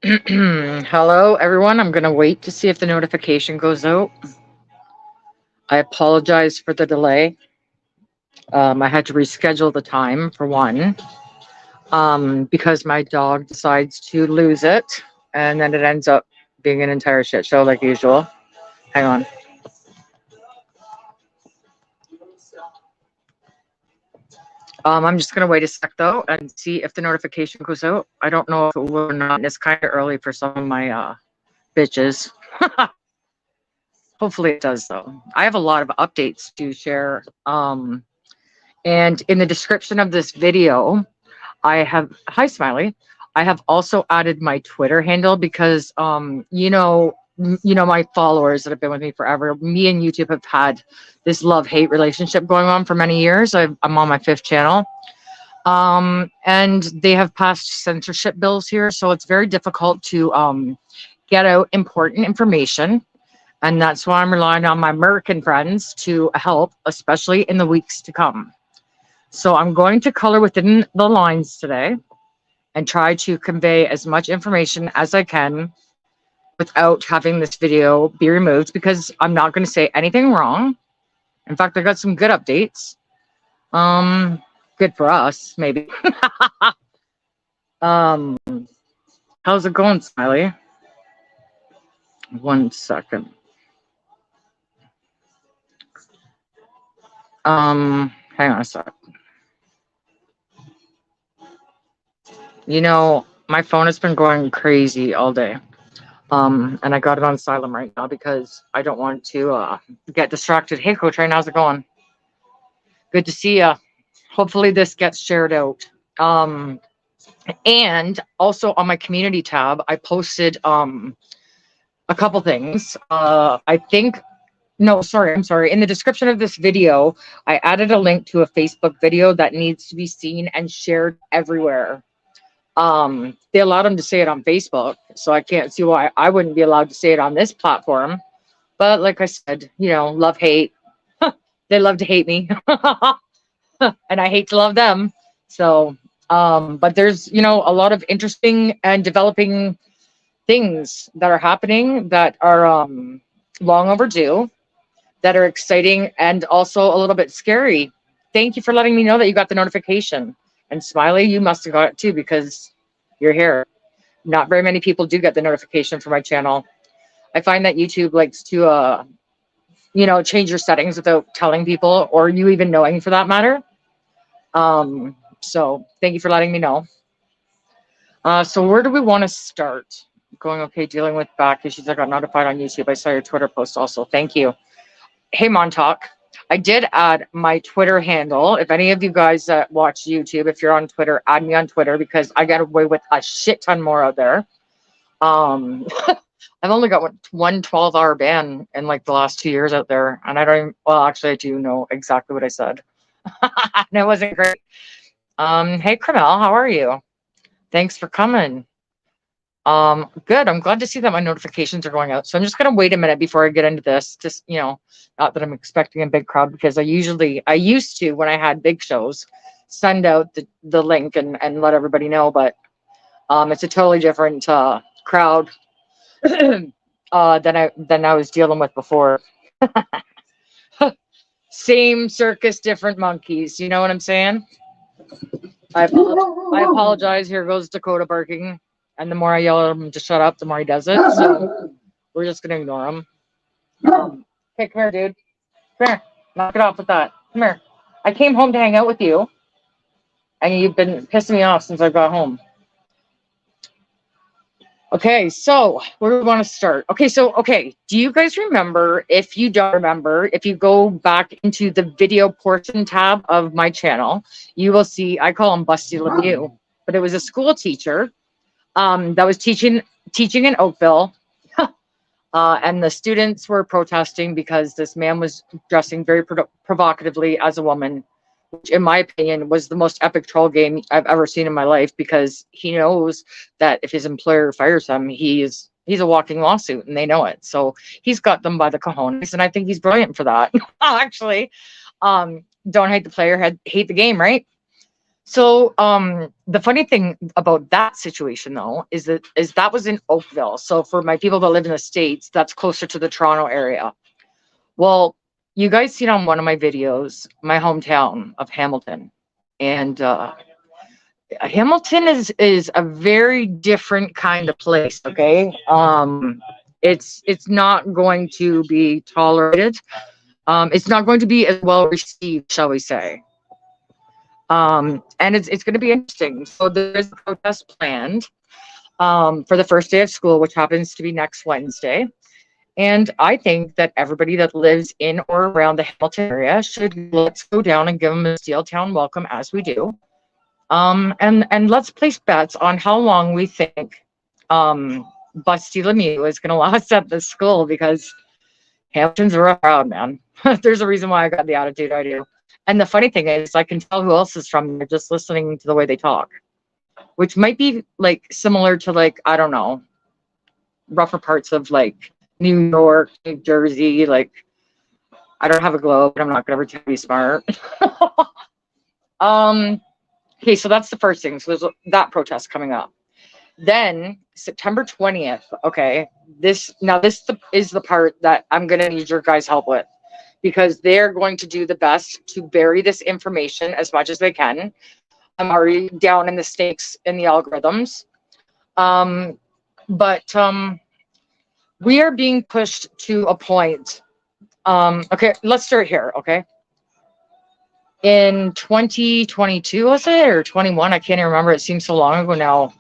Hello, everyone. I'm going to wait to see if the notification goes out. I apologize for the delay. I had to reschedule the time for one, because my dog decides to lose it, and then it ends up being an entire shit show like usual. Hang on. I'm just going to wait a sec, though, and see if the notification goes out. I don't know if it will or not. It's kind of early for some of my bitches. Hopefully it does, though. I have a lot of updates to share. And in the description of this video, hi Smiley. I have also added my Twitter handle because, my followers that have been with me forever, me and YouTube have had this love-hate relationship going on for many years. I'm on my 5th channel. And they have passed censorship bills here. So it's very difficult to get out important information. And that's why I'm relying on my American friends to help, especially in the weeks to come. So I'm going to color within the lines today and try to convey as much information as I can without having this video be removed, because I'm not going to say anything wrong. In fact, I got some good updates. Good for us, maybe. How's it going, Smiley? 1 second. Hang on a sec. My phone has been going crazy all day. And I got it on silent right now because I don't want to get distracted. Hey, Coach Rain, how's it going? Good to see you. Hopefully this gets shared out. And also on my community tab, I posted a couple things. I'm sorry. In the description of this video, I added a link to a Facebook video that needs to be seen and shared everywhere. They allowed them to say it on Facebook, so I can't see why I wouldn't be allowed to say it on this platform. But like I said, love, hate. They love to hate me. And I hate to love them. So, but there's, a lot of interesting and developing things that are happening that are long overdue, that are exciting and also a little bit scary. Thank you for letting me know that you got the notification. And Smiley, you must have got it too, because you're here. Not very many people do get the notification for my channel. I find that YouTube likes to, change your settings without telling people, or you even knowing for that matter. So thank you for letting me know. So where do we want to start? Going okay, dealing with back issues. I got notified on YouTube. I saw your Twitter post also. Thank you. Hey, Montauk. I did add my Twitter handle. If any of you guys that watch YouTube, if you're on Twitter, add me on Twitter, because I get away with a shit ton more out there. I've only got one 12-hour ban in like the last 2 years out there. And I don't even, well, actually I do know exactly what I said. And it wasn't great. Hey, Carmel, how are you? Thanks for coming. Good. I'm glad to see that my notifications are going out. So I'm just going to wait a minute before I get into this. Just, not that I'm expecting a big crowd, because I used to, when I had big shows, send out the link and let everybody know. But it's a totally different crowd than I was dealing with before. Same circus, different monkeys. You know what I'm saying? I apologize. Here goes Dakota barking. And the more I yell at him to shut up, the more he does it. So we're just going to ignore him. Okay, come here, dude. Come here. Knock it off with that. Come here. I came home to hang out with you. And you've been pissing me off since I got home. Okay, so where do we want to start? Okay, do you guys remember? If you don't remember, if you go back into the video portion tab of my channel, you will see, I call him Busty Lemieux, but it was a school teacher that was teaching in Oakville. And the students were protesting because this man was dressing very provocatively as a woman, which in my opinion was the most epic troll game I've ever seen in my life, because he knows that if his employer fires him, he's a walking lawsuit, and they know it. So he's got them by the cojones, and I think he's brilliant for that. Actually, don't hate the player, hate the game, right? So the funny thing about that situation though is that was in Oakville. So for my people that live in the States, that's closer to the Toronto area. Well, you guys seen on one of my videos my hometown of Hamilton. And Hamilton is a very different kind of place, okay? It's not going to be tolerated. It's not going to be as well received, shall we say. And it's going to be interesting. So there's a protest planned for the first day of school, which happens to be next Wednesday. And I think that everybody that lives in or around the Hamilton area should let's go down and give them a Steel Town welcome as we do. And let's place bets on how long we think Busty Lemieux is going to last at the school, because Hamilton's a rough crowd, man. There's a reason why I got the attitude I do. And the funny thing is, I can tell who else is from there just listening to the way they talk, which might be like similar to, like, I don't know, rougher parts of like New York, New Jersey. Like, I don't have a globe, but I'm not going to pretend to be smart. Okay, so that's the first thing. So there's that protest coming up. Then September 20th. Okay, this is the part that I'm going to need your guys' help with, because they're going to do the best to bury this information as much as they can. I'm already down in the stakes in the algorithms. But we are being pushed to a point. Okay, let's start here, okay? In 2022, was it, or 21? I can't even remember. It seems so long ago now.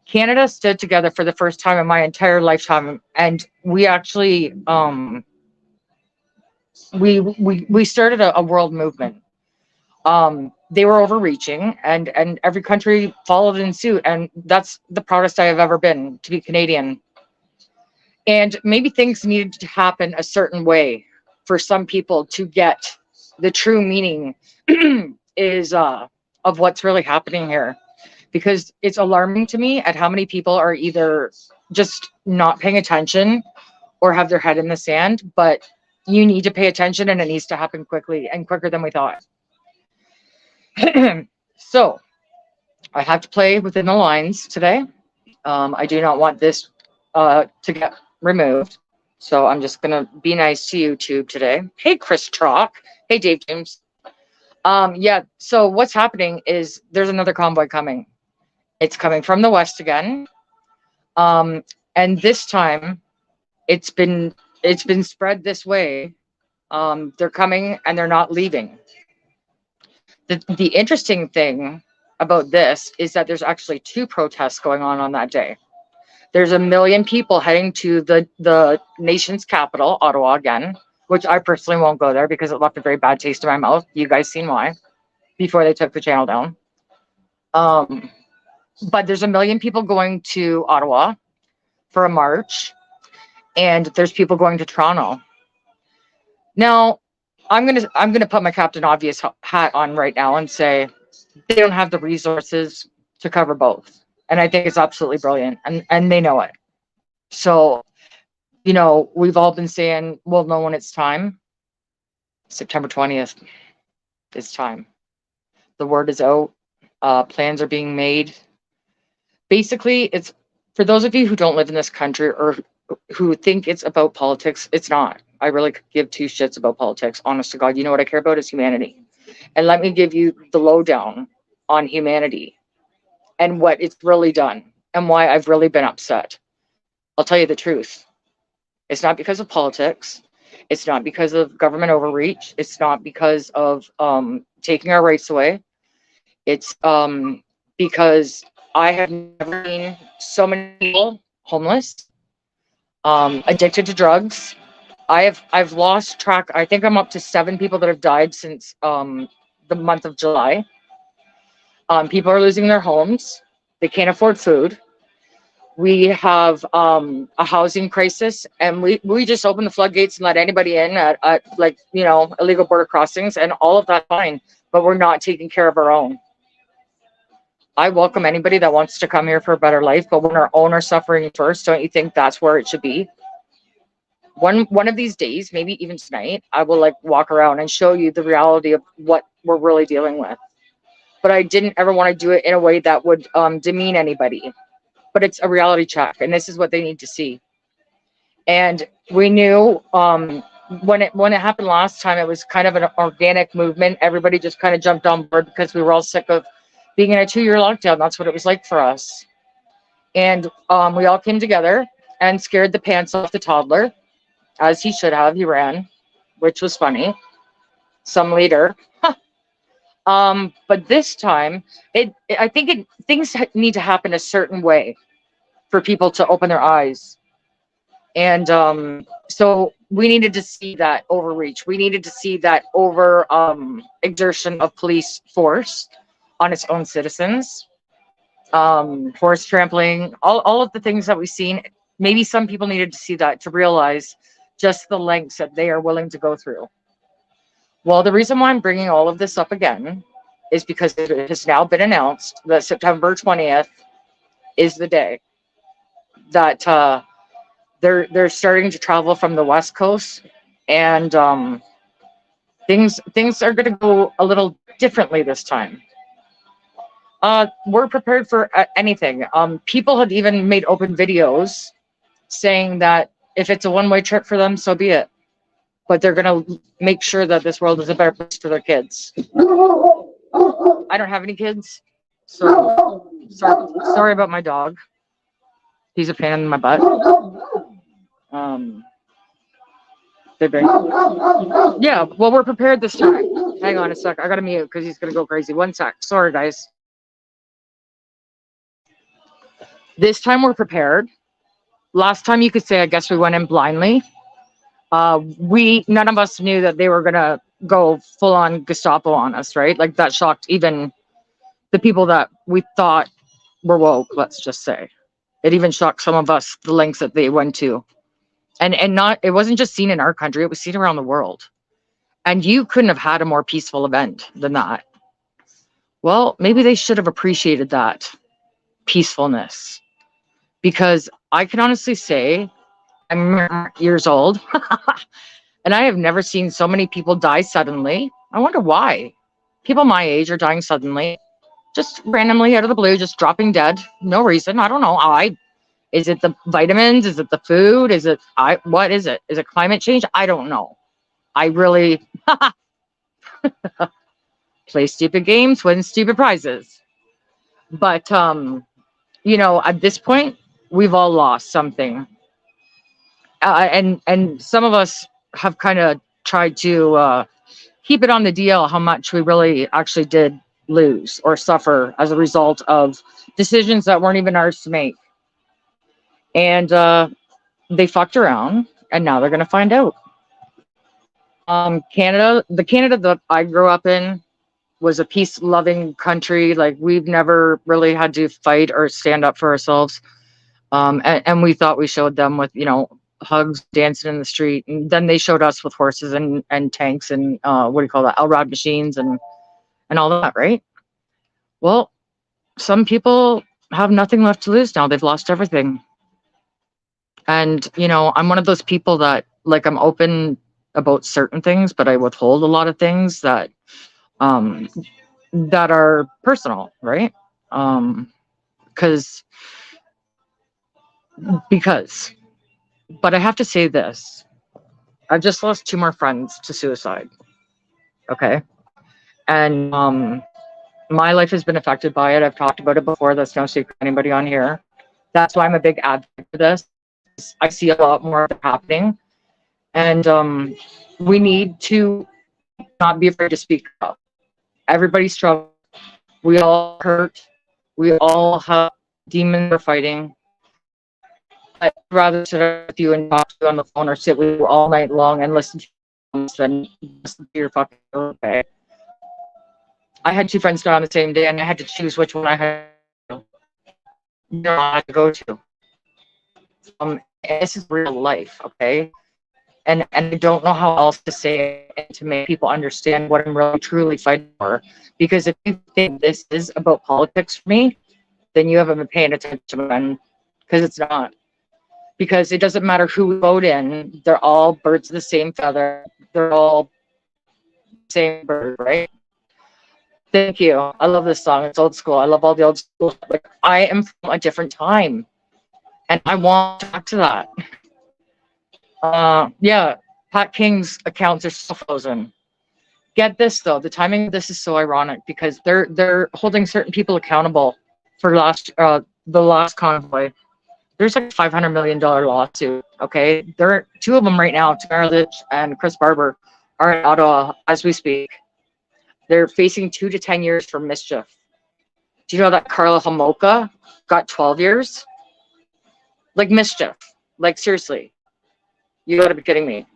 Canada stood together for the first time in my entire lifetime, and we actually we started a world movement. They were overreaching, and every country followed in suit, and that's the proudest I have ever been to be Canadian. And maybe things needed to happen a certain way for some people to get the true meaning is of what's really happening here, because it's alarming to me at how many people are either just not paying attention or have their head in the sand. But you need to pay attention, and it needs to happen quickly, and quicker than we thought. So I have to play within the lines today. I do not want this to get removed, so I'm just gonna be nice to YouTube today. Hey, Chris Trock. Hey, Dave James. Yeah, so what's happening is there's another convoy coming. It's coming from the west again. And this time it's been spread this way. They're coming and they're not leaving. The interesting thing about this is that there's actually two protests going on that day. There's 1 million people heading to the nation's capital, Ottawa again, which I personally won't go there because it left a very bad taste in my mouth. You guys seen why before they took the channel down. But there's 1 million people going to Ottawa for a march, and there's people going to Toronto. Now, I'm gonna put my Captain Obvious hat on right now and say they don't have the resources to cover both, and I think it's absolutely brilliant, and they know it. So, you know, we've all been saying we'll know when it's time. September 20th is time. The word is out. Plans are being made. Basically, it's for those of you who don't live in this country or who think it's about politics. It's not. I really could give two shits about politics. Honest to God, you know what I care about is humanity. And let me give you the lowdown on humanity and what it's really done and why I've really been upset. I'll tell you the truth. It's not because of politics. It's not because of government overreach. It's not because of taking our rights away. It's because I have never seen so many people homeless, addicted to drugs. I've lost track. I think I'm up to 7 people that have died since the month of July. People are losing their homes. They can't afford food. We have a housing crisis, and we just open the floodgates and let anybody in at like, you know, illegal border crossings, and all of that fine, but we're not taking care of our own. I welcome anybody that wants to come here for a better life, but when our own are suffering first, don't you think that's where it should be? One of these days, maybe even tonight, I will like walk around and show you the reality of what we're really dealing with. but I didn't ever want to do it in a way that would demean anybody. But it's a reality check, and this is what they need to see. And we knew when it happened last time, it was kind of an organic movement. Everybody just kind of jumped on board because we were all sick of being in a 2-year lockdown. That's what it was like for us. And we all came together and scared the pants off the toddler, as he should have. He ran, which was funny. Some leader. But this time, I think things need to happen a certain way for people to open their eyes. And so we needed to see that overreach. We needed to see that over exertion of police force on its own citizens, horse trampling, all of the things that we've seen. Maybe some people needed to see that to realize just the lengths that they are willing to go through. Well, the reason why I'm bringing all of this up again is because it has now been announced that September 20th is the day that they're starting to travel from the West Coast, and things are going to go a little differently this time. We're prepared for anything. People have even made open videos saying that if it's a one-way trip for them, so be it. But they're going to make sure that this world is a better place for their kids. I don't have any kids, so sorry about my dog. He's a pain in my butt. Yeah, well, we're prepared this time. Hang on a sec. I gotta mute because he's gonna go crazy. One sec. Sorry, guys. This time we're prepared. Last time you could say, I guess we went in blindly. None of us knew that they were gonna go full on Gestapo on us, right? Like that shocked even the people that we thought were woke, let's just say. It even shocked some of us, the lengths that they went to. And it wasn't just seen in our country, it was seen around the world. And you couldn't have had a more peaceful event than that. Well, maybe they should have appreciated that peacefulness. Because I can honestly say, I'm years old, and I have never seen so many people die suddenly. I wonder why. People my age are dying suddenly, just randomly out of the blue, just dropping dead. No reason. I don't know. Is it the vitamins? Is it the food? What is it? Is it climate change? I don't know. I really play stupid games, win stupid prizes. But, at this point, we've all lost something. And some of us have kind of tried to keep it on the DL how much we really actually did lose or suffer as a result of decisions that weren't even ours to make. And they fucked around, and now they're going to find out. The Canada that I grew up in was a peace-loving country. Like, we've never really had to fight or stand up for ourselves. And we thought we showed them with, hugs, dancing in the street. And then they showed us with horses and tanks and LROD machines and all that, right? Well, some people have nothing left to lose now. They've lost everything. And, I'm one of those people that, like, I'm open about certain things, but I withhold a lot of things that are personal, right? Because, but I have to say this. I've just lost 2 more friends to suicide. Okay. And my life has been affected by it. I've talked about it before. That's no secret to anybody on here. That's why I'm a big advocate for this. I see a lot more of it happening. And we need to not be afraid to speak up. Everybody struggles. We all hurt. We all have demons we're fighting. I'd rather sit with you and talk to you on the phone or sit with you all night long and listen to you than listen to your fucking okay. I had 2 friends die on the same day, and I had to choose which one I had to go to. This is real life, okay? And I don't know how else to say it to make people understand what I'm really truly fighting for. Because if you think this is about politics for me, then you haven't been paying attention, because it's not. Because it doesn't matter who we vote in, they're all birds of the same feather. They're all the same bird, right? Thank you. I love this song. It's old school. I love all the old school. Like, I am from a different time, and I want to talk to that. Yeah, Pat King's accounts are still frozen. Get this though, the timing of this is so ironic because they're holding certain people accountable for the last convoy. There's like $500 million lawsuit. Okay, there are two of them right now. Tamara Lich and Chris Barber are in Ottawa as we speak. They're facing 2 to 10 years for mischief. Do you know that Karla Homolka got 12 years? Like mischief. Like seriously, you got to be kidding me.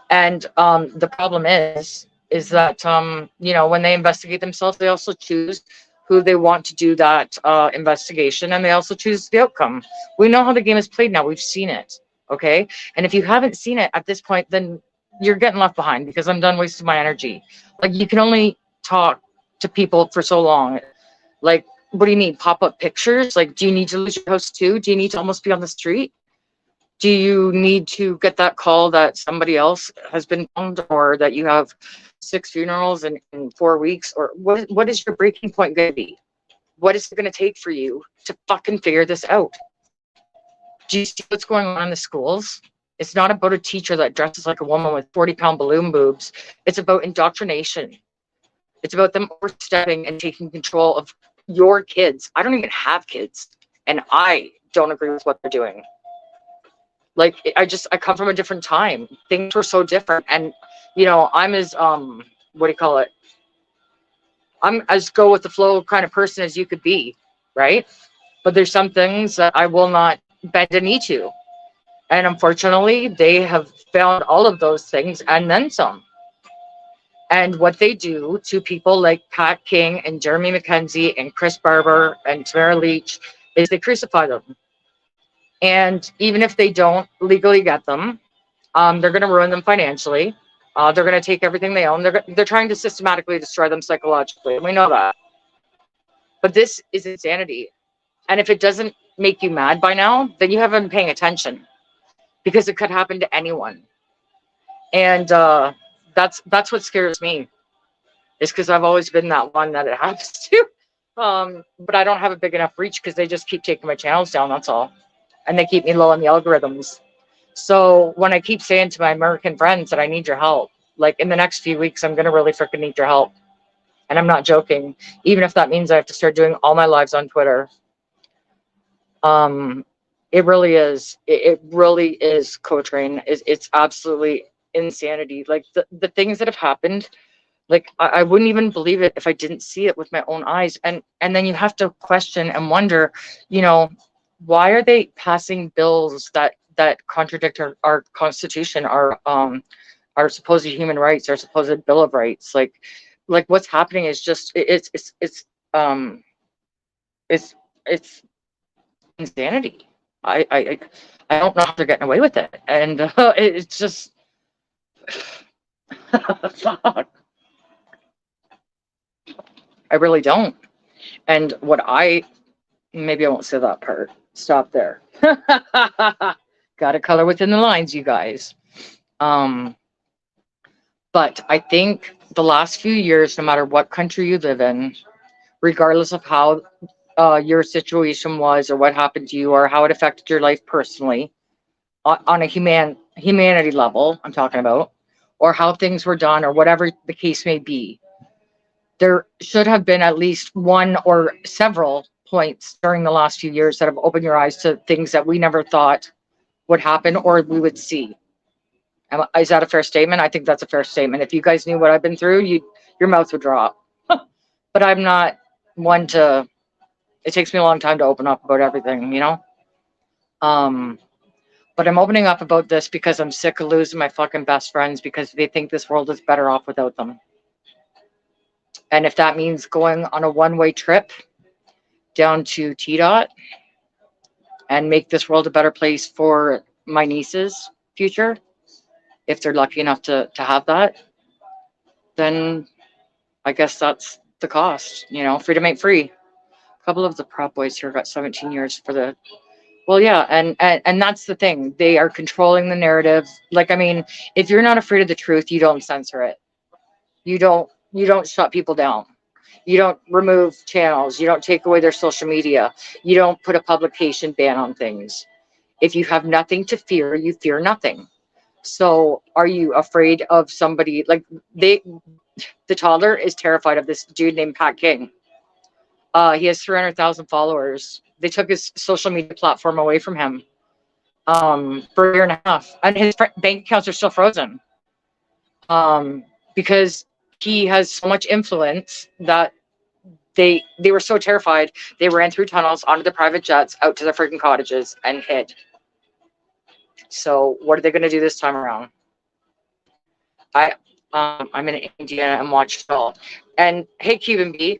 And the problem is that when they investigate themselves, they also choose who they want to do that investigation, and they also choose the outcome. We know how the game is played now. We've seen it. Okay, and if you haven't seen it at this point, then you're getting left behind because I'm done wasting my energy. Like you can only talk to people for so long. Like, what do you need? Pop up pictures? Like, do you need to lose your house too? Do you need to almost be on the street? Do you need to get that call that somebody else has been found, or that you have 6 funerals in 4 weeks? Or what is your breaking point going to be? What is it going to take for you to fucking figure this out? Do you see what's going on in the schools? It's not about a teacher that dresses like a woman with 40-pound balloon boobs. It's about indoctrination. It's about them overstepping and taking control of your kids. I don't even have kids, and I don't agree with what they're doing. Like, I come from a different time. Things were so different. And, I'm as, what do you call it? I'm as go with the flow kind of person as you could be, right? But there's some things that I will not bend a knee to. And unfortunately, they have found all of those things and then some. And what they do to people like Pat King and Jeremy McKenzie and Chris Barber and Tamara Lich is they crucify them. And even if they don't legally get them, they're going to ruin them financially. They're going to take everything they own. They're trying to systematically destroy them psychologically. We know that. But this is insanity. And if it doesn't make you mad by now, then you haven't been paying attention, because it could happen to anyone. And that's what scares me, is because I've always been that one that it happens to. But I don't have a big enough reach because they just keep taking my channels down. That's all. And they keep me low on the algorithms. So when I keep saying to my American friends that I need your help, like in the next few weeks, I'm going to really freaking need your help. And I'm not joking, even if that means I have to start doing all my lives on Twitter. It really is. It really is, Cotrain. It's absolutely insanity. Like the things that have happened, like I wouldn't even believe it if I didn't see it with my own eyes. And then you have to question and wonder, why are they passing bills that contradict our Constitution, our supposed human rights, our supposed Bill of Rights? Like what's happening is just it's insanity. I don't know how they're getting away with it, and it's just fuck. I really don't. And maybe I won't say that part. Stop there. Got to color within the lines, you guys. But I think the last few years, no matter what country you live in, regardless of how your situation was or what happened to you or how it affected your life personally, on a humanity level, I'm talking about, or how things were done or whatever the case may be, there should have been at least one or several points during the last few years that have opened your eyes to things that we never thought would happen or we would see. Is that a fair statement? I think that's a fair statement. If you guys knew what I've been through, your mouth would drop. But I'm not one to. It takes me a long time to open up about everything, But I'm opening up about this because I'm sick of losing my fucking best friends because they think this world is better off without them. And if that means going on a one-way trip down to TDOT and make this world a better place for my niece's future, if they're lucky enough to have that, then I guess that's the cost. Freedom ain't free. A couple of the Prop Boys here got 17 years for the. Well, yeah, and that's the thing. They are controlling the narrative. Like, I mean, if you're not afraid of the truth, you don't censor it. You don't You don't shut people down. You don't remove channels. You don't take away their social media. You don't put a publication ban on things. If you have nothing to fear, you fear nothing. So are you afraid of somebody like the toddler is terrified of this dude named Pat King. He has 300,000 followers. They took his social media platform away from him for a year and a half, and his bank accounts are still frozen because he has so much influence that they were so terrified they ran through tunnels onto the private jets out to their freaking cottages and hid. So what are they going to do this time around? I'm in Indiana and watched it all. And hey, Cuban B,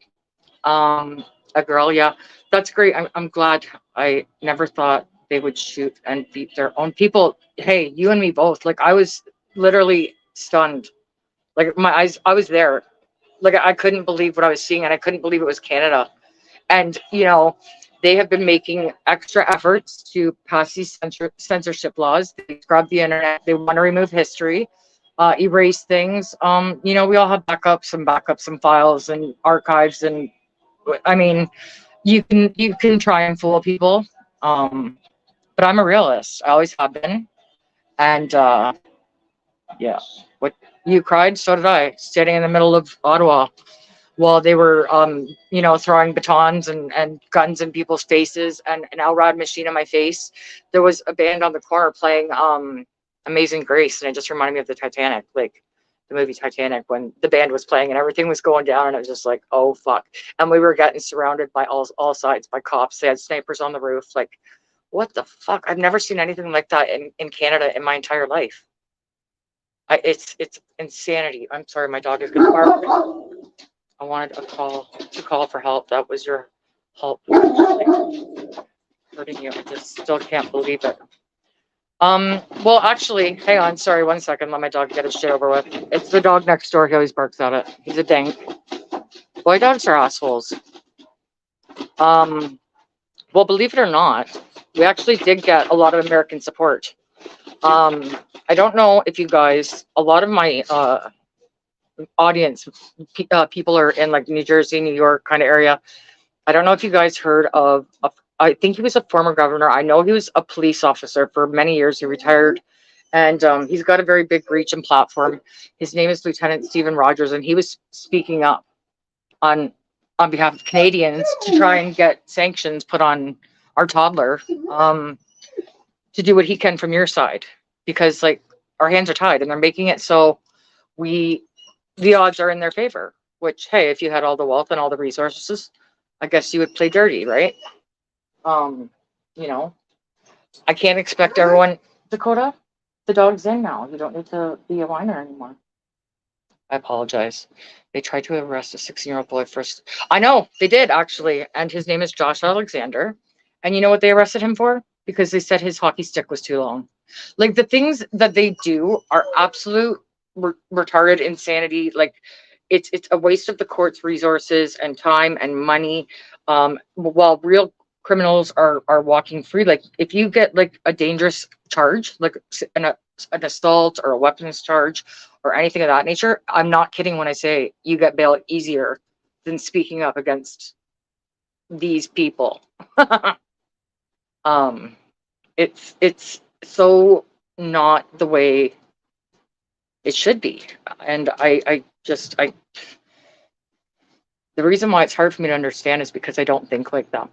a girl, yeah, that's great. I'm glad. I never thought they would shoot and beat their own people. Hey, you and me both. Like I was literally stunned. Like my eyes, I was there. Like I couldn't believe what I was seeing, and I couldn't believe it was Canada. And they have been making extra efforts to pass these censorship laws. They scrub the internet. They want to remove history, erase things. We all have backups and files and archives, and I mean, you can try and fool people. But I'm a realist. I always have been. And yeah, what you cried, so did I, standing in the middle of Ottawa while they were throwing batons and guns in people's faces and an LRAD machine in my face. There was a band on the corner playing Amazing Grace, and it just reminded me of the Titanic, like the movie Titanic, when the band was playing and everything was going down, and it was just like, oh fuck. And we were getting surrounded by all sides by cops. They had snipers on the roof. Like, what the fuck? I've never seen anything like that in Canada in my entire life. It's insanity. I'm sorry, my dog is gonna bark. I wanted to call for help. That was your help. Hurting you. I just still can't believe it. Well, actually, hang on. Sorry, 1 second. Let my dog get his shit over with. It's the dog next door. He always barks at it. He's a dank. Boy, dogs are assholes. Well, believe it or not, we actually did get a lot of American support. I don't know if you guys, a lot of my audience, people are in like New Jersey, New York kind of area. I don't know if you guys heard of, I think he was a former governor. I know he was a police officer for many years. He retired, and he's got a very big reach and platform. His name is Lieutenant Stephen Rogers, and he was speaking up on behalf of Canadians to try and get sanctions put on our toddler, to do what he can from your side, because like our hands are tied and they're making it so the odds are in their favor, which, hey, if you had all the wealth and all the resources, I guess you would play dirty, right? I can't expect everyone. Dakota, the dog's in now. You don't need to be a whiner anymore. I apologize. They tried to arrest a 16-year-old boy first. I know, they did actually. And his name is Josh Alexander. And you know what they arrested him for? Because they said his hockey stick was too long. Like, the things that they do are absolute retarded insanity. Like, it's a waste of the court's resources and time and money, while real criminals are walking free. Like, if you get like a dangerous charge, like an assault or a weapons charge or anything of that nature, I'm not kidding when I say you get bail easier than speaking up against these people. It's so not the way it should be. And I the reason why it's hard for me to understand is because I don't think like them.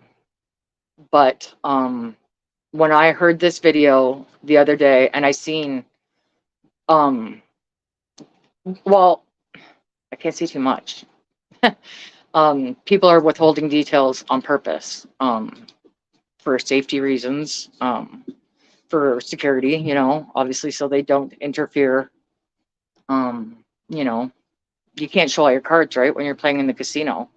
But when I heard this video the other day and I seen well, I can't say too much. People are withholding details on purpose, for safety reasons, for security, obviously, so they don't interfere. You can't show all your cards, right, when you're playing in the casino.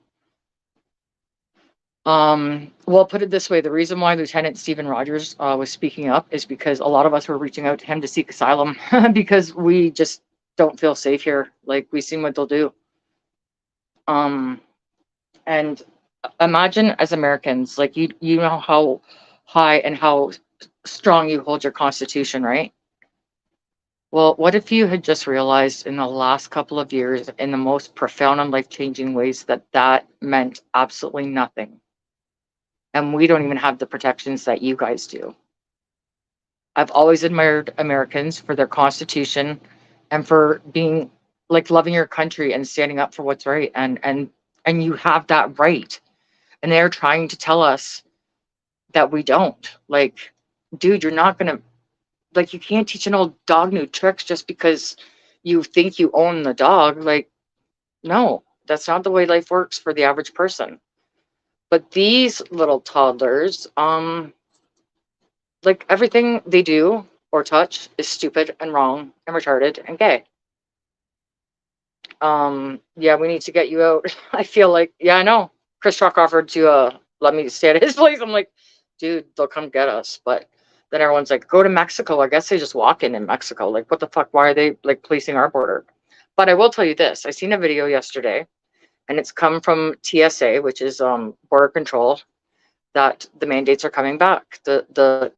Well, put it this way, the reason why Lieutenant Stephen Rogers was speaking up is because a lot of us were reaching out to him to seek asylum because we just don't feel safe here. Like, we've seen what they'll do. And imagine as Americans, like, you know how high and how strong you hold your Constitution, right? Well, what if you had just realized in the last couple of years, in the most profound and life-changing ways, that that meant absolutely nothing? And we don't even have the protections that you guys do. I've always admired Americans for their constitution and for being like loving your country and standing up for what's right. And you have that right. And they're trying to tell us that we don't. Like, dude, you're not gonna, like, you can't teach an old dog new tricks just because you think you own the dog. Like, no, that's not the way life works for the average person. But these little toddlers, like everything they do or touch is stupid and wrong and retarded and gay. Yeah, we need to get you out. I feel like, yeah, I know. Chris Rock offered to let me stay at his place. I'm like, dude, they'll come get us. But then everyone's like, go to Mexico. I guess they just walk in Mexico. Like, what the fuck? Why are they like policing our border? But I will tell you this: I seen a video yesterday, and it's come from TSA, which is border control, that the mandates are coming back. The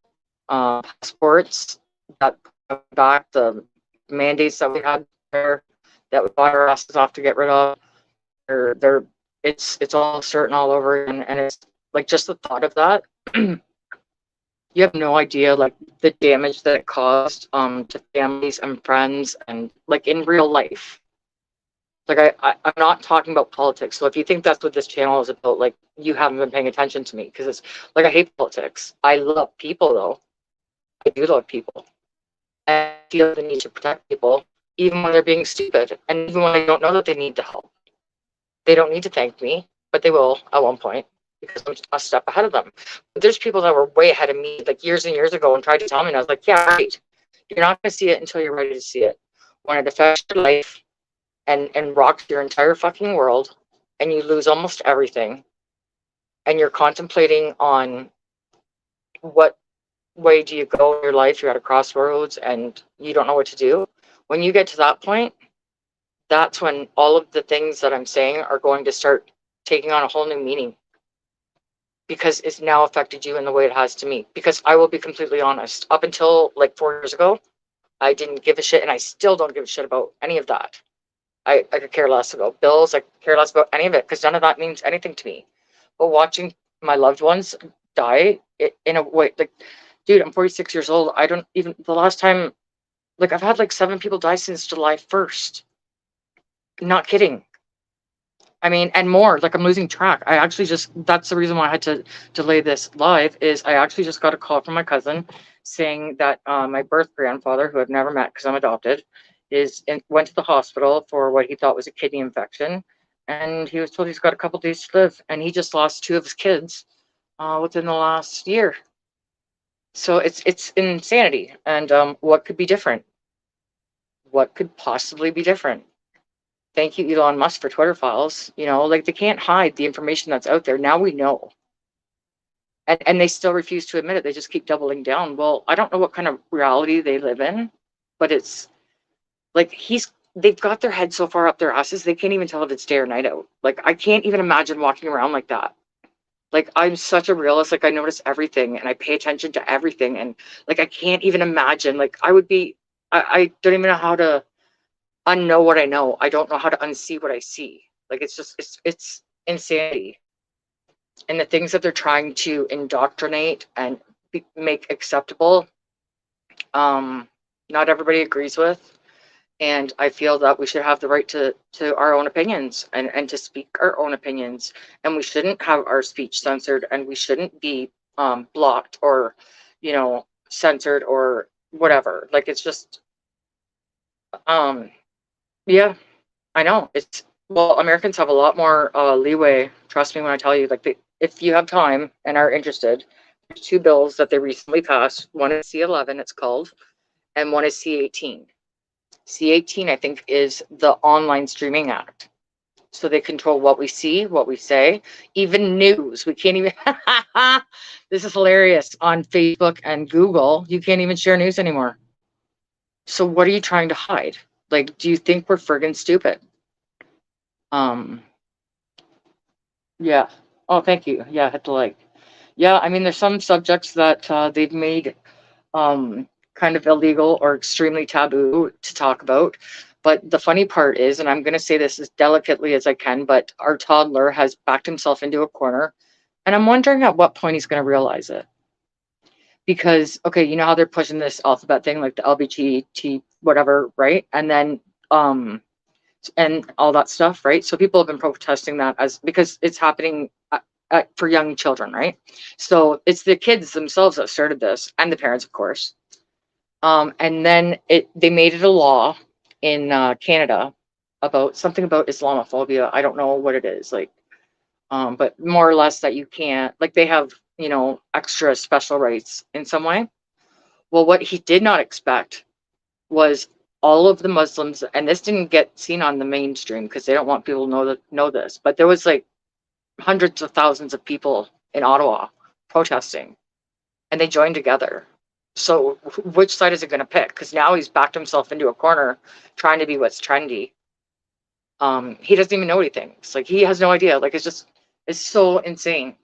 passports that come back, the mandates that we had there that we bought our asses off to get rid of. They're it's all certain all over, and it's like just the thought of that. You have no idea like the damage that it caused to families and friends and like in real life. Like I'm not talking about politics. So if you think that's what this channel is about, like you haven't been paying attention to me, because it's like I hate politics. I love people though. I do love people. And I feel the need to protect people, even when they're being stupid, and even when I don't know that they need the help. They don't need to thank me, but they will at one point because I'm a step ahead of them. But there's people that were way ahead of me, like years and years ago, and tried to tell me, and I was like, yeah, right. You're not going to see it until you're ready to see it. When it affects your life and rocks your entire fucking world, and you lose almost everything, and you're contemplating on what way do you go in your life, you're at a crossroads, and you don't know what to do. When you get to that point, that's when all of the things that I'm saying are going to start taking on a whole new meaning, because it's now affected you in the way it has to me. Because I will be completely honest, up until like 4 years ago, I didn't give a shit, and I still don't give a shit about any of that. I could care less about bills. I could care less about any of it because none of that means anything to me. But watching my loved ones die in a way, like, dude, I'm 46 years old. I don't even, the last time, like, I've had like 7 people die since July 1st. Not kidding. I mean, and more, like I'm losing track. I actually just, that's the reason why I had to delay this live, is I actually just got a call from my cousin saying that my birth grandfather, who I've never met because I'm adopted, went to the hospital for what he thought was a kidney infection. And he was told he's got a couple days to live, and he just lost 2 of his kids within the last year. So it's insanity. And what could be different? What could possibly be different? Thank you, Elon Musk, for Twitter files. You know, like they can't hide the information that's out there. Now we know. And they still refuse to admit it. They just keep doubling down. Well, I don't know what kind of reality they live in, but it's like they've got their head so far up their asses, they can't even tell if it's day or night out. Like I can't even imagine walking around like that. Like I'm such a realist. Like I notice everything and I pay attention to everything. And like I can't even imagine. Like I don't even know how to unknow what I know. I don't know how to unsee what I see. Like it's just it's insanity. And the things that they're trying to indoctrinate and make acceptable, not everybody agrees with. And I feel that we should have the right to our own opinions and to speak our own opinions. And we shouldn't have our speech censored, and we shouldn't be blocked or, censored or whatever. Like it's just, yeah, I know. Well, Americans have a lot more leeway. Trust me when I tell you, like if you have time and are interested, there's 2 bills that they recently passed. One is C11, it's called, and one is C18. C18, I think, is the Online Streaming Act. So they control what we see, what we say, even news. We can't even, this is hilarious. On Facebook and Google, you can't even share news anymore. So what are you trying to hide? Like, do you think we're friggin' stupid? Yeah. Oh, thank you. Yeah, hit the like. Yeah, I mean, there's some subjects that they've made kind of illegal or extremely taboo to talk about. But the funny part is, and I'm going to say this as delicately as I can, but our toddler has backed himself into a corner. And I'm wondering at what point he's going to realize it. Because, okay, you know how they're pushing this alphabet thing, like the LBGT, whatever, right? And then, and all that stuff, right? So people have been protesting that as because it's happening for young children, right? So it's the kids themselves that started this, and the parents, of course. And then they made it a law in Canada about something about Islamophobia. I don't know what it is, like, but more or less that you can't, like, they have, you know, extra special rights in some way. Well, what he did not expect was all of the Muslims, and this didn't get seen on the mainstream because they don't want people to know this, but there was like hundreds of thousands of people in Ottawa protesting, and they joined together. So which side is it going to pick? Because now he's backed himself into a corner trying to be what's trendy. He doesn't even know what he thinks. Like, he has no idea. Like, it's so insane.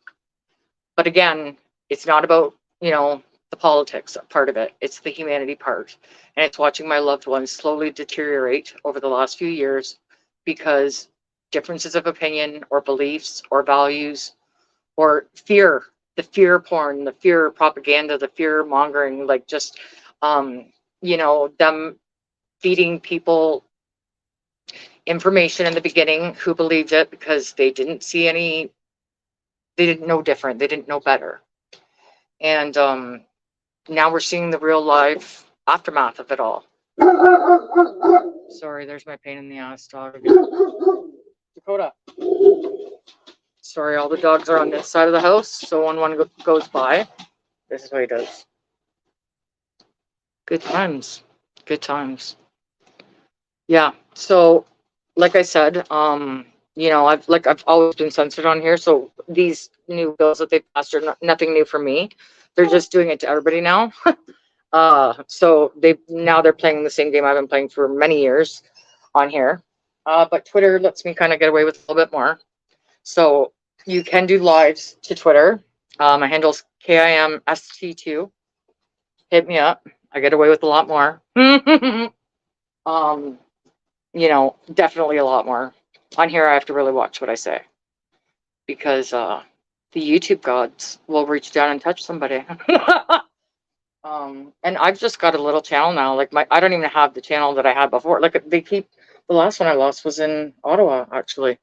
But again, it's not about, you know, the politics part of it. It's the humanity part. And it's watching my loved ones slowly deteriorate over the last few years because differences of opinion or beliefs or values or fear, the fear porn, the fear propaganda, the fear mongering, like just, you know, them feeding people information in the beginning who believed it because they didn't see any, they didn't know different, they didn't know better. And now we're seeing the real life aftermath of it all. Sorry, there's my pain in the ass dog again. Dakota. Sorry, all the dogs are on this side of the house, so when one goes by, this is what he does. Good times. Good times. Yeah, so like I said, you know, I've always been censored on here, so these new bills that they passed are nothing new for me. They're just doing it to everybody now. So they're playing the same game I've been playing for many years on here. But Twitter lets me kind of get away with a little bit more. So you can do lives to Twitter. My handle's KIMST2. Hit me up. I get away with a lot more. You know, definitely a lot more. On here, I have to really watch what I say because the YouTube gods will reach down and touch somebody. And I've just got a little channel now. Like, I don't even have the channel that I had before. Like, the last one I lost was in Ottawa, actually.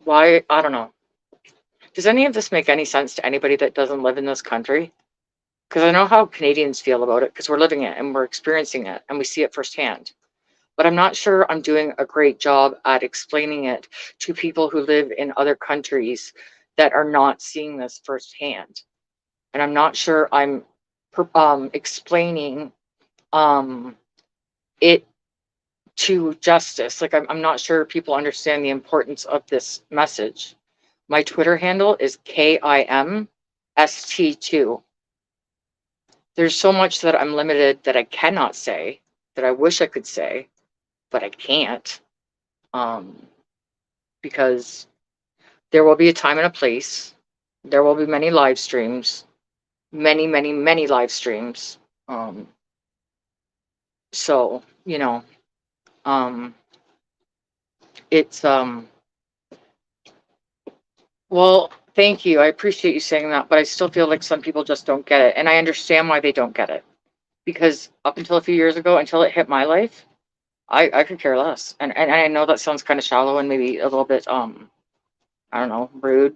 Why? I don't know. Does any of this make any sense to anybody that doesn't live in this country? Because I know how Canadians feel about it because we're living it and we're experiencing it and we see it firsthand. But I'm not sure I'm doing a great job at explaining it to people who live in other countries that are not seeing this firsthand. And I'm not sure I'm explaining it to justice. Like, I'm not sure people understand the importance of this message. My Twitter handle is KIMST2. There's so much that I'm limited that I cannot say, that I wish I could say, but I can't. Because there will be a time and a place. There will be many live streams. Many, many, many live streams. So, you know, it's, well, thank you. I appreciate you saying that, but I still feel like some people just don't get it. And I understand why they don't get it. Because up until a few years ago, until it hit my life, I could care less. And I know that sounds kind of shallow and maybe a little bit, I don't know, rude.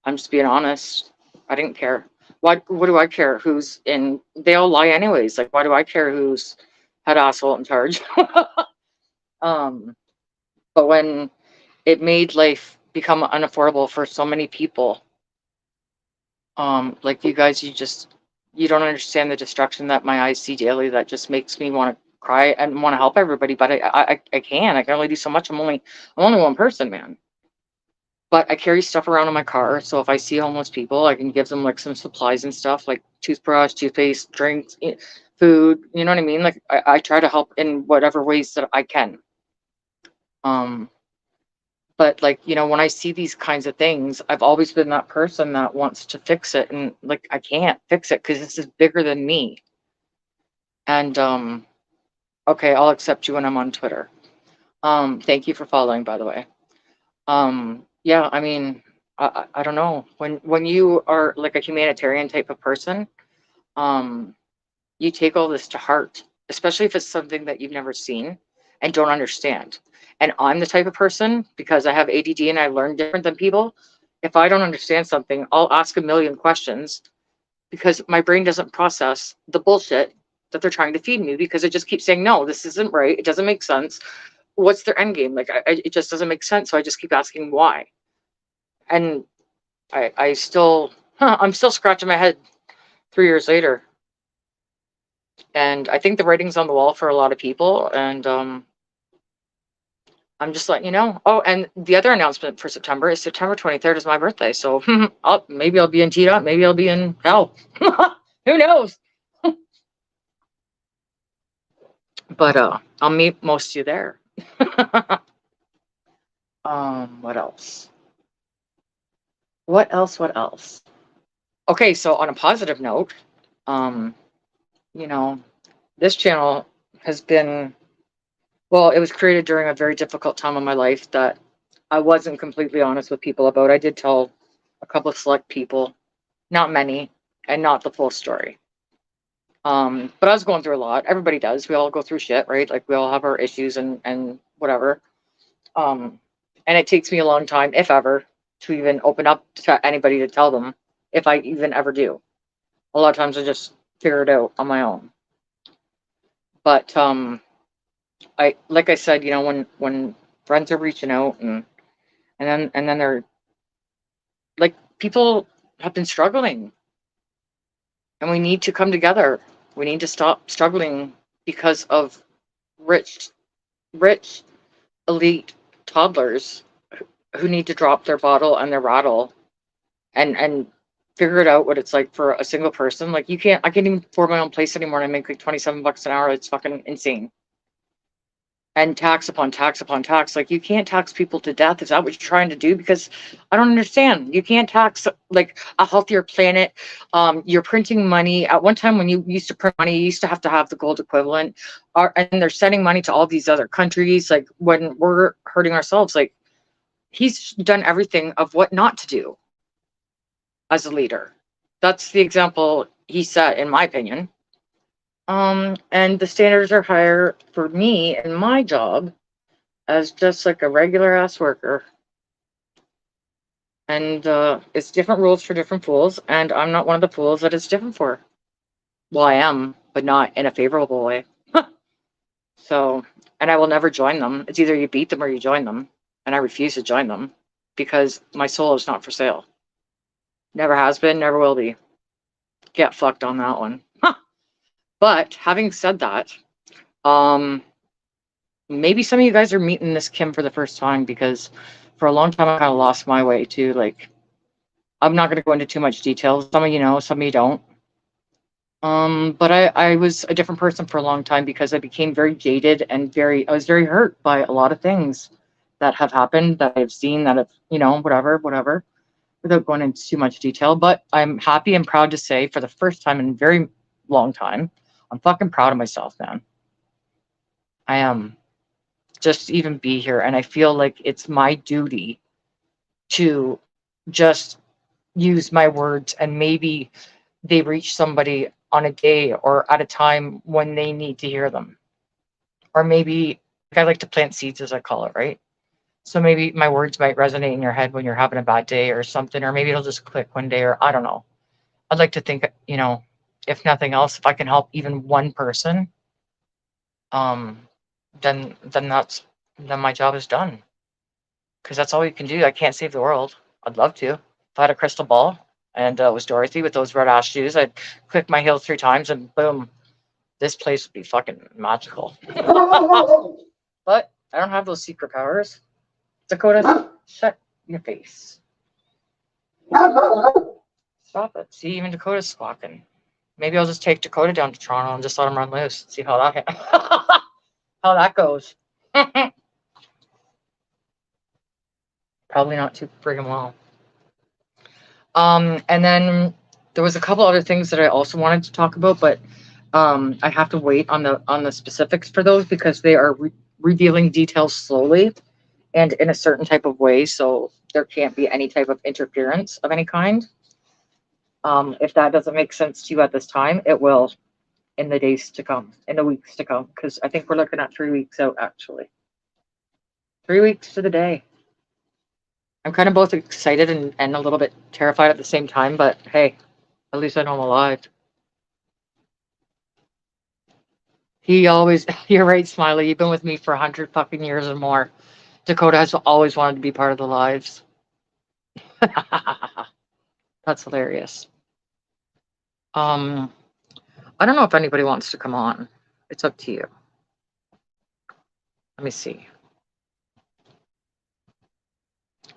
I'm just being honest. I didn't care. What do I care who's in? They all lie anyways. Like, why do I care who's head asshole in charge? But when it made life become unaffordable for so many people, like you guys, you don't understand the destruction that my eyes see daily. That just makes me want to cry and want to help everybody, but I can't. I can only do so much. I'm only one person, man. But I carry stuff around in my car, so if I see homeless people, I can give them like some supplies and stuff, like toothbrush, toothpaste, drinks, food. You know what I mean? Like, I try to help in whatever ways that I can. But like, you know, when I see these kinds of things, I've always been that person that wants to fix it, and like, I can't fix it because this is bigger than me. And okay, I'll accept you when I'm on Twitter. Thank you for following, by the way. Yeah, I mean, I don't know. When you are like a humanitarian type of person, um, you take all this to heart, especially if it's something that you've never seen and don't understand. And I'm the type of person, because I have ADD and I learn different than people. If I don't understand something, I'll ask a million questions because my brain doesn't process the bullshit that they're trying to feed me, because it just keeps saying, no, this isn't right. It doesn't make sense. What's their end game? Like, it just doesn't make sense. So I just keep asking why. And I still, I'm still scratching my head 3 years later. And I think the writing's on the wall for a lot of people. And I'm just letting you know. Oh, and the other announcement for September is September 23rd is my birthday. So maybe I'll be in T-Dot, maybe I'll be in hell. Who knows? But I'll meet most of you there. What else? What else? What else? Okay, so on a positive note, um, you know, this channel has been, well, it was created during a very difficult time in my life that I wasn't completely honest with people about. I did tell a couple of select people, not many, and not the full story. But I was going through a lot. Everybody does. We all go through shit, right? Like we all have our issues and whatever. Um, and it takes me a long time, if ever, to even open up to anybody to tell them, if I even ever do. A lot of times I just figure it out on my own. But I, like I said, when friends are reaching out and then they're like, people have been struggling, and we need to come together. We need to stop struggling because of rich rich elite toddlers who need to drop their bottle and their rattle and figure it out what it's like for a single person. Like, I can't even afford my own place anymore, and I make like $27 an hour. It's fucking insane. And tax upon tax upon tax. Like, you can't tax people to death. Is that what you're trying to do? Because I don't understand. You can't tax like a healthier planet. You're printing money. At one time when you used to print money, you used to have the gold equivalent. And they're sending money to all these other countries. Like, when we're hurting ourselves, like, he's done everything of what not to do as a leader. That's the example he set, in my opinion. And the standards are higher for me and my job as just like a regular ass worker. And it's different rules for different fools, and I'm not one of the fools that it's different for. Well, I am, but not in a favorable way. So, and I will never join them. It's either you beat them or you join them, and I refuse to join them because my soul is not for sale. Never has been, never will be. Get fucked on that one. But having said that, maybe some of you guys are meeting this Kim for the first time, because for a long time I kind of lost my way too. Like, I'm not going to go into too much detail. Some of you know, some of you don't. But I was a different person for a long time because I became very jaded and I was very hurt by a lot of things that have happened, that I've seen, that have, whatever, without going into too much detail. But I'm happy and proud to say, for the first time in a very long time, I'm fucking proud of myself, man. I am. Just to even be here. And I feel like it's my duty to just use my words, and maybe they reach somebody on a day or at a time when they need to hear them. Or maybe, like, I like to plant seeds, as I call it, right? So maybe my words might resonate in your head when you're having a bad day or something, or maybe it'll just click one day, or I don't know. I'd like to think, if nothing else, if I can help even one person, then my job is done. Because that's all you can do. I can't save the world. I'd love to. If I had a crystal ball and it was Dorothy with those red ass shoes, I'd click my heels 3 times and boom, this place would be fucking magical. But I don't have those secret powers. Dakota, shut your face. Stop it. See, even Dakota's squawking. Maybe I'll just take Dakota down to Toronto and just let him run loose. See how that goes. Probably not too friggin' well. And then there was a couple other things that I also wanted to talk about, but I have to wait on the specifics for those because they are revealing details slowly and in a certain type of way, so there can't be any type of interference of any kind. If that doesn't make sense to you at this time, it will in the days to come, in the weeks to come, because I think we're looking at 3 weeks out actually. 3 weeks to the day. I'm kind of both excited and a little bit terrified at the same time, but hey, at least I know I'm alive. He always, you're right, Smiley. You've been with me for 100 fucking years or more. Dakota has always wanted to be part of the lives. That's hilarious. I don't know if anybody wants to come on. It's up to you. Let me see.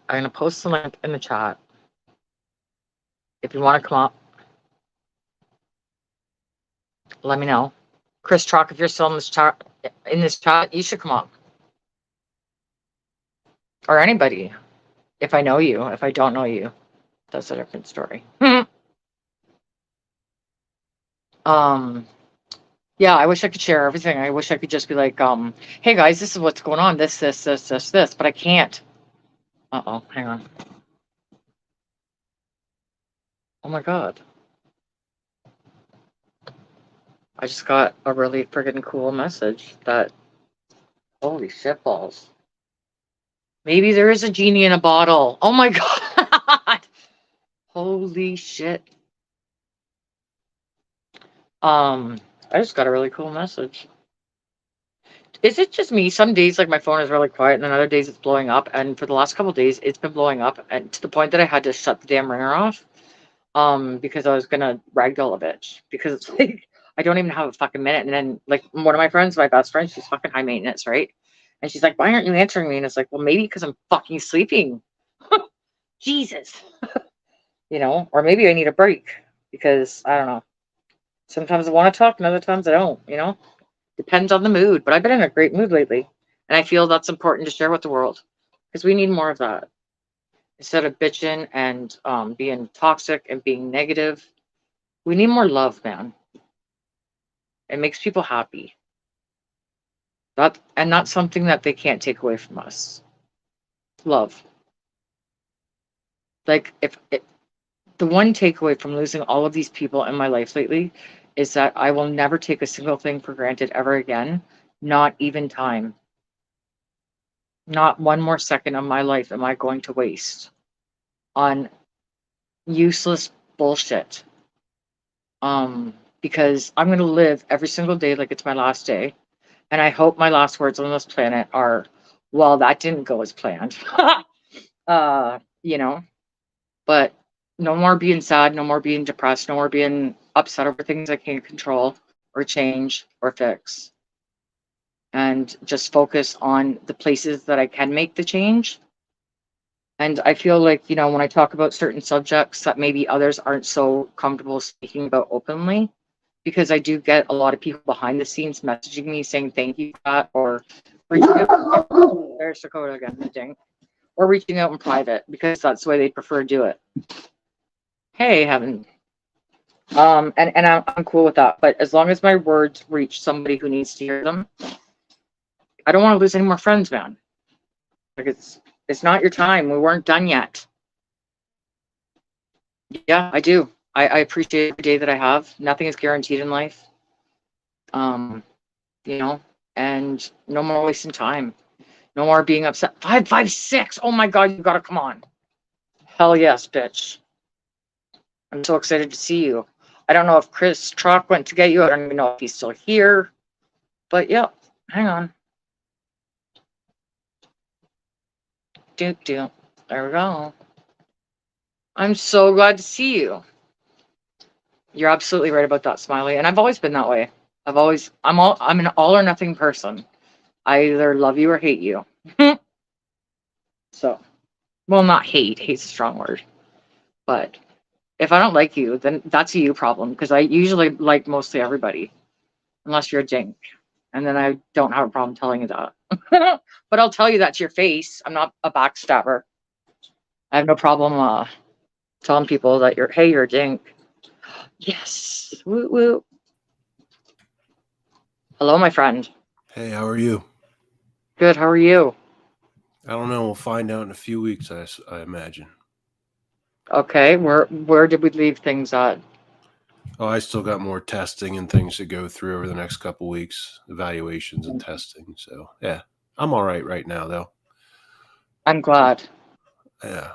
I'm gonna post the link in the chat. If you want to come up, let me know. Chris Trock, if you're still in this chat, you should come up. Or anybody. If I know you, if I don't know you, that's a different story. Yeah, I wish I could share everything. I wish I could just be like, hey guys, this is what's going on, this, but I can't. Uh-oh, hang on. Oh my God. I just got a really friggin' cool message that, holy shit balls. Maybe there is a genie in a bottle. Oh my God. Holy shit. I just got a really cool message. Is it just me? Some days, like, my phone is really quiet, and then other days it's blowing up. And for the last couple days, it's been blowing up, and to the point that I had to shut the damn ringer off. Because I was gonna ragdoll a bitch. Because it's like I don't even have a fucking minute. And then, like, one of my friends, my best friend, she's fucking high maintenance, right? And she's like, "Why aren't you answering me?" And it's like, well, maybe because I'm fucking sleeping. Jesus. Or maybe I need a break because I don't know. Sometimes I want to talk, and other times I don't. Depends on the mood. But I've been in a great mood lately, and I feel that's important to share with the world because we need more of that instead of bitching and being toxic and being negative. We need more love, man. It makes people happy. And that's something that they can't take away from us. Love. Like, the one takeaway from losing all of these people in my life lately is that I will never take a single thing for granted ever again. Not even time. Not one more second of my life am I going to waste on useless bullshit. Because I'm going to live every single day like it's my last day. And I hope my last words on this planet are, well, that didn't go as planned. But no more being sad, no more being depressed, no more being upset over things I can't control or change or fix. And just focus on the places that I can make the change. And I feel like, when I talk about certain subjects that maybe others aren't so comfortable speaking about openly, because I do get a lot of people behind the scenes messaging me saying thank you for that, or reaching out. There's Dakota again, ding. Or reaching out in private because that's the way they prefer to do it. Hey, heaven. And I'm cool with that. But as long as my words reach somebody who needs to hear them, I don't want to lose any more friends, man. Like, it's not your time. We weren't done yet. Yeah, I do. I appreciate every day that I have. Nothing is guaranteed in life. And no more wasting time. No more being upset. 556. Oh my God, you gotta come on. Hell yes, bitch. I'm so excited to see you. I don't know if Chris Trock went to get you. I don't even know if he's still here. But yeah, hang on. There we go. I'm so glad to see you. You're absolutely right about that, Smiley. And I've always been that way. I'm an all or nothing person. I either love you or hate you. So, well, not hate. Hate's a strong word. But if I don't like you, then that's a you problem. Because I usually like mostly everybody. Unless you're a dink. And then I don't have a problem telling you that. But I'll tell you that to your face. I'm not a backstabber. I have no problem telling people that you're a dink. Yes. Woo woo. Hello, my friend. Hey, how are you? Good. How are you? I don't know. We'll find out in a few weeks, I imagine. Okay. Where did we leave things at? Oh, I still got more testing and things to go through over the next couple weeks, evaluations and testing. So, yeah, I'm all right now, though. I'm glad. Yeah,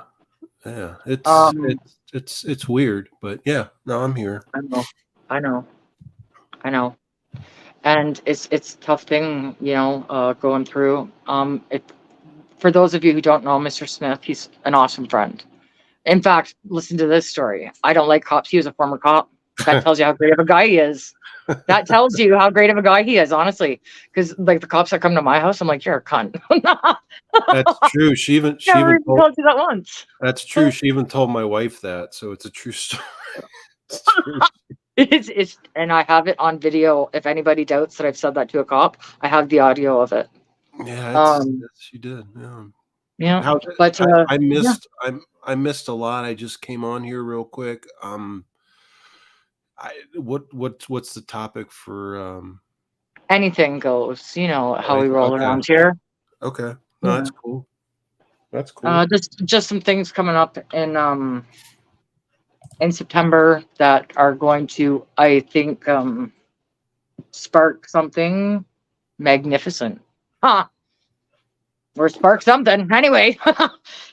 yeah. It's Um, it's it's weird, but yeah. No, I'm here. I know. I know. I know. And it's a tough thing, going through. For those of you who don't know Mr. Smith, he's an awesome friend. In fact, listen to this story. I don't like cops. He was a former cop. That tells you how great of a guy he is. That tells you how great of a guy he is, honestly. Because like the cops that come to my house, I'm like, you're a cunt. That's true. She Never even even told. told you that once. That's true. She even told my wife that, so it's a true story. It's true. And I have it on video. If anybody doubts that I've said that to a cop, I have the audio of it. Yeah, Um, she did. Yeah. yeah, How but I yeah, I missed a lot. I just came on here real quick. What's the topic for anything goes. You know how we roll okay. around here. Okay. No, Yeah. that's cool. That's cool. Just some things coming up in September that are going to, I think, spark something magnificent. Huh. Or spark something. Anyway,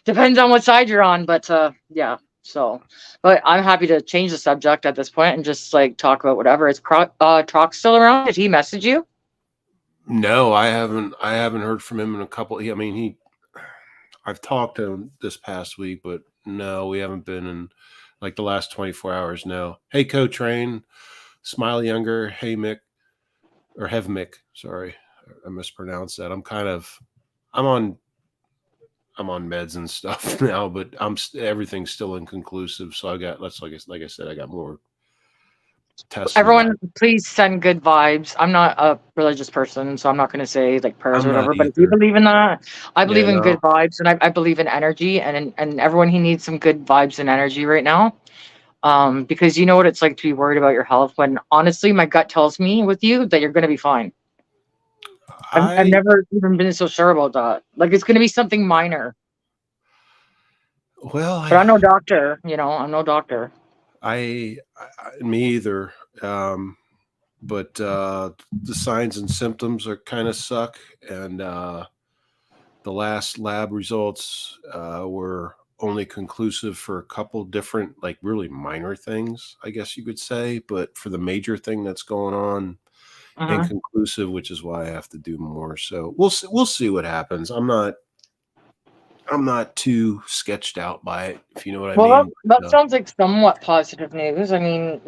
depends on what side you're on. But yeah. So, but I'm happy to change the subject at this point and just like talk about whatever. Is Trox still around? Did he message you? No, I haven't heard from him in a couple. I mean, I've talked to him this past week, but no, we haven't been in like the last 24 hours. No. Hey, Co-Train, Smile Younger. Hey, Mick, or Hev Mick. Sorry, I mispronounced that. I'm on I'm on meds and stuff now, but everything's still inconclusive. So I got like I said, I got more tests and Everyone, please send good vibes. I'm not a religious person, so I'm not going to say like prayers or I'm not whatever. But if you either. believe in that, I Yeah, believe in no, good vibes, and I believe in energy, and everyone he needs some good vibes and energy right now. Because you know what it's like to be worried about your health when honestly my gut tells me with you that you're going to be fine. I've I never even been so sure about that. Like it's going to be something minor, well, but I'm no doctor. I'm no doctor. me either. Um, but the signs and symptoms are kind of suck, and the last lab results were only conclusive for a couple different, like really minor things, I guess you could say. But for the major thing that's going on, Uh-huh. inconclusive, which is why I have to do more. So we'll see what happens. I'm not too sketched out by it, if you know what I Well, mean. that sounds like somewhat positive news. I mean,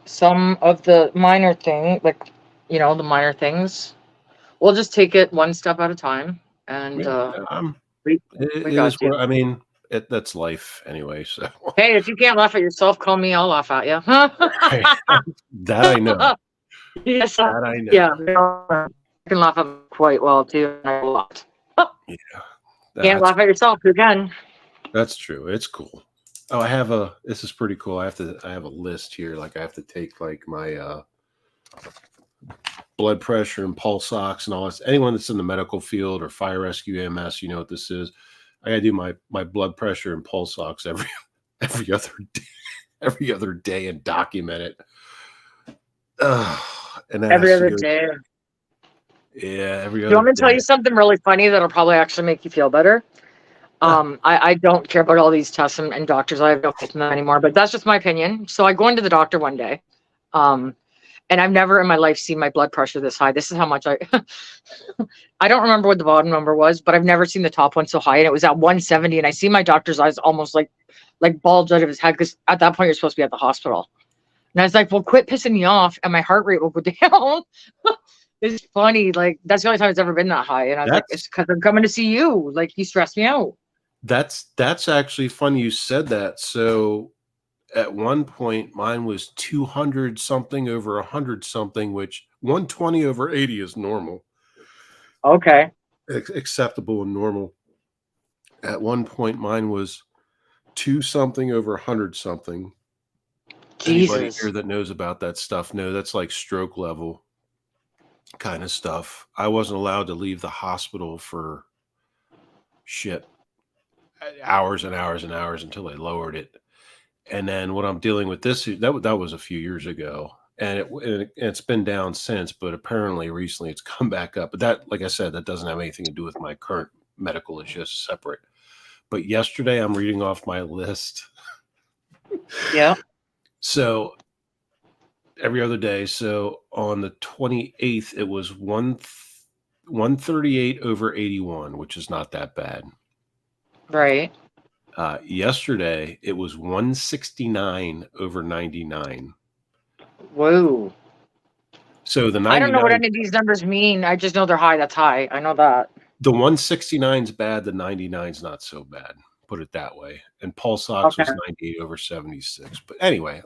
some of the minor the minor things. We'll just take it one step at a time, and Yeah, we it we is got you. what I mean. That's life anyway. So Hey, if you can't laugh at yourself, call me. I'll laugh at you. that I know. Yes, That I yeah, know. I can laugh at quite well too. A lot. Yeah, Can't that's laugh at yourself. You can. that's true. It's cool. Oh, this is pretty cool. I have a list here. Like I have to take like my blood pressure and pulse ox and all this. Anyone that's in the medical field or fire rescue EMS, you know what this is. I gotta do my blood pressure and pulse ox every other day, every other day and document it. And that Every has to other go. day. Yeah, every Do you other want me to tell day. you something really funny that'll probably actually make you feel better? I don't care about all these tests and doctors. I have no faith in them anymore, but that's just my opinion. So I go into the doctor one day. Um, and I've never in my life seen my blood pressure this high. This is how much I don't remember what the bottom number was, but I've never seen the top one so high. And it was at 170. And I see my doctor's eyes almost like bulge out of his head because at that point you're supposed to be at the hospital. And I was like, well, quit pissing me off and my heart rate will go down. It's funny. Like, that's the only time it's ever been that high. And I was like, That's it's because I'm coming to see you. Like, you stress me out. that's actually funny you said that. So at one point mine was 200 something over 100 something, which 120 over 80 is normal, Okay. acceptable and normal. At one point mine was 2 something over 100 something. Anybody Jesus. here that knows about that stuff know that's like stroke level. kind of stuff. I wasn't allowed to leave the hospital for shit hours and hours and hours until they lowered it. And then what I'm dealing with that was a few years ago, and it's been down since. But apparently recently it's come back up. But that, like I said, that doesn't have anything to do with my current medical. It's just separate. But yesterday I'm reading off my list. Yeah. So every other day. So on the 28th, it was 138 over 81, which is not that bad. Right. Yesterday, it was 169 over 99. Whoa. So the 99, I don't know what any of these numbers mean. I just know they're high. That's high. I know that. the 169 is bad. The 99 is not so bad. Put it that way. And Pulse Ox was 98 over 76. But anyway,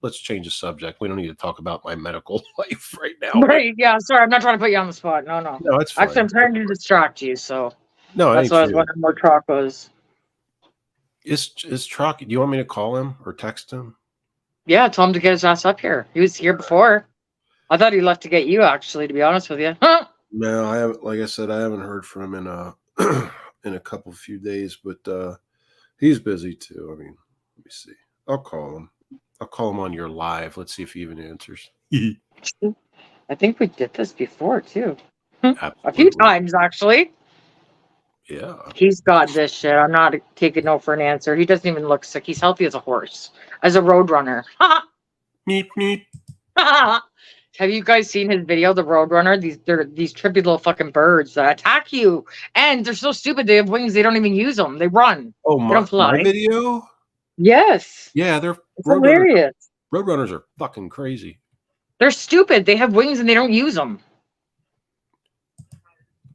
let's change the subject. We don't need to talk about my medical life right now. Right. Yeah. Sorry. I'm not trying to put you on the spot. No, no. No, it's fine. Actually, I'm trying to distract you. So no, that's why I was wondering where Troc was. Is Troc, do you want me to call him or text him? Yeah, tell him to get his ass up here. He was here before. I thought he left to get you, actually, to be honest with you. No, I haven't. Like I said, I haven't heard from him in a in a few days, but he's busy too. I mean, let me see. I'll call him. I'll call him on your live. Let's see if he even answers. I think we did this before too. A few times, actually. Yeah. He's got this shit. I'm not taking no for an answer. He doesn't even look sick. He's healthy as a horse, as a road runner. Meep, meep. Have you guys seen his video, the Roadrunner? They're these trippy little fucking birds that attack you, and they're so stupid. They have wings. They don't even use them. They run. Oh, they don't fly. My video? Yes. Yeah, they're hilarious. Roadrunners are fucking crazy. They're stupid. They have wings and they don't use them.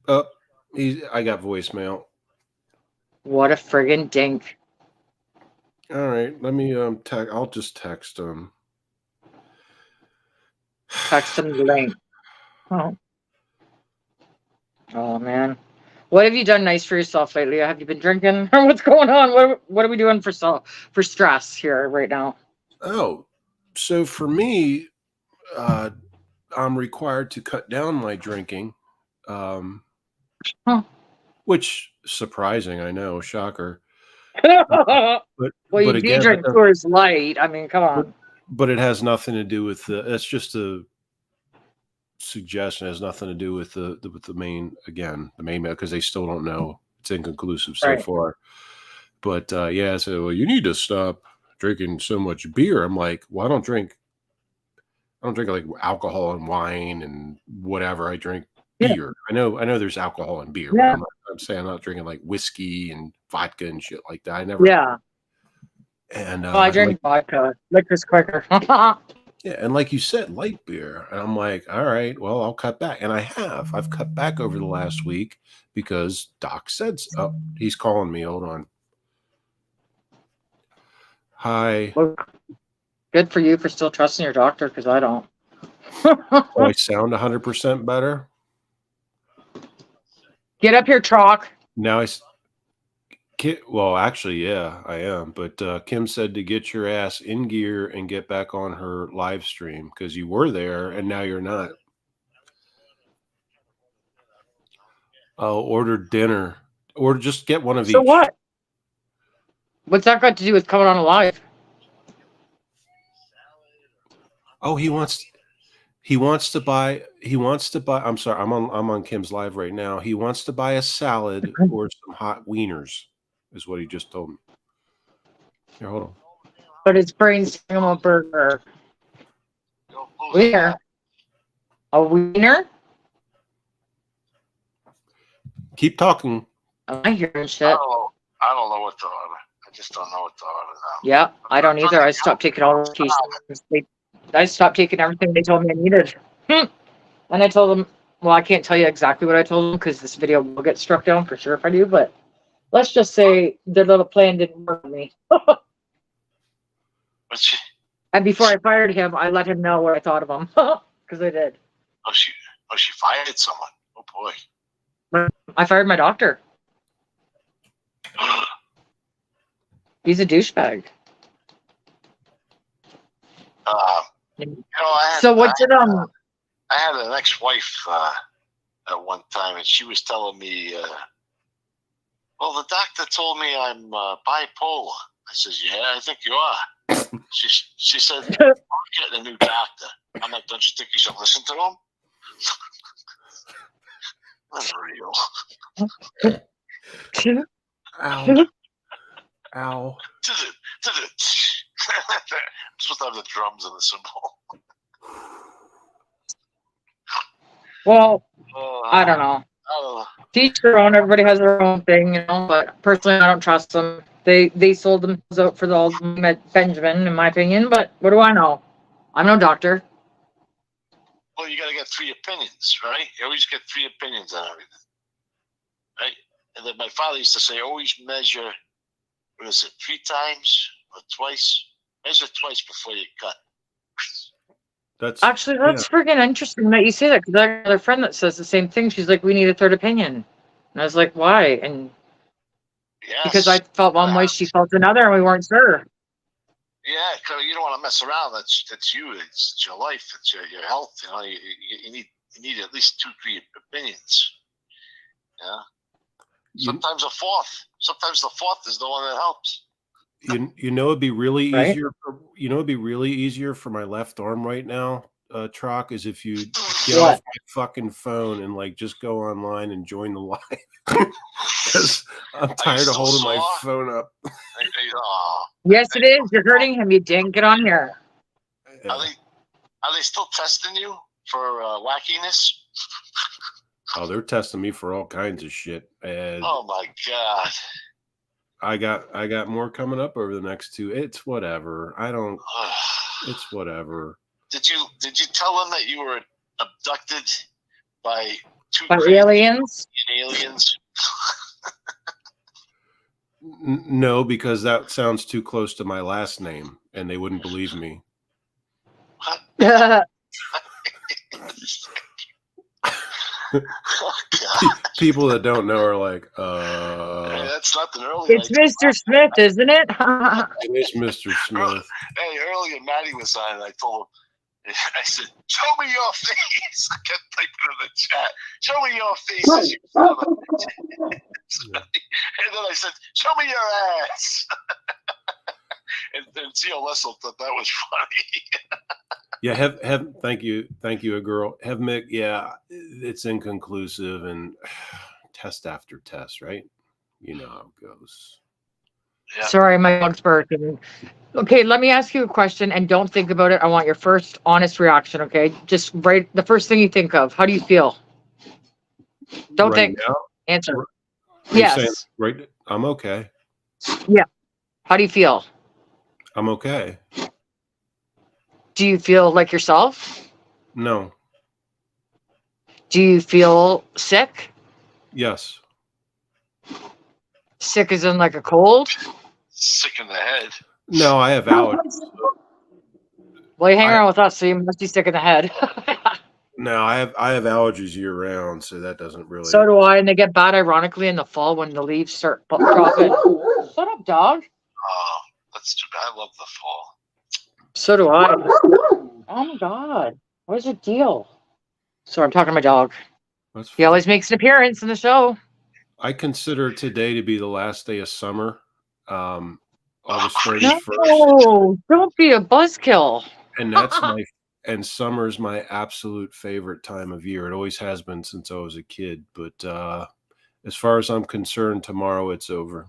I got voicemail. What a friggin' dink. All right, let me I'll just text him. Text him the link. Oh man. What have you done nice for yourself lately? Have you been drinking? Or what's going on? What are we doing for stress here right now? Oh, so for me, I'm required to cut down my drinking. Which surprising, I know, shocker. Well, you do drink Coors Light. I mean, come on. But it has nothing to do with it's just a suggestion. It has nothing to do with the main because they still don't know. It's inconclusive so far. But yeah, so you need to stop drinking so much beer. I'm like, well, I don't drink like alcohol and wine and whatever. I drink beer. I know there's alcohol in beer. Yeah. But I'm saying I'm not drinking like whiskey and vodka and shit like that. I never. Yeah. And I drink vodka. Liquor's quicker. Yeah, and like you said, light beer. And I'm like, all right, well, I'll cut back. And I've cut back over the last week because Doc said so. Oh, he's calling me. Hold on. Hi. Look, good for you for still trusting your doctor, because I don't. I sound 100% better. Get up here, Troc. Now well, actually, yeah, I am. But Kim said to get your ass in gear and get back on her live stream because you were there and now you're not. I'll order dinner or just get one of each. So what? What's that got to do with coming on live? Oh, he wants to buy. I'm sorry. I'm on Kim's live right now. He wants to buy a salad or some hot wieners. Is what he just told me. Here, hold on. But it's brainstorm burger. Wiener. A wiener? Keep talking. Am I hearing shit? I don't know what to order. I just don't know what to order now. Yeah, I don't either. I stopped taking all the medications. I stopped taking everything they told me I needed. And I told them, well, I can't tell you exactly what I told them because this video will get struck down for sure if I do, but let's just say their little plan didn't work for me. And before I fired him, I let him know what I thought of him because I did. Oh, she fired someone. Oh boy. I fired my doctor. He's a douchebag. You know, So what did I had an ex-wife at one time, and she was telling me, well, the doctor told me I'm bipolar. I says, yeah, I think you are. She said, I'm getting a new doctor. I'm like, don't you think you should listen to him? Unreal. Ow. Ow. I'm supposed to have the drums and the cymbal. Well, I don't know. I don't know. Teach their own. Everybody has their own thing, you know. But personally, I don't trust them. They sold themselves out for the old Benjamin, in my opinion. But what do I know? I'm no doctor. Well, you got to get 3 opinions, right? You always get 3 opinions on everything, right? And then my father used to say, always measure, what is it, 3 times or twice? Measure twice before you cut. That's Actually, that's freaking interesting that you say that, because I have another friend that says the same thing. She's like, we need a third opinion. And I was like, why? And Yes. because I felt one way, she felt another, and we weren't sure. Yeah, because you don't want to mess around. That's you. It's your life. It's your health. You know, you need at least 2, 3 opinions. Yeah. Sometimes a fourth. Sometimes the fourth is the one that helps. You know, it'd be really Right? easier. It'd be really easier for my left arm right now, Troc, is if you get What? off my fucking phone and like just go online and join the live. Because I'm tired of still holding my sore? phone up. Yes, it is. You're hurting him. You didn't get on here. Are they still testing you for wackiness? Oh, they're testing me for all kinds of shit. And Oh my god! I got more coming up over the next 2. It's whatever. It's whatever. Did you tell them that you were abducted by 2 But crazy aliens? aliens? No, because that sounds too close to my last name, and they wouldn't believe me. Oh, God. People that don't know are like, Hey, that's nothing earlier. It's Mr. Smith, isn't it? it is Mr. Smith. Hey, earlier Maddie was on, and I told him, I said, "Show me your face." I kept typing in the chat, "Show me your face." As you saw them. And then I said, "Show me your ass." and Gio Lessel thought that was funny. Yeah, thank you, a girl. Have Mick, yeah, it's inconclusive and test after test, right? You know how it goes. Yeah. Sorry, my dog's barking. Okay, let me ask you a question, and don't think about it. I want your first honest reaction, okay? Just right, the first thing you think of. How do you feel? Don't Right think. now? Answer. Are you saying, Yes. right, I'm okay. How do you feel? I'm okay. Do you feel like yourself? No. Do you feel sick? Yes. Sick as in like a cold? Sick in the head. No, I have allergies. Well, you hang around with us, so you must be sick in the head. No, I have allergies year round, so that doesn't really. So do I, and they get bad ironically in the fall when the leaves start dropping. Shut up, dog. Oh, that's too bad. I love the fall. So do I. Oh my god. What is your deal? So I'm talking to my dog. That's He always makes an appearance in the show. I consider today to be the last day of summer. August Oh, 31st. No, don't be a buzzkill. And that's and summer's my absolute favorite time of year. It always has been since I was a kid. But as far as I'm concerned, tomorrow it's over.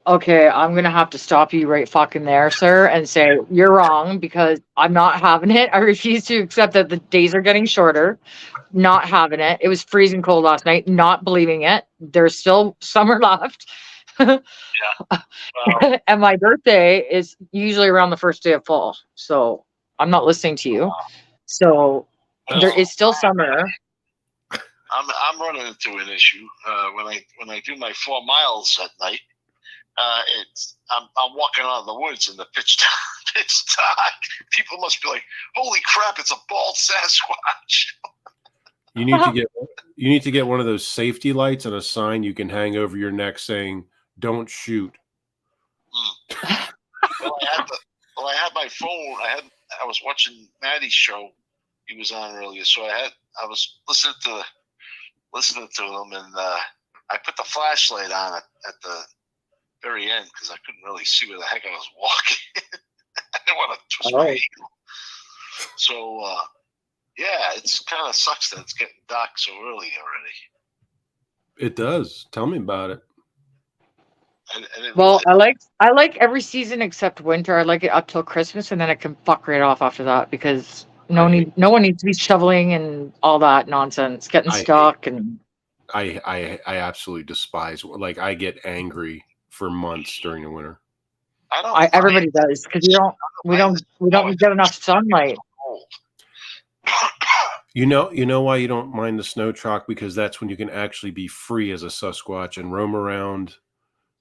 Okay, I'm gonna have to stop you right fucking there, sir, and say you're wrong because I'm not having it. I refuse to accept that the days are getting shorter. Not having it. It was freezing cold last night. Not believing it. There's still summer left. And my birthday is usually around the first day of fall. So I'm not listening to you. So there is still summer. I'm running into an issue when I do my 4 miles at night. I'm walking out in the woods in the pitch dark. People must be like, "Holy crap! It's a bald Sasquatch." You need to get one of those safety lights and a sign you can hang over your neck saying, "Don't shoot." Well, I had my phone. I was watching Maddie's show, he was on earlier. So I was listening to him, and I put the flashlight on at the very end because I couldn't really see where the heck I was walking. I didn't want to twist my ankle. So yeah, it's kind of sucks that it's getting dark so early already. It does. Tell me about it. Well, I like every season except winter. I like it up till Christmas, and then it can fuck right off after that because no one needs to be shoveling and all that nonsense, getting stuck and. I absolutely despise. Like I get angry for months during the winter. Everybody does because we don't get enough sunlight. You know why you don't mind the snow truck? Because that's when you can actually be free as a Sasquatch and roam around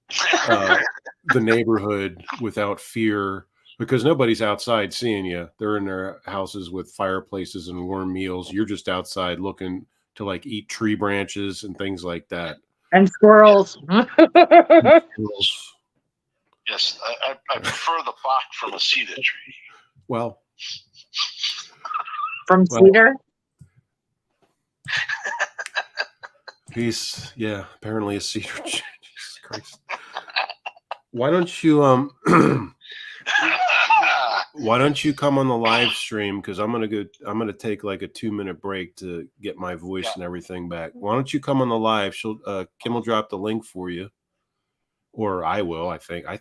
the neighborhood without fear. Because nobody's outside seeing you. They're in their houses with fireplaces and warm meals. You're just outside looking to like eat tree branches and things like that. And squirrels. Yes, I prefer the bark from a cedar tree. Well, from cedar. Apparently a cedar. Jesus Christ. Why don't you why don't you come on the live stream? Because I'm gonna take like a 2-minute break to get my voice and everything back. Why don't you come on the live? Kim will drop the link for you. Or I will, I think, I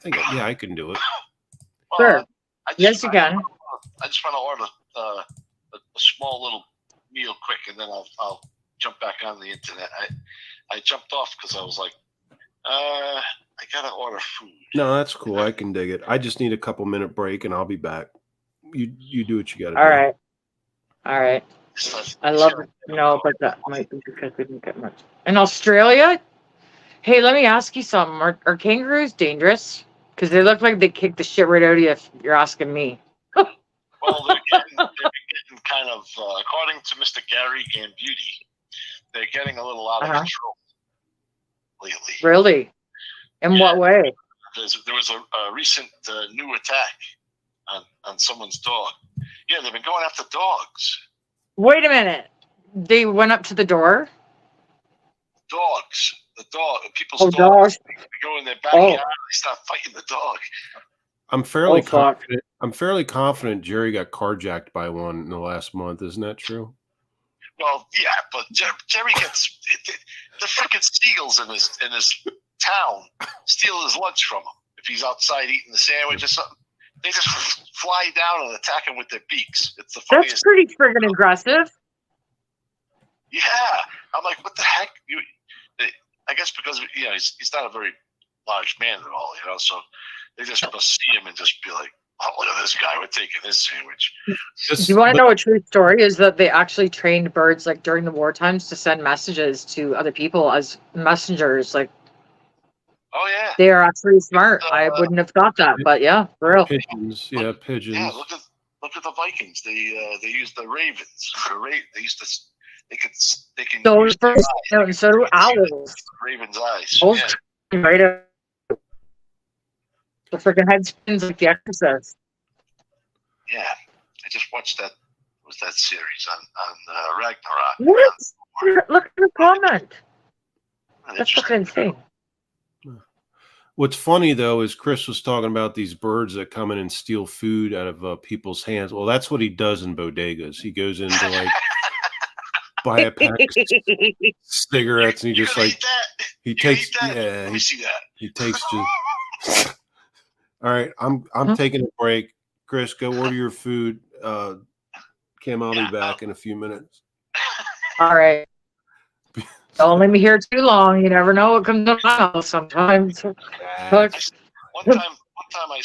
can do it. Sure. Yes, you can. I just want to order a small little meal quick, and then I'll jump back on the internet. I jumped off because I was like, I got to order food. No, that's cool. I can dig it. I just need a couple-minute break, and I'll be back. You do what you got to do. All right. I love it. No, but that might be because we didn't get much. In Australia? Hey, let me ask you something. Are kangaroos dangerous? Because they look like they kick the shit right out of you if you're asking me. Well, they're getting kind of, according to Mr. Gary Gambuti, they're getting a little out of control lately. Really? In what way? There was a recent new attack on someone's dog. Yeah, they've been going after dogs. Wait a minute. They went up to the door? Dogs. People's dogs. They go in their backyard and they start fighting the dog. I'm fairly confident. I'm fairly confident Jerry got carjacked by one in the last month. Isn't that true? Well, yeah, but Jerry gets the freaking seagulls in his town steal his lunch from him if he's outside eating the sandwich or something. They just fly down and attack him with their beaks. It's the funniest. That's pretty friggin' aggressive. Yeah, I'm like, what the heck? I guess because he's not a very large man at all, so they just must see him and just be like, oh, look at this guy, we're taking this sandwich. Do you want to know a true story? Is that they actually trained birds like during the war times to send messages to other people as messengers. Like, oh yeah, they are actually smart. I wouldn't have thought that, but yeah, for real. Pigeons, pigeons. Yeah, look at the Vikings. They used the ravens. They used to. They can. So do owls. Raven's eyes. Yeah. Right up. The freaking head spins like The Exorcist. Yeah, I just watched that. Was that series on Ragnarok? What? Look at the comment. That's fucking insane. What's funny though is Chris was talking about these birds that come in and steal food out of people's hands. Well, that's what he does in bodegas. He goes into like. Buy a pack of cigarettes and he just like he takes he takes just all right. I'm taking a break. Chris, go order your food. Kim, I'll be back in a few minutes. All right. Don't let me hear too long. You never know what comes to my house sometimes. One time I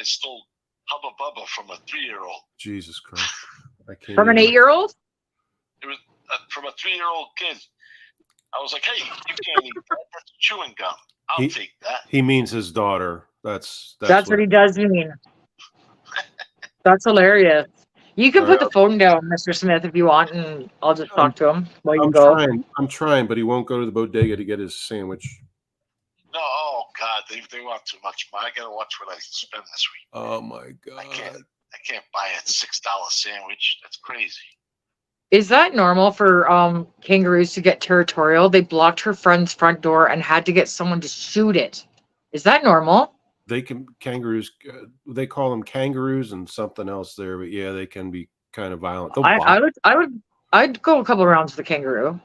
stole Hubba Bubba from a 3-year-old. Jesus Christ! I can't. From an 8-year-old? It was from a 3-year-old kid. I was like, "Hey, you can't eat that. That's chewing gum. I'll take that." He means his daughter. That's what he does mean. That's hilarious. You can put the phone down, Mr. Smith, if you want, and I'll just talk to him while you go. I'm trying, but he won't go to the bodega to get his sandwich. No, oh God, they want too much. I gotta watch what I spend this week. Oh my God. I can't buy a $6 sandwich. That's crazy. Is that normal for kangaroos to get territorial? They blocked her friend's front door and had to get someone to shoot it. Is that normal? They can kangaroos. They call them kangaroos and something else there, but yeah, they can be kind of violent. I'd go a couple rounds with a kangaroo.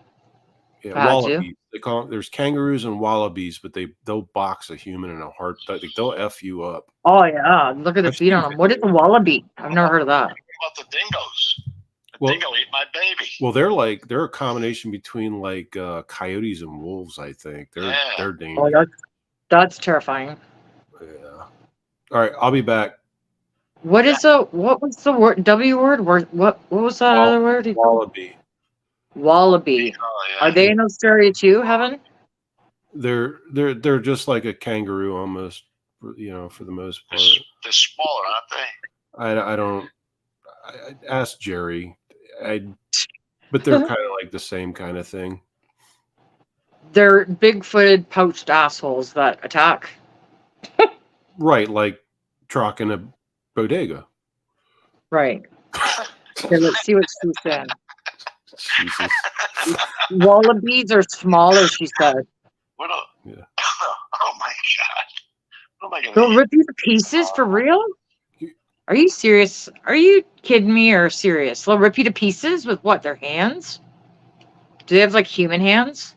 Yeah, Had to. wallabies. They call them. There's kangaroos and wallabies, but they'll box a human in a heart. They'll f you up. Oh yeah, look at the feet on them. What is a wallaby? I've never heard of that. What about the dingoes? The Well- dingo ate my baby. Well, they're a combination between like coyotes and wolves. I think they're Yeah. dangerous. Oh, that's terrifying. Yeah. All right, I'll be back. What was the word W word? What was that other word? Wallaby. Wallaby. Oh, yeah. Are they in Australia too, Heaven? They're just like a kangaroo almost, for the most part. They're smaller, aren't they? I don't. I asked Jerry. But they're kind of like the same kind of thing. They're big-footed, pouched assholes that attack. Right, like truck in a bodega. Right. Okay, let's see what she's saying. Jesus. Wallabies are smaller, she said. What a, Yeah. Oh my god. What am I gonna They'll eat? rip you to pieces for real? Are you serious? Are you kidding me or serious? They'll rip you to pieces with what? Their hands? Do they have like human hands?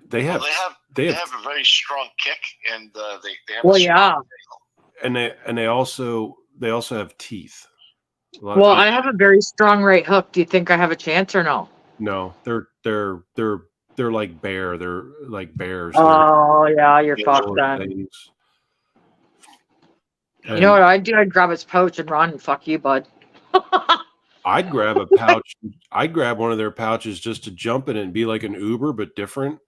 They have They have a very strong kick, and they have. Well, a yeah. and they also have teeth. A lot Well, of I have a very strong right hook. Do you think I have a chance or no? no, they're like bear. They're like bears. Oh yeah, you're They're fucked little then. things. You know what I'd do? I'd grab its pouch and run and fuck you, bud. I'd grab a pouch. I'd grab one of their pouches just to jump in it and be like an Uber, but different.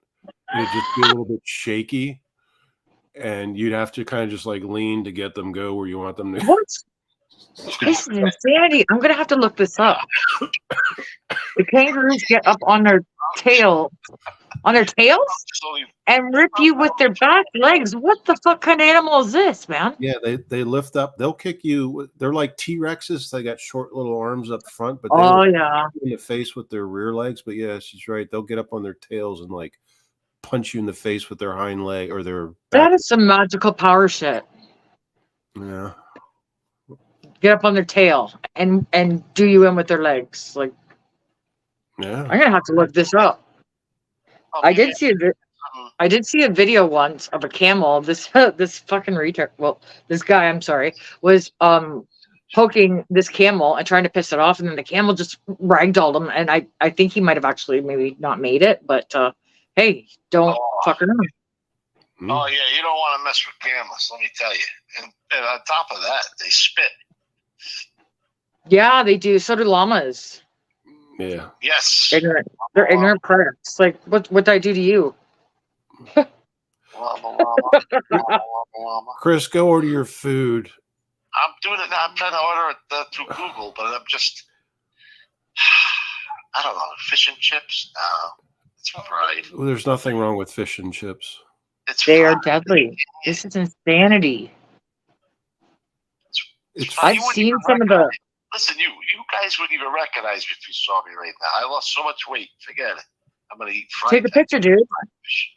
It'd just be a little bit shaky, and you'd have to kind of just like lean to get them go where you want them to. What? This is insanity. I'm gonna have to look this up. The kangaroos get up on their tails, Slowly, and rip you with their back legs. What the fuck kind of animal is this, man? Yeah, they lift up. They'll kick you. They're like T-Rexes. They got short little arms up front, but they Oh will yeah. kick you in the face with their rear legs. But yeah, she's right. They'll get up on their tails and like punch you in the face with their hind leg or their That back. is some magical power shit. Yeah. Get up on their tail and do you in with their legs. Like Yeah. I'm gonna have to look this up. oh, I yeah, did see a video once of a camel. This fucking retard. Well, this guy, I'm sorry, was poking this camel and trying to piss it off, and then the camel just ragdolled him. And I think he might have actually maybe not made it, but hey, don't fuck around. Oh yeah, you don't want to mess with camels. Let me tell you. And on top of that, they spit. Yeah, they do. So do llamas. Yeah. Yes. Ignorant. They're ignorant pricks. Like what did I do to you? Llama, llama, llama, llama. Chris, go order your food. I'm doing it now. I'm trying to order it through Google, but I'm just, I don't know, fish and chips? No, it's fried. Well, there's nothing wrong with fish and chips. It's They are fried. deadly. This is insanity. It's fried. I've You wouldn't seen even some of the. recognize- Listen, you guys wouldn't even recognize me if you saw me right now. I lost so much weight. Forget it. I'm gonna eat fried Take a picture, dude. fish.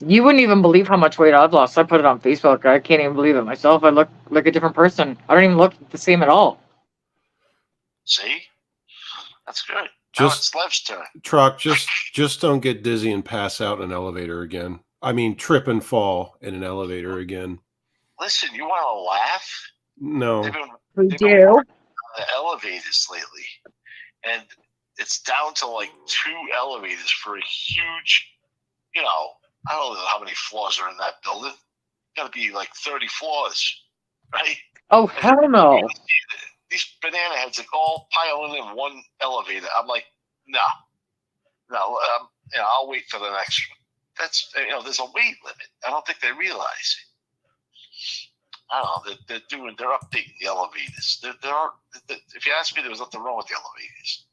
You wouldn't even believe how much weight I've lost. I put it on Facebook. I can't even believe it myself. I look like a different person. I don't even look the same at all. See, that's good. Now Just it's Lev's turn. truck. Just don't get dizzy and pass out in an elevator again. I mean, trip and fall in an elevator again. Listen, you want to laugh? No. They've been We They've been do. working on the elevators lately, and it's down to like 2 elevators for a huge, I don't know how many floors are in that building. Got to be like 30 floors, right? Oh hell no! These banana heads are all piling in one elevator. I'm like, no, I'll wait for the next one. That's there's a weight limit. I don't think they realize it. I don't know. They're updating the elevators. If you ask me, there was nothing wrong with the elevators.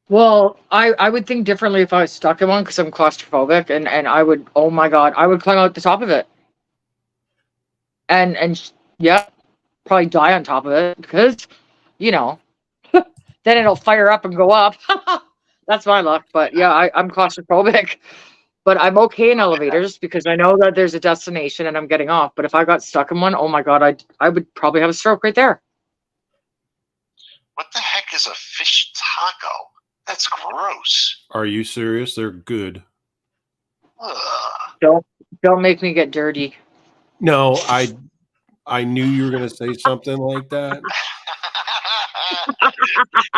Well, I would think differently if I was stuck in one because I'm claustrophobic, and I would, oh my god, I would climb out the top of it, and Yeah, probably die on top of it because, you know, then it'll fire up and go up. That's my luck. But yeah, I'm claustrophobic. But I'm okay in elevators because I know that there's a destination and I'm getting off. But if I got stuck in one, oh my God, I would probably have a stroke right there. What the heck is a fish taco? That's gross. Are you serious? They're good. Ugh. Don't make me get dirty. No, I knew you were going to say something like that. I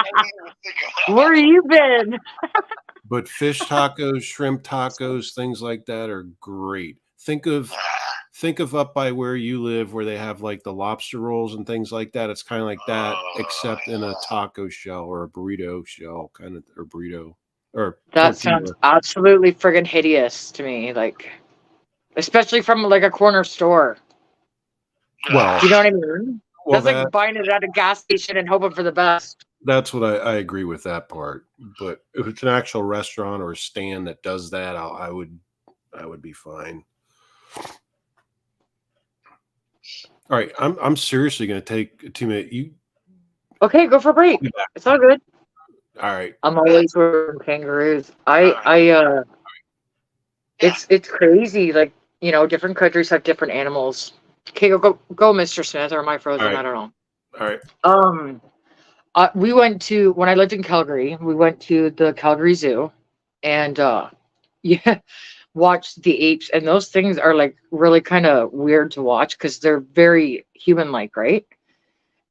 didn't even think of that. Where you been? But fish tacos, shrimp tacos, things like that are great. Think of up by where you live where they have like the lobster rolls and things like that. It's kind of like that, except in a taco shell or a burrito shell, kind of, or burrito or That tortilla. sounds absolutely friggin' hideous to me. Like, especially from like a corner store. Well, Do you know what I mean? well, That's like buying it at a gas station and hoping for the best. that's what I agree with that part. But if it's an actual restaurant or a stand that does that, I would be fine. All right, I'm seriously going to take a 2-minute. You Okay, go for a break. be back. It's all good. All right. I'm always wearing kangaroos. It's crazy. Like, you know, different countries have different animals. Okay, go, Mr. Smith, or am I frozen? All right. I don't know. All right. We went to, when I lived in Calgary, we went to the Calgary Zoo and yeah, watched the apes, and those things are like really kind of weird to watch because they're very human-like, right?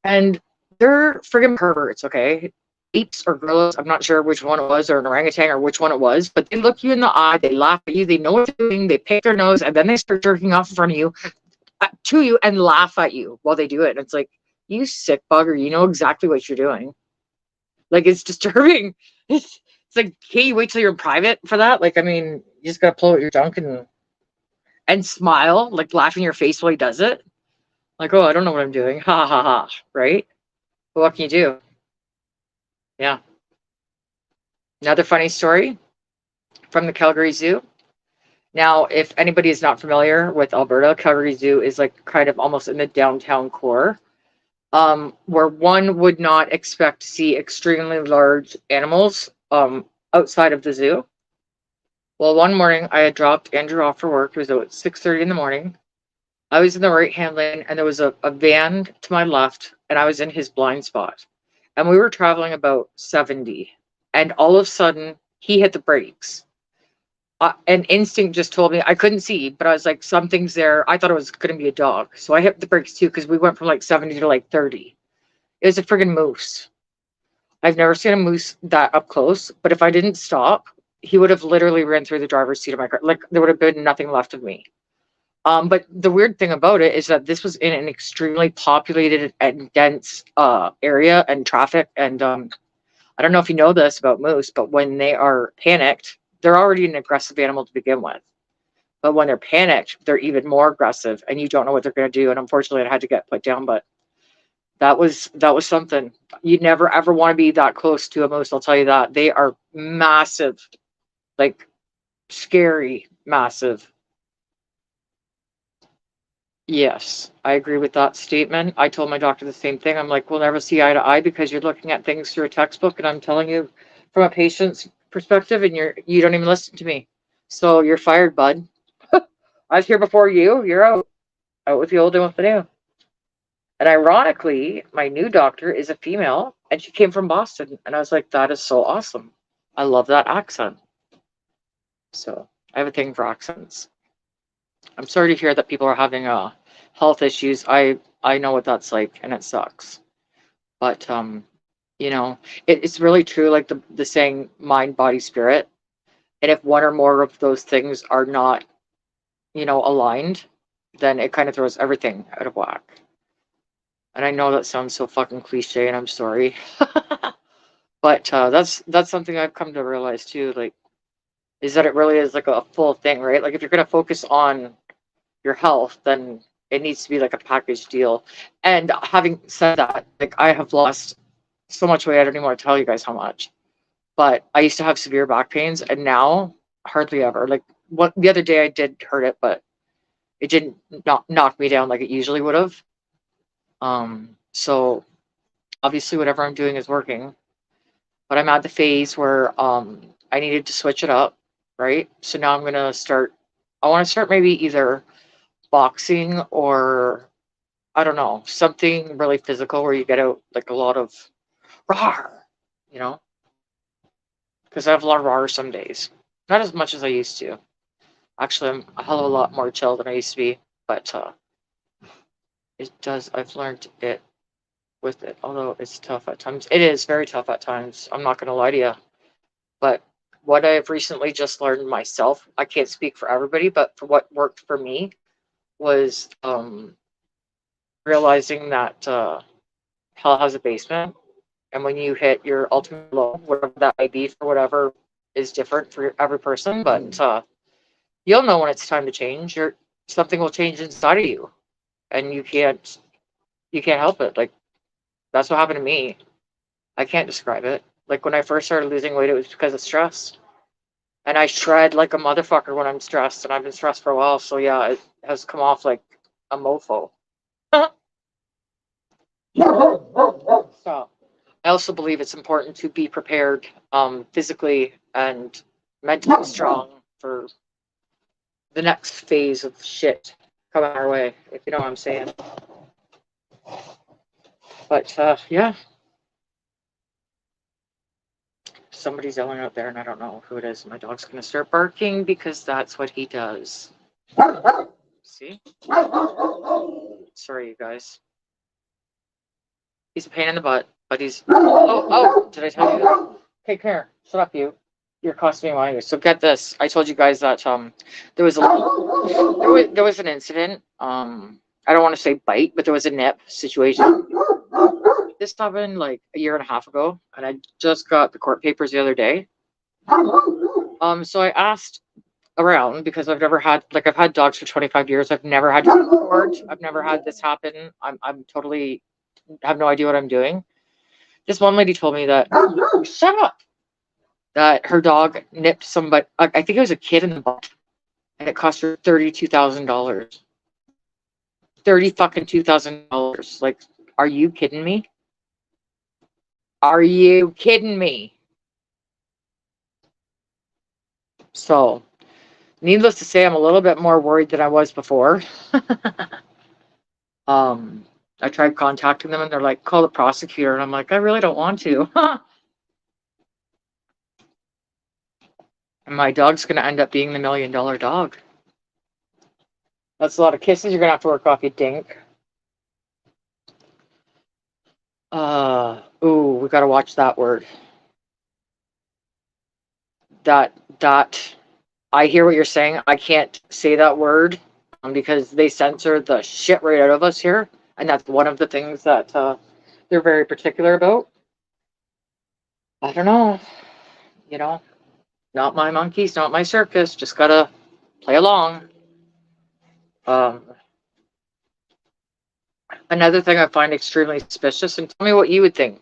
And they're friggin' perverts, okay? Apes or gorillas, I'm not sure which one it was, or an orangutan or which one it was, but they look you in the eye, they laugh at you, they know what they're doing, they pick their nose, and then they start jerking off in front of you, to you, and laugh at you while they do it. And it's like, you sick bugger, you know exactly what you're doing. Like, it's disturbing. It's like, can't you wait till you're in private for that? Like, I mean, you just gotta blow out your junk and smile, like laugh in your face while he does it. Like, oh, I don't know what I'm doing. Ha ha ha. Right? But what can you do? Yeah. Another funny story from the Calgary Zoo. Now, if anybody is not familiar with Alberta, Calgary Zoo is like kind of almost in the downtown core, where one would not expect to see extremely large animals outside of the zoo. Well, one morning I had dropped Andrew off for work. It was about 6:30 in the morning. I was in the right-hand lane, and there was a van to my left, and I was in his blind spot. And we were traveling about 70, and all of a sudden, he hit the brakes. An instinct just told me, I couldn't see, but I was like, something's there. I thought it was going to be a dog. So I hit the brakes too, because we went from like 70 to like 30. It was a friggin' moose. I've never seen a moose that up close, but if I didn't stop, he would have literally ran through the driver's seat of my car. Like, there would have been nothing left of me. But the weird thing about it is that this was in an extremely populated and dense area and traffic. And I don't know if you know this about moose, but when they are panicked, they're already an aggressive animal to begin with. But when they're panicked, they're even more aggressive, and you don't know what they're going to do. And unfortunately, it had to get put down. But that was something. You never ever want to be that close to a moose. I'll tell you that. They are massive, like scary, massive. Yes, I agree with that statement. I told my doctor the same thing. I'm like, we'll never see eye to eye because you're looking at things through a textbook, and I'm telling you from a patient's perspective, and you don't even listen to me. So you're fired, bud. I was here before you. You're out. Out with the old and with the new. And ironically, my new doctor is a female, and she came from Boston. And I was like, that is so awesome. I love that accent. So I have a thing for accents. I'm sorry to hear that people are having health issues. I know what that's like, and it sucks. But you know, it's really true, like the saying, mind, body, spirit. And if one or more of those things are not, you know, aligned, then it kind of throws everything out of whack. And I know that sounds so fucking cliche, and I'm sorry. But that's something I've come to realize too, like, is that it really is like a full thing, right? Like, if you're gonna focus on your health, then it needs to be like a package deal. And having said that, like, I have lost so much weight, I don't even want to tell you guys how much. But I used to have severe back pains, and now hardly ever. Like, the other day I did hurt it, but it didn't knock me down like it usually would have. So obviously whatever I'm doing is working, but I'm at the phase where I needed to switch it up, right? So now I'm gonna start. I want to start maybe either boxing or I don't know, something really physical where you get out like a lot of raw, you know, because I have a lot of raw some days. Not as much as I used to. Actually, I'm a hell of a lot more chill than I used to be, but it does. I've learned it with it, although it's tough at times. It is very tough at times. I'm not going to lie to you. But what I've recently just learned myself, I can't speak for everybody, but for what worked for me was realizing that hell has a basement. And when you hit your ultimate low, whatever that may be for whatever is different for every person, but you'll know when it's time to change. Something will change inside of you, and you can't help it. Like that's what happened to me. I can't describe it. Like when I first started losing weight, it was because of stress, and I shred like a motherfucker when I'm stressed, and I've been stressed for a while. So yeah, it has come off like a mofo. So I also believe it's important to be prepared physically and mentally strong for the next phase of shit coming our way, if you know what I'm saying. But yeah, somebody's yelling out there and I don't know who it is. My dog's gonna start barking because that's what he does. See? Sorry, you guys. He's a pain in the butt, but he's oh, did I tell you? Hey, come here. Shut up, you. You're costing me money. So get this. I told you guys that there was an incident. I don't want to say bite, but there was a nip situation. This happened like a year and a half ago, and I just got the court papers the other day. So I asked around because I've never had I've had dogs for 25 years. I've never had to go to court. I've never had this happen. I'm totally have no idea what I'm doing. This one lady told me that shut up. That her dog nipped somebody. I think it was a kid in the butt, and it cost her $32,000. $32,000. Like, are you kidding me? Are you kidding me? So, needless to say, I'm a little bit more worried than I was before. I tried contacting them, and they're like, "Call the prosecutor," and I'm like, "I really don't want to." And my dog's going to end up being the $1 million dog. That's a lot of kisses you're going to have to work off, you dink. Ooh, we got to watch that word. That, I hear what you're saying. I can't say that word because they censor the shit right out of us here. And that's one of the things that they're very particular about. I don't know. You know, not my monkeys, not my circus. Just got to play along. Another thing I find extremely suspicious, and tell me what you would think.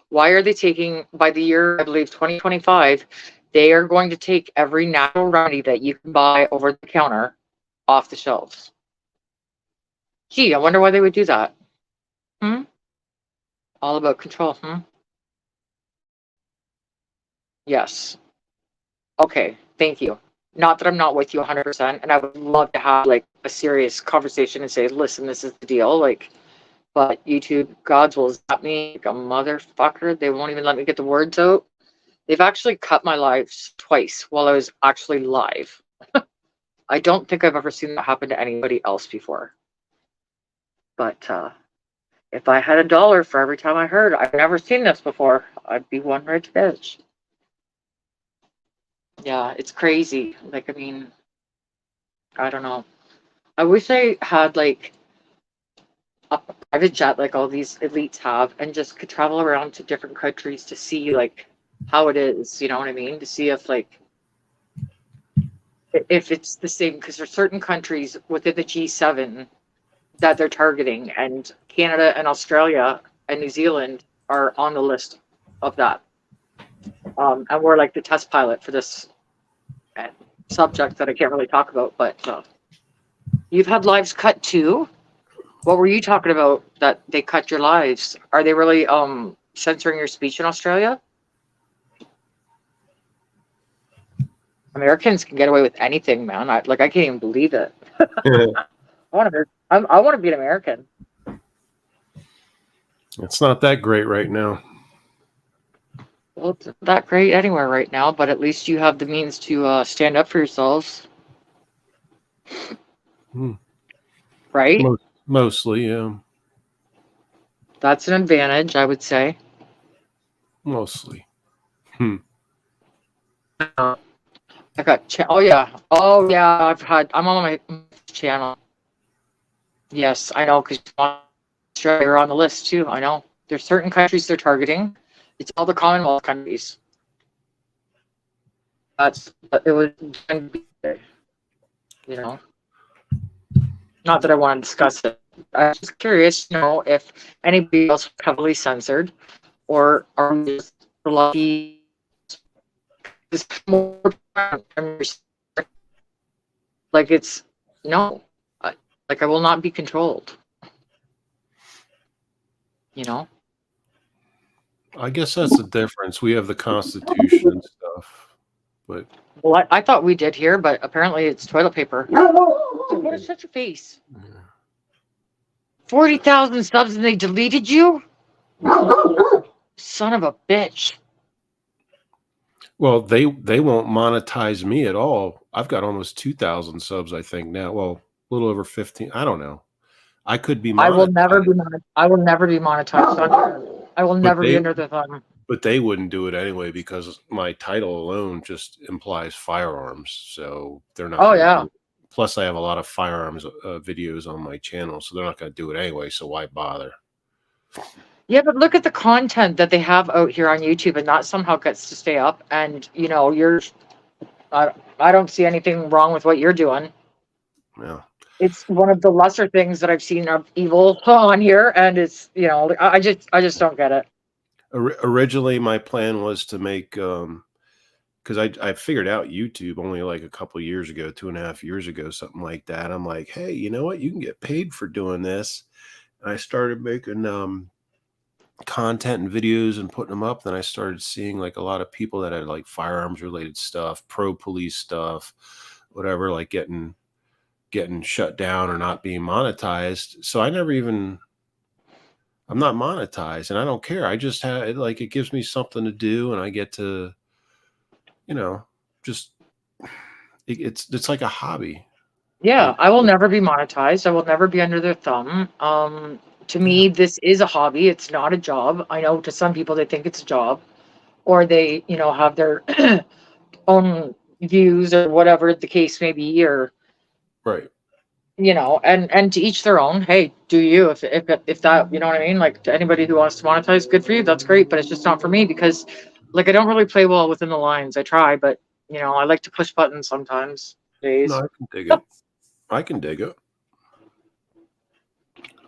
Why are they taking, by the year, I believe, 2025, they are going to take every natural remedy that you can buy over the counter off the shelves? Gee, I wonder why they would do that. All about control, Yes. Okay, thank you. Not that I'm not with you 100%, and I would love to have like a serious conversation and say, listen, this is the deal. Like, but YouTube gods will zap me like a motherfucker. They won't even let me get the words out. They've actually cut my lives twice while I was actually live. I don't think I've ever seen that happen to anybody else before. But if I had $1 for every time I heard, I've never seen this before, I'd be one rich bitch. Yeah, it's crazy. Like, I mean, I don't know. I wish I had like a private jet like all these elites have and just could travel around to different countries to see like how it is, you know what I mean? To see if like if it's the same, because there's certain countries within the G7 that they're targeting, and Canada and Australia and New Zealand are on the list of that. And we're like the test pilot for this subject that I can't really talk about, but you've had lives cut too? What were you talking about that they cut your lives? Are they really censoring your speech in Australia? Americans can get away with anything, man. I can't even believe it. I want to be an American. It's not that great right now. Well, it's not that great anywhere right now, but at least you have the means to stand up for yourselves, Hmm. right? Mostly, yeah. That's an advantage, I would say. Mostly. I got oh yeah, I'm on my channel. Yes, I know, because Australia are on the list too. I know there's certain countries they're targeting. It's all the Commonwealth countries. It was, you know. Not that I want to discuss it. I was just curious, if anybody else heavily censored, or are we just lucky? This more like it's no, I will not be controlled. I guess that's the difference. We have the Constitution and stuff, but Well, I thought we did here, but apparently it's toilet paper. What is such a face? 40,000 subs and they deleted you? Son of a bitch. well, they won't monetize me at all. I've got almost 2,000 subs, I think now. Well, a little over 15. I don't know. I could be monetized. I will never be monetized on here. I will never be under the thumb. But they wouldn't do it anyway because my title alone just implies firearms. So they're not. Oh, yeah. Plus, I have a lot of firearms videos on my channel, so they're not going to do it anyway. So why bother? Yeah, but look at the content that they have out here on YouTube, and that somehow gets to stay up. And I don't see anything wrong with what you're doing. Yeah. It's one of the lesser things that I've seen of evil on here, and it's I just don't get it. Originally, my plan was to make because I figured out YouTube only like a couple years ago, 2.5 years ago, something like that. I'm like, hey, you know what? You can get paid for doing this. And I started making content and videos and putting them up. Then I started seeing like a lot of people that had like firearms related stuff, pro police stuff, whatever, like getting shut down or not being monetized. So I'm not monetized and I don't care. I just have it gives me something to do and I get to, just it's like a hobby. Yeah, I will never be monetized. I will never be under their thumb. To me, this is a hobby. It's not a job. I know to some people they think it's a job, or they, have their own views or whatever the case may be, or Right. And to each their own. Hey, do you if that, you know what I mean? Like, to anybody who wants to monetize, good for you. That's great, but it's just not for me because, I don't really play well within the lines. I try, but I like to push buttons sometimes. Days. No, I can dig it. I can dig it.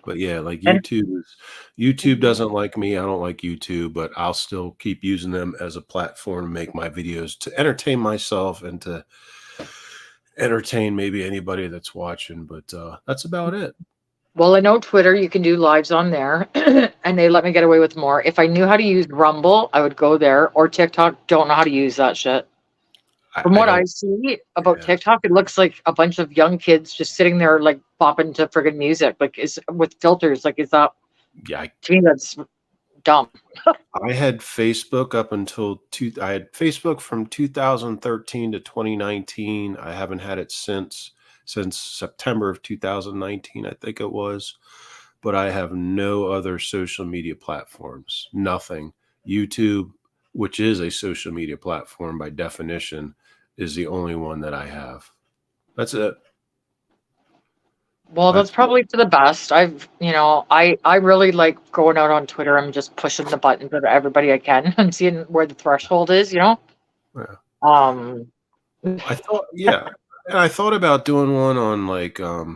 But yeah, like YouTube doesn't like me. I don't like YouTube, but I'll still keep using them as a platform to make my videos to entertain myself and to entertain maybe anybody that's watching. But that's about it. Well, I know Twitter, you can do lives on there, and they let me get away with more. If I knew how to use Rumble, I would go there, or TikTok. Don't know how to use that shit. From what I see about TikTok, it looks like a bunch of young kids just sitting there, like, bopping to friggin' music, is with filters. Like, is that? Yeah, to me, that's dumb. I had Facebook up until I had Facebook from 2013 to 2019. I haven't had it since September of 2019, I think it was. But I have no other social media platforms. Nothing. YouTube, which is a social media platform by definition, is the only one that I have. That's it. Well, that's probably for the best. I really like going out on Twitter and just pushing the buttons at everybody I can and seeing where the threshold is, Yeah. I thought, yeah. And I thought about doing one on like, I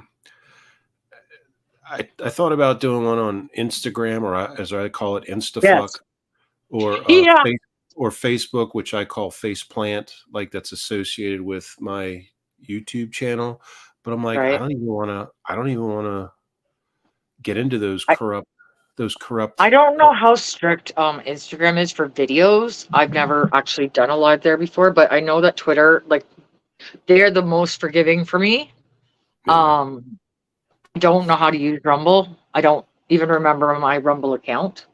thought about doing one on Instagram, or as I call it, Instafuck, yes. or or Facebook, which I call Faceplant, like that's associated with my YouTube channel. But I'm like, right. I don't even want to get into those I- corrupt. I don't know how strict Instagram is for videos. I've never actually done a live there before, but I know that Twitter, like, they're the most forgiving for me. Yeah. I don't know how to use Rumble. I don't even remember my Rumble account.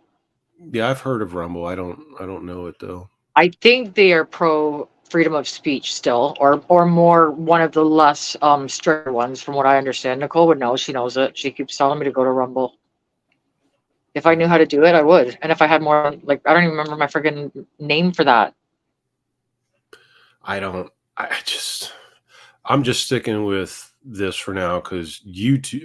Yeah, I've heard of Rumble. I don't know it though. I think they are pro freedom of speech still, or more one of the less stricter ones, from what I understand. Nicole would know. She knows it. She keeps telling me to go to Rumble. If I knew how to do it, I would. And if I had more, like, I don't even remember my friggin' name for that. I'm just sticking with this for now because YouTube,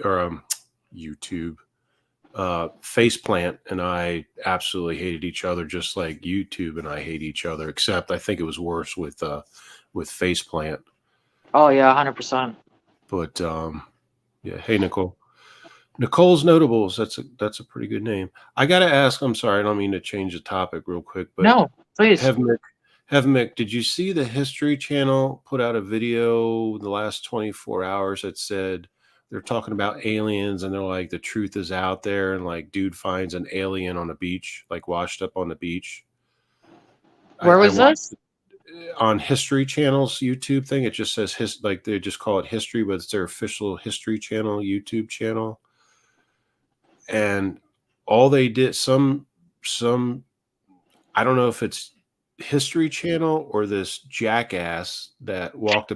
Faceplant and I absolutely hated each other, just like YouTube and I hate each other. Except I think it was worse with Faceplant. Oh yeah, 100%. But yeah. Hey, Nicole. Nicole's Notables. That's a pretty good name. I gotta ask. I'm sorry. I don't mean to change the topic real quick, but No, please. Mick, did you see the History Channel put out a video the last 24 hours that said they're talking about aliens and they're like, the truth is out there, and like dude finds an alien on a beach, like washed up on the beach. Where was this? On History Channel's YouTube thing. It just says like they just call it History, but it's their official History Channel YouTube channel. And all they did, some I don't know if it's History Channel or this jackass that walked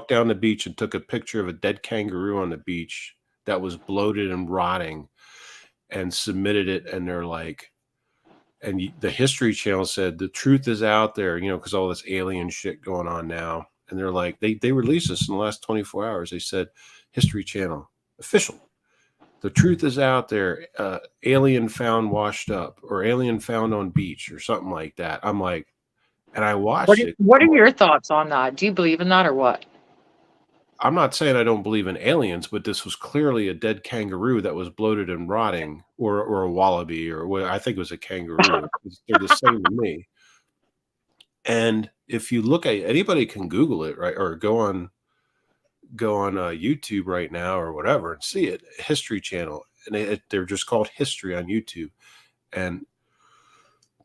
down the beach and took a picture of a dead kangaroo on the beach that was bloated and rotting and submitted it. And they're like, and the History Channel said the truth is out there, you know, because all this alien shit going on now. And they're like, they released this in the last 24 hours. They said History Channel official. The truth is out there. Alien found washed up, or alien found on beach, or something like that. I'm like, and I watched it. What are your thoughts on that? Do you believe in that or what? I'm not saying I don't believe in aliens, but this was clearly a dead kangaroo that was bloated and rotting, or a wallaby, or what I think it was a kangaroo. They're the same to me. And if you look at, anybody can Google it, right, or go on YouTube right now or whatever and see it. History Channel, and they're just called History on YouTube, and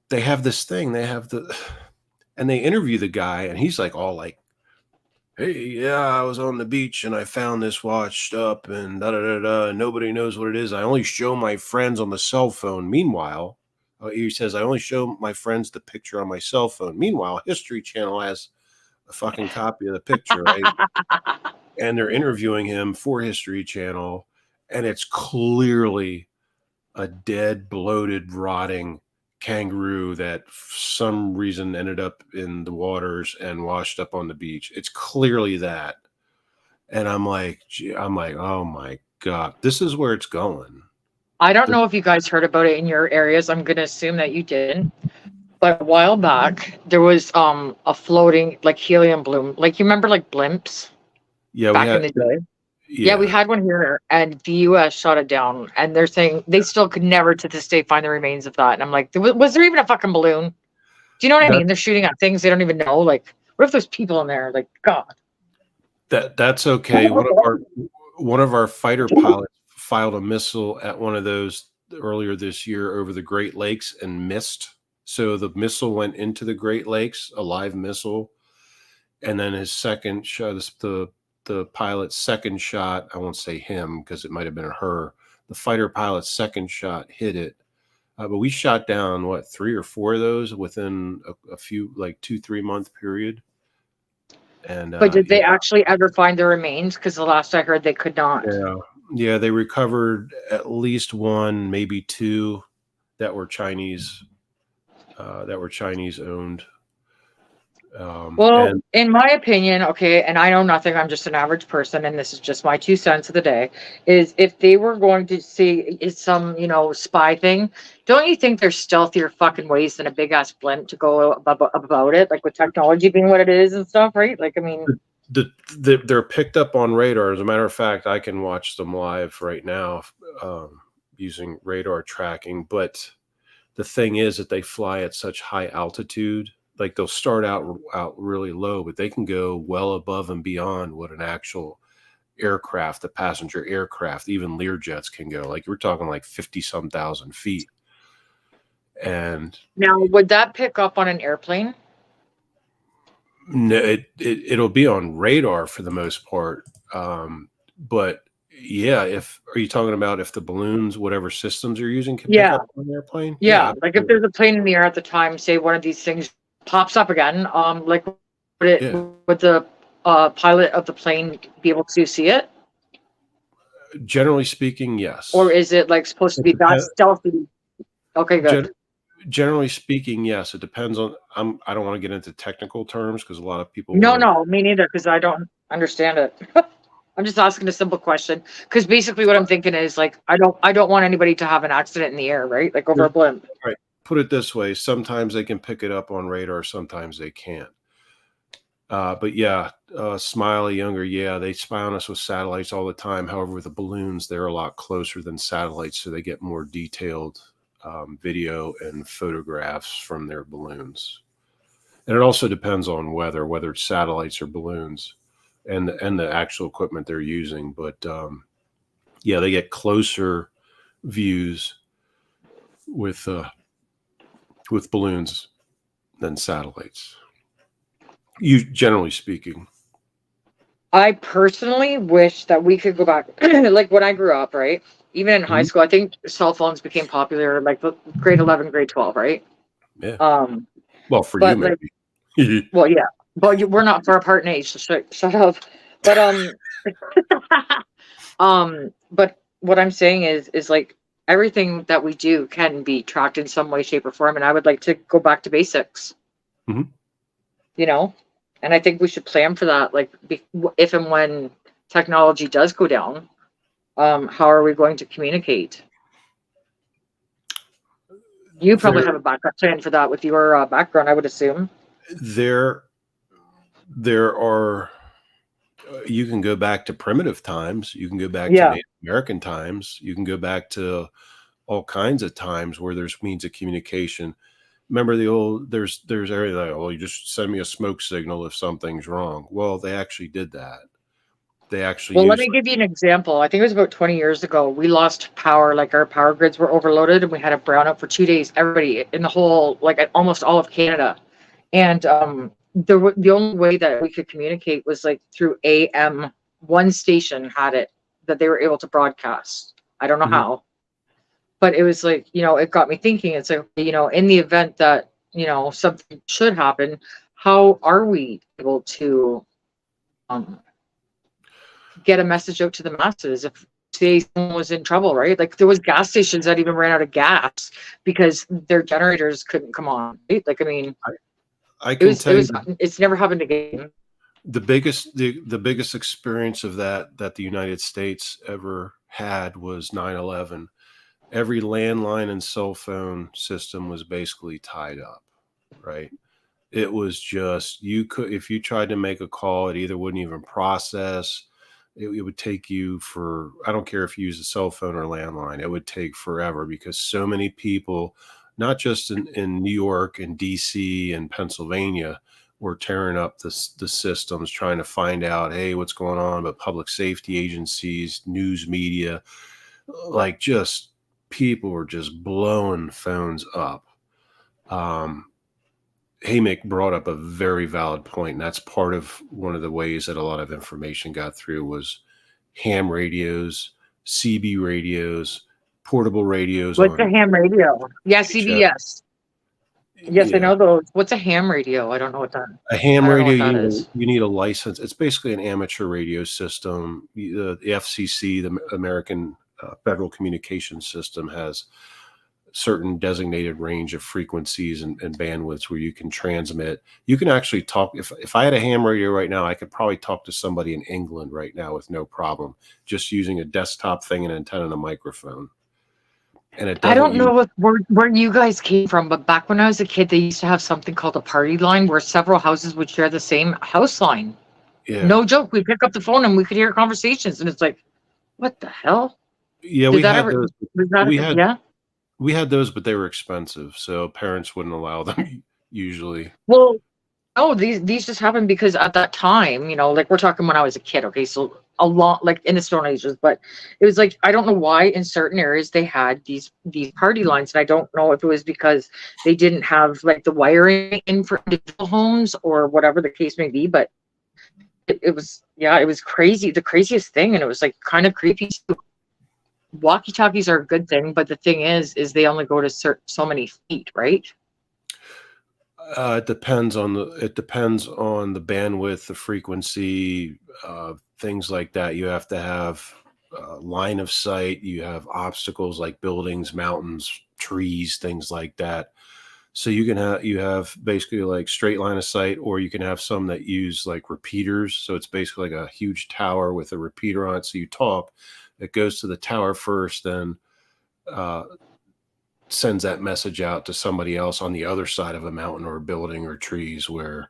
they have this thing. And they interview the guy, and he's like all like, "Hey, yeah, I was on the beach and I found this washed up, and da da da da. Nobody knows what it is. I only show my friends on the cell phone. Meanwhile," he says, "I only show my friends the picture on my cell phone. Meanwhile, History Channel has a fucking copy of the picture, right?" And they're interviewing him for History Channel, and it's clearly a dead, bloated, rotting kangaroo that for some reason ended up in the waters and washed up on the beach. It's clearly that. And I'm like, oh my God, this is where it's going. I don't know if you guys heard about it in your areas. I'm going to assume that you didn't. But a while back, there was a floating, like, helium balloon. Like, you remember, like, blimps? Yeah, back in the day. Yeah, we had one here, and the U.S. shot it down. And they're saying they still could never, to this day, find the remains of that. And I'm like, was there even a fucking balloon? Do you know what I mean? They're shooting at things they don't even know. Like, what if there's people in there? Like, God. That's okay. One of our fighter pilots filed a missile at one of those earlier this year over the Great Lakes and missed. So the missile went into the Great Lakes, a live missile, and then his second shot, the pilot's second shot, I won't say him because it might have been her. The fighter pilot's second shot hit it. But we shot down, 3 or 4 of those within a few, like 2-3 month period. And but did they actually ever find the remains? Because the last I heard, they could not. Yeah, they recovered at least 1, maybe 2 that were Chinese owned. Well, in my opinion, okay, and I know nothing, I'm just an average person, and this is just my 2 cents of the day, is if they were going to see some, spy thing, don't you think there's stealthier fucking ways than a big ass blimp to go about it, like with technology being what it is and stuff, right? Like, I mean, they're picked up on radar. As a matter of fact, I can watch them live right now using radar tracking. But the thing is that they fly at such high altitude. Like, they'll start out really low, but they can go well above and beyond what an actual aircraft, the passenger aircraft, even Learjets can go. Like we're talking like 50-some thousand feet. And Now, would that pick up on an airplane? no, it'll be on radar for the most part. But yeah, are you talking about if the balloons, whatever systems you're using, can pick up on an airplane? Yeah, like if there's a plane in the air at the time, say one of these things pops up again, like would the pilot of the plane be able to see it? Generally speaking, yes. Or is it like supposed to be that stealthy? Okay, good. Generally speaking, yes. It depends on. I don't want to get into technical terms because a lot of people. No, me neither. Because I don't understand it. I'm just asking a simple question. Because basically, what I'm thinking is like I don't want anybody to have an accident in the air, right? Like over a blimp. Right. Put it this way: sometimes they can pick it up on radar, sometimes they can't. But yeah, Smiley, Younger, yeah, they spy on us with satellites all the time. However, with the balloons, they're a lot closer than satellites, so they get more detailed video and photographs from their balloons. And it also depends on whether it's satellites or balloons and the actual equipment they're using. But yeah, they get closer views with balloons than satellites. Generally speaking. I personally wish that we could go back, like when I grew up, right? Even in high school, I think cell phones became popular, like grade 11, grade 12, right? Yeah. Well, for you, maybe. Like, well, yeah, but we're not far apart in age, so shut up. But but what I'm saying is like everything that we do can be tracked in some way, shape, or form, and I would like to go back to basics. Mm-hmm. You know, and I think we should plan for that. Like, if and when technology does go down. How are we going to communicate? You probably have a backup plan for that with your background, I would assume. There are. You can go back to primitive times. You can go back to Native American times. You can go back to all kinds of times where there's means of communication. Remember the old? There's everything. Like, well, you just send me a smoke signal if something's wrong. Well, they actually did that. They actually. Well, let me give you an example. I think it was about 20 years ago. We lost power. Like our power grids were overloaded, and we had a brownout for 2 days. Everybody in the whole, like almost all of Canada, and the only way that we could communicate was like through AM. One station had it that they were able to broadcast. I don't know how, but it was like, you know, it got me thinking. It's like, you know, in the event that, you know, something should happen, how are we able to get a message out to the masses if say someone was in trouble, right? Like there was gas stations that even ran out of gas because their generators couldn't come on, right? Like, I mean, it's never happened again. The biggest experience of that the United States ever had was 9/11. Every landline and cell phone system was basically tied up, right? It was just, if you tried to make a call, it either wouldn't even process. It would take you for, I don't care if you use a cell phone or landline, it would take forever because so many people, not just in New York and DC and Pennsylvania, were tearing up the systems, trying to find out, hey, what's going on, but public safety agencies, news media, like just people were just blowing phones up. Haymick brought up a very valid point, and that's part of one of the ways that a lot of information got through was ham radios, CB radios, portable radios. What's a ham radio? Yeah, CBS. Yes, I know those. What's a ham radio? I don't know what that is. A ham radio, you need a license. It's basically an amateur radio system. The FCC, the American Federal Communications System, has certain designated range of frequencies and bandwidths where you can transmit. You can actually talk. If I had a ham radio right now, I could probably talk to somebody in England right now with no problem, just using a desktop thing, an antenna, and a microphone. And I don't know where you guys came from, but back when I was a kid, they used to have something called a party line where several houses would share the same house line. Yeah. No joke. We pick up the phone and we could hear conversations, and it's like, what the hell? Yeah, we had those. We had those, but they were expensive, so parents wouldn't allow them usually. Well, no, these just happened because at that time, you know, like we're talking when I was a kid. Okay, so a lot, like in the Stone Ages, but it was like, I don't know why in certain areas they had these party lines. And I don't know if it was because they didn't have like the wiring in for individual homes or whatever the case may be, but it was, yeah, it was crazy, the craziest thing. And it was like kind of creepy too. Walkie-talkies are a good thing, but the thing is they only go to so many feet, right? It depends on the bandwidth, the frequency, things like that. You have to have line of sight. You have obstacles like buildings, mountains, trees, things like that. So you have basically like straight line of sight, or you can have some that use like repeaters. So it's basically like a huge tower with a repeater on it. So you talk, it goes to the tower first, then sends that message out to somebody else on the other side of a mountain or a building or trees where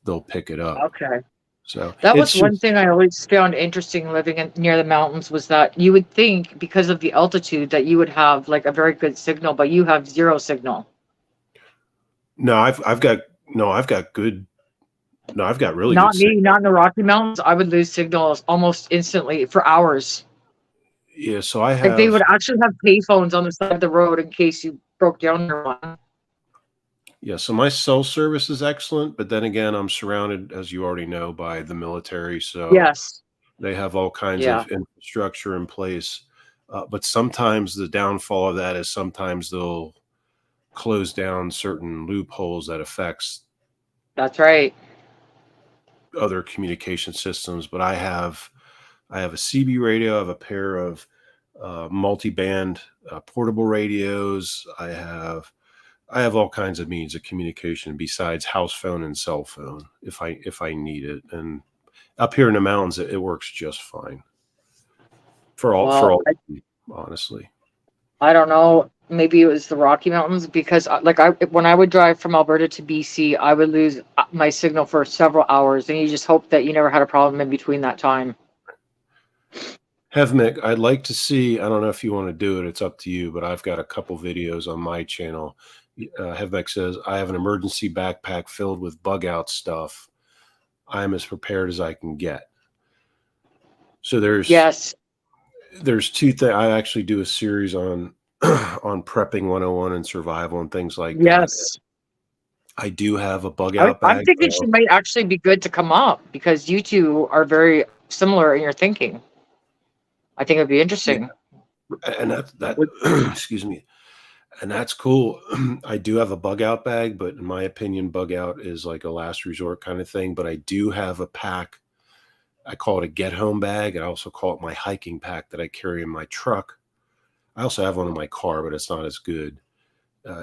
they'll pick it up. Okay. So that was one thing I always found interesting living near the mountains, was that you would think because of the altitude that you would have like a very good signal, but you have zero signal. No, I've got good. No, I've got really not good me, signal. not in the Rocky Mountains. I would lose signals almost instantly for hours. Yeah, so I have. Like they would actually have payphones on the side of the road in case you broke down or one. Yeah, so my cell service is excellent, but then again, I'm surrounded, as you already know, by the military. So Yes. they have all kinds of infrastructure in place. But sometimes the downfall of that is sometimes they'll close down certain loopholes that affects. That's right. Other communication systems. But I have a CB radio. I have a pair of multi-band portable radios. I have all kinds of means of communication besides house phone and cell phone if I need it. And up here in the mountains, it works just fine for all honestly. I don't know. Maybe it was the Rocky Mountains, because when I would drive from Alberta to BC, I would lose my signal for several hours, and you just hope that you never had a problem in between that time. Hevmic, I'd like to see, I don't know if you want to do it, it's up to you, but I've got a couple videos on my channel. Hevmic says, I have an emergency backpack filled with bug out stuff. I'm as prepared as I can get. So there's two things. I actually do a series on on prepping 101 and survival and things like that. Yes. I do have a bug out I'm bag. thinking she might actually be good to come up, because you two are very similar in your thinking. I think it'd be interesting. Yeah. And that excuse me. And that's cool. I do have a bug out bag, but in my opinion, bug out is like a last resort kind of thing. But I do have a pack. I call it a get home bag. I also call it my hiking pack that I carry in my truck. I also have one in my car, but it's not as good.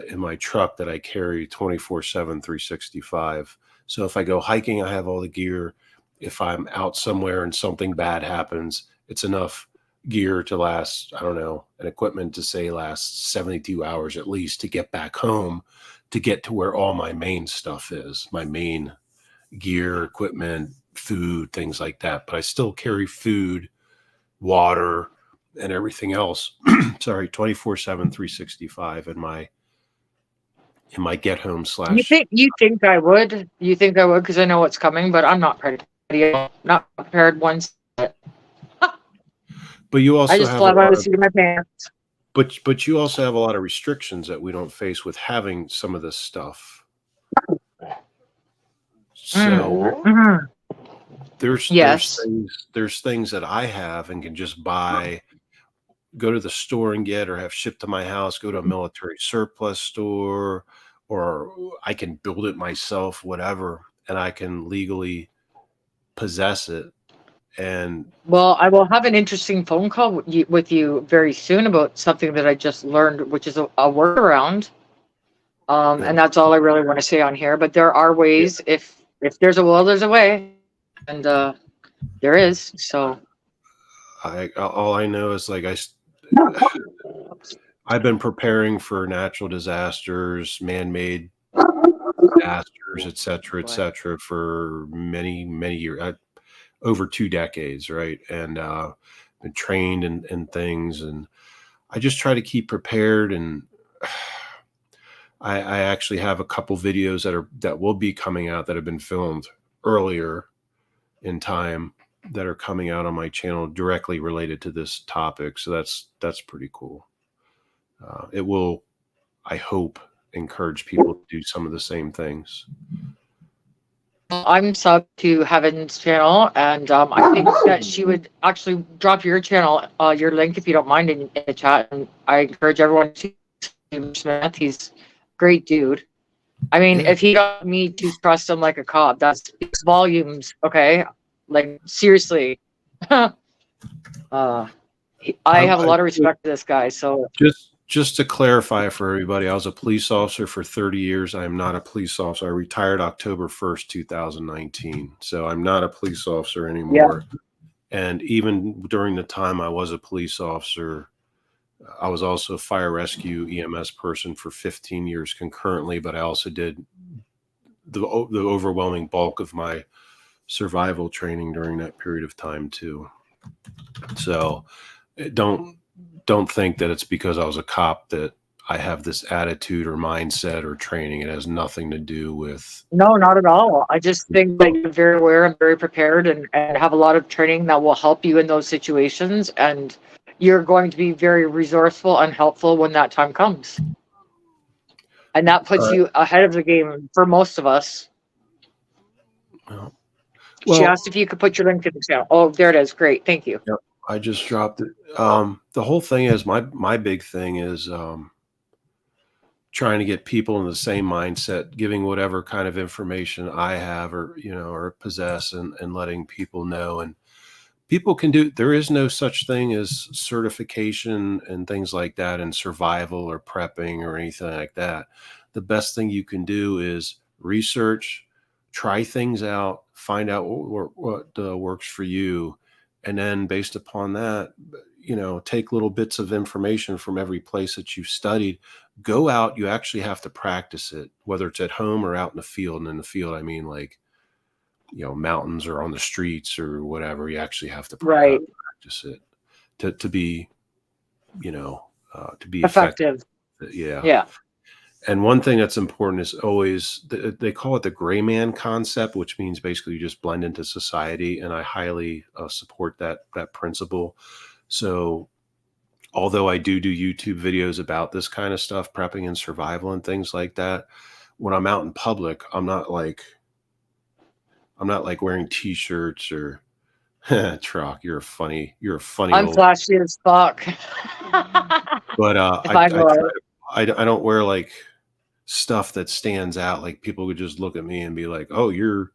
In my truck that I carry 24/7, 365. So if I go hiking, I have all the gear. If I'm out somewhere and something bad happens, it's enough gear to last, I don't know, and equipment to say last 72 hours at least to get back home, to get to where all my main stuff is, my main gear, equipment, food, things like that. But I still carry food, water, and everything else. Sorry, 24/7, 365 in my get home slash. You think I would? You think I would? Because I know what's coming, but I'm not prepared. Not prepared once. But you also I just fly by the seat of my pants. But you also have a lot of restrictions that we don't face with having some of this stuff. So there's things that I have and can just buy, go to the store and get, or have shipped to my house, go to a military surplus store, or I can build it myself, whatever, and I can legally possess it. And well, I will have an interesting phone call with you very soon about something that I just learned, which is a workaround. And that's all I really want to say on here. But there are ways. If there's a will, there's a way, and there is. So all I know is like I've been preparing for natural disasters, man-made disasters, et cetera, for many, many years. Over 2 decades, right? And been trained in things, and I just try to keep prepared. And I actually have a couple videos that will be coming out that have been filmed earlier in time that are coming out on my channel directly related to this topic. So that's pretty cool. It will, I hope, encourage people to do some of the same things. I'm sub to Heaven's channel, and I think that she would actually drop your channel, your link, if you don't mind, in the chat. And I encourage everyone to see Smith. He's a great dude. I mean, Yeah. if he got me to trust him like a cop, that speaks volumes. Okay, like seriously. I have a lot of respect for this guy. So Just to clarify for everybody, I was a police officer for 30 years. I am not a police officer. I retired October 1st, 2019. So I'm not a police officer anymore. Yeah. And even during the time I was a police officer, I was also a fire rescue EMS person for 15 years concurrently, but I also did the overwhelming bulk of my survival training during that period of time too. So don't think that it's because I was a cop that I have this attitude or mindset or training. It has nothing to do with. No, not at all. I just think that you're very aware and very prepared and have a lot of training that will help you in those situations. And you're going to be very resourceful and helpful when that time comes. And that puts you ahead of the game for most of us. Well, she asked if you could put your link in the channel. Oh, there it is. Great. Thank you. Yep. I just dropped it. The whole thing is my big thing is trying to get people in the same mindset, giving whatever kind of information I have or possess and letting people know. And people can do, there is no such thing as certification and things like that in survival or prepping or anything like that. The best thing you can do is research, try things out, find out what works for you. And then based upon that, take little bits of information from every place that you've studied, go out. You actually have to practice it, whether it's at home or out in the field. And in the field, I mean, like, mountains or on the streets or whatever. You actually have to practice it to be, to be effective. Yeah. Yeah. And one thing that's important is always, they call it the gray man concept, which means basically you just blend into society. And I highly support that principle. So although I do YouTube videos about this kind of stuff, prepping and survival and things like that, when I'm out in public, I'm not like wearing t-shirts or Troc, you're a funny I'm flashy as fuck. But I don't wear like stuff that stands out. Like people would just look at me and be like, "Oh, you're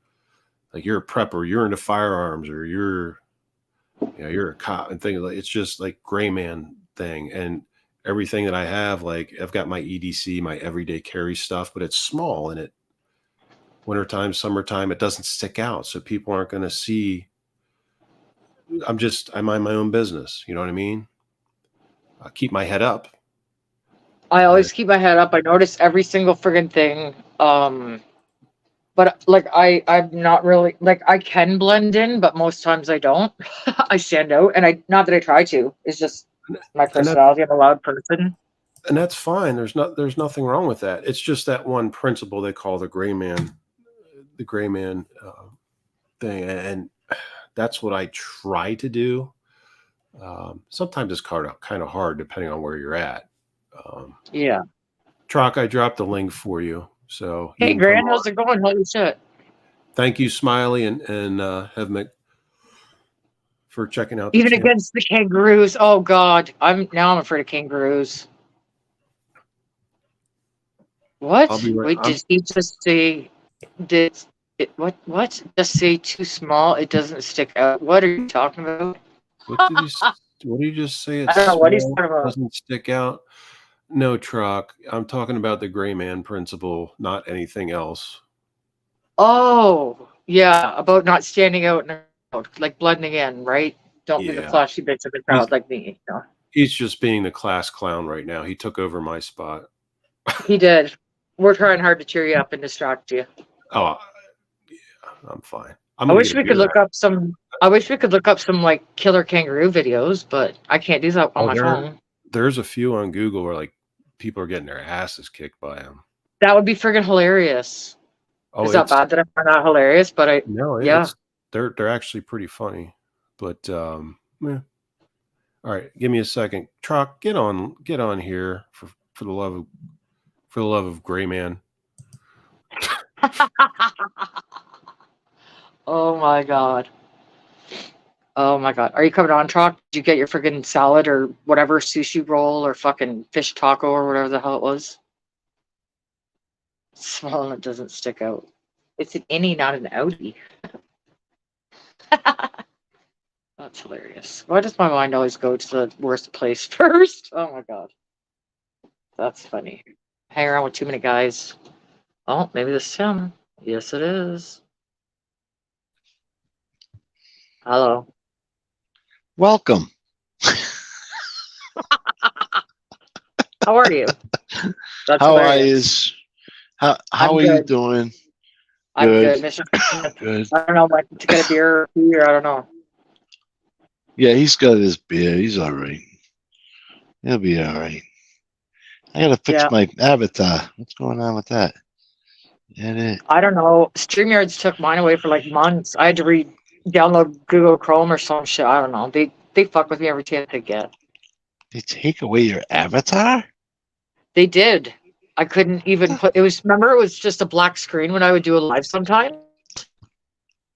a prepper, you're into firearms, or you're a cop," and things like. It's just like gray man thing. And everything that I have, like I've got my EDC, my everyday carry stuff, but it's small and it wintertime, summertime, it doesn't stick out. So people aren't going to see. I mind my own business. You know what I mean? I keep my head up. I always keep my head up. I notice every single friggin' thing. But like I'm not really, like, I can blend in, but most times I don't. I stand out, and not that I try to. It's just my personality. I'm a loud person. And that's fine. There's nothing wrong with that. It's just that one principle they call the gray man thing. And that's what I try to do. Sometimes it's kind of hard depending on where you're at. Yeah. Troc, I dropped the link for you. So hey, Grant, how's it going? Holy shit. Thank you, Smiley and Hevmick, for checking out. Even against the kangaroos. Oh God. I'm afraid of kangaroos. What? Wait, did he just say what? Just say too small, it doesn't stick out. What are you talking about? What did you just say? It's I don't know what he's talking about. Doesn't stick out. No, Troc. I'm talking about the gray man principle, not anything else. Oh, yeah, about not standing out and like blending in, right? Don't be the flashy bits of the crowd like me. He's just being the class clown right now. He took over my spot. He did. We're trying hard to cheer you up and distract you. Oh, yeah, I'm fine. I wish we could look up some like killer kangaroo videos, but I can't do that on my phone. There's a few on Google where like people are getting their asses kicked by them. That would be friggin' hilarious. Is that bad that I find that hilarious? But they're actually pretty funny. But yeah. All right, give me a second. Truck, get on here for the love of Gray Man. Oh my god. Oh my god. Are you coming on, Truck? Did you get your freaking salad or whatever, sushi roll or fucking fish taco or whatever the hell it was? Small and it doesn't stick out. It's an innie, not an outie. That's hilarious. Why does my mind always go to the worst place first? Oh my god. That's funny. Hang around with too many guys. Oh, maybe this is him. Yes, it is. Hello. Welcome. How are you? That's How hilarious. how I'm are you good. doing? I'm Good. good, Mr. Good. I don't know, like to get a beer or tea or I don't know. Yeah, he's got his beer. He's all right. He'll be all right. I gotta fix Yeah. my avatar. What's going on with that? That it? I don't know. StreamYards took mine away for like months. I had to download Google Chrome or some shit. I don't know. They fuck with me every chance they get. They take away your avatar? They did. I couldn't even put. Remember, it was just a black screen when I would do a live sometime.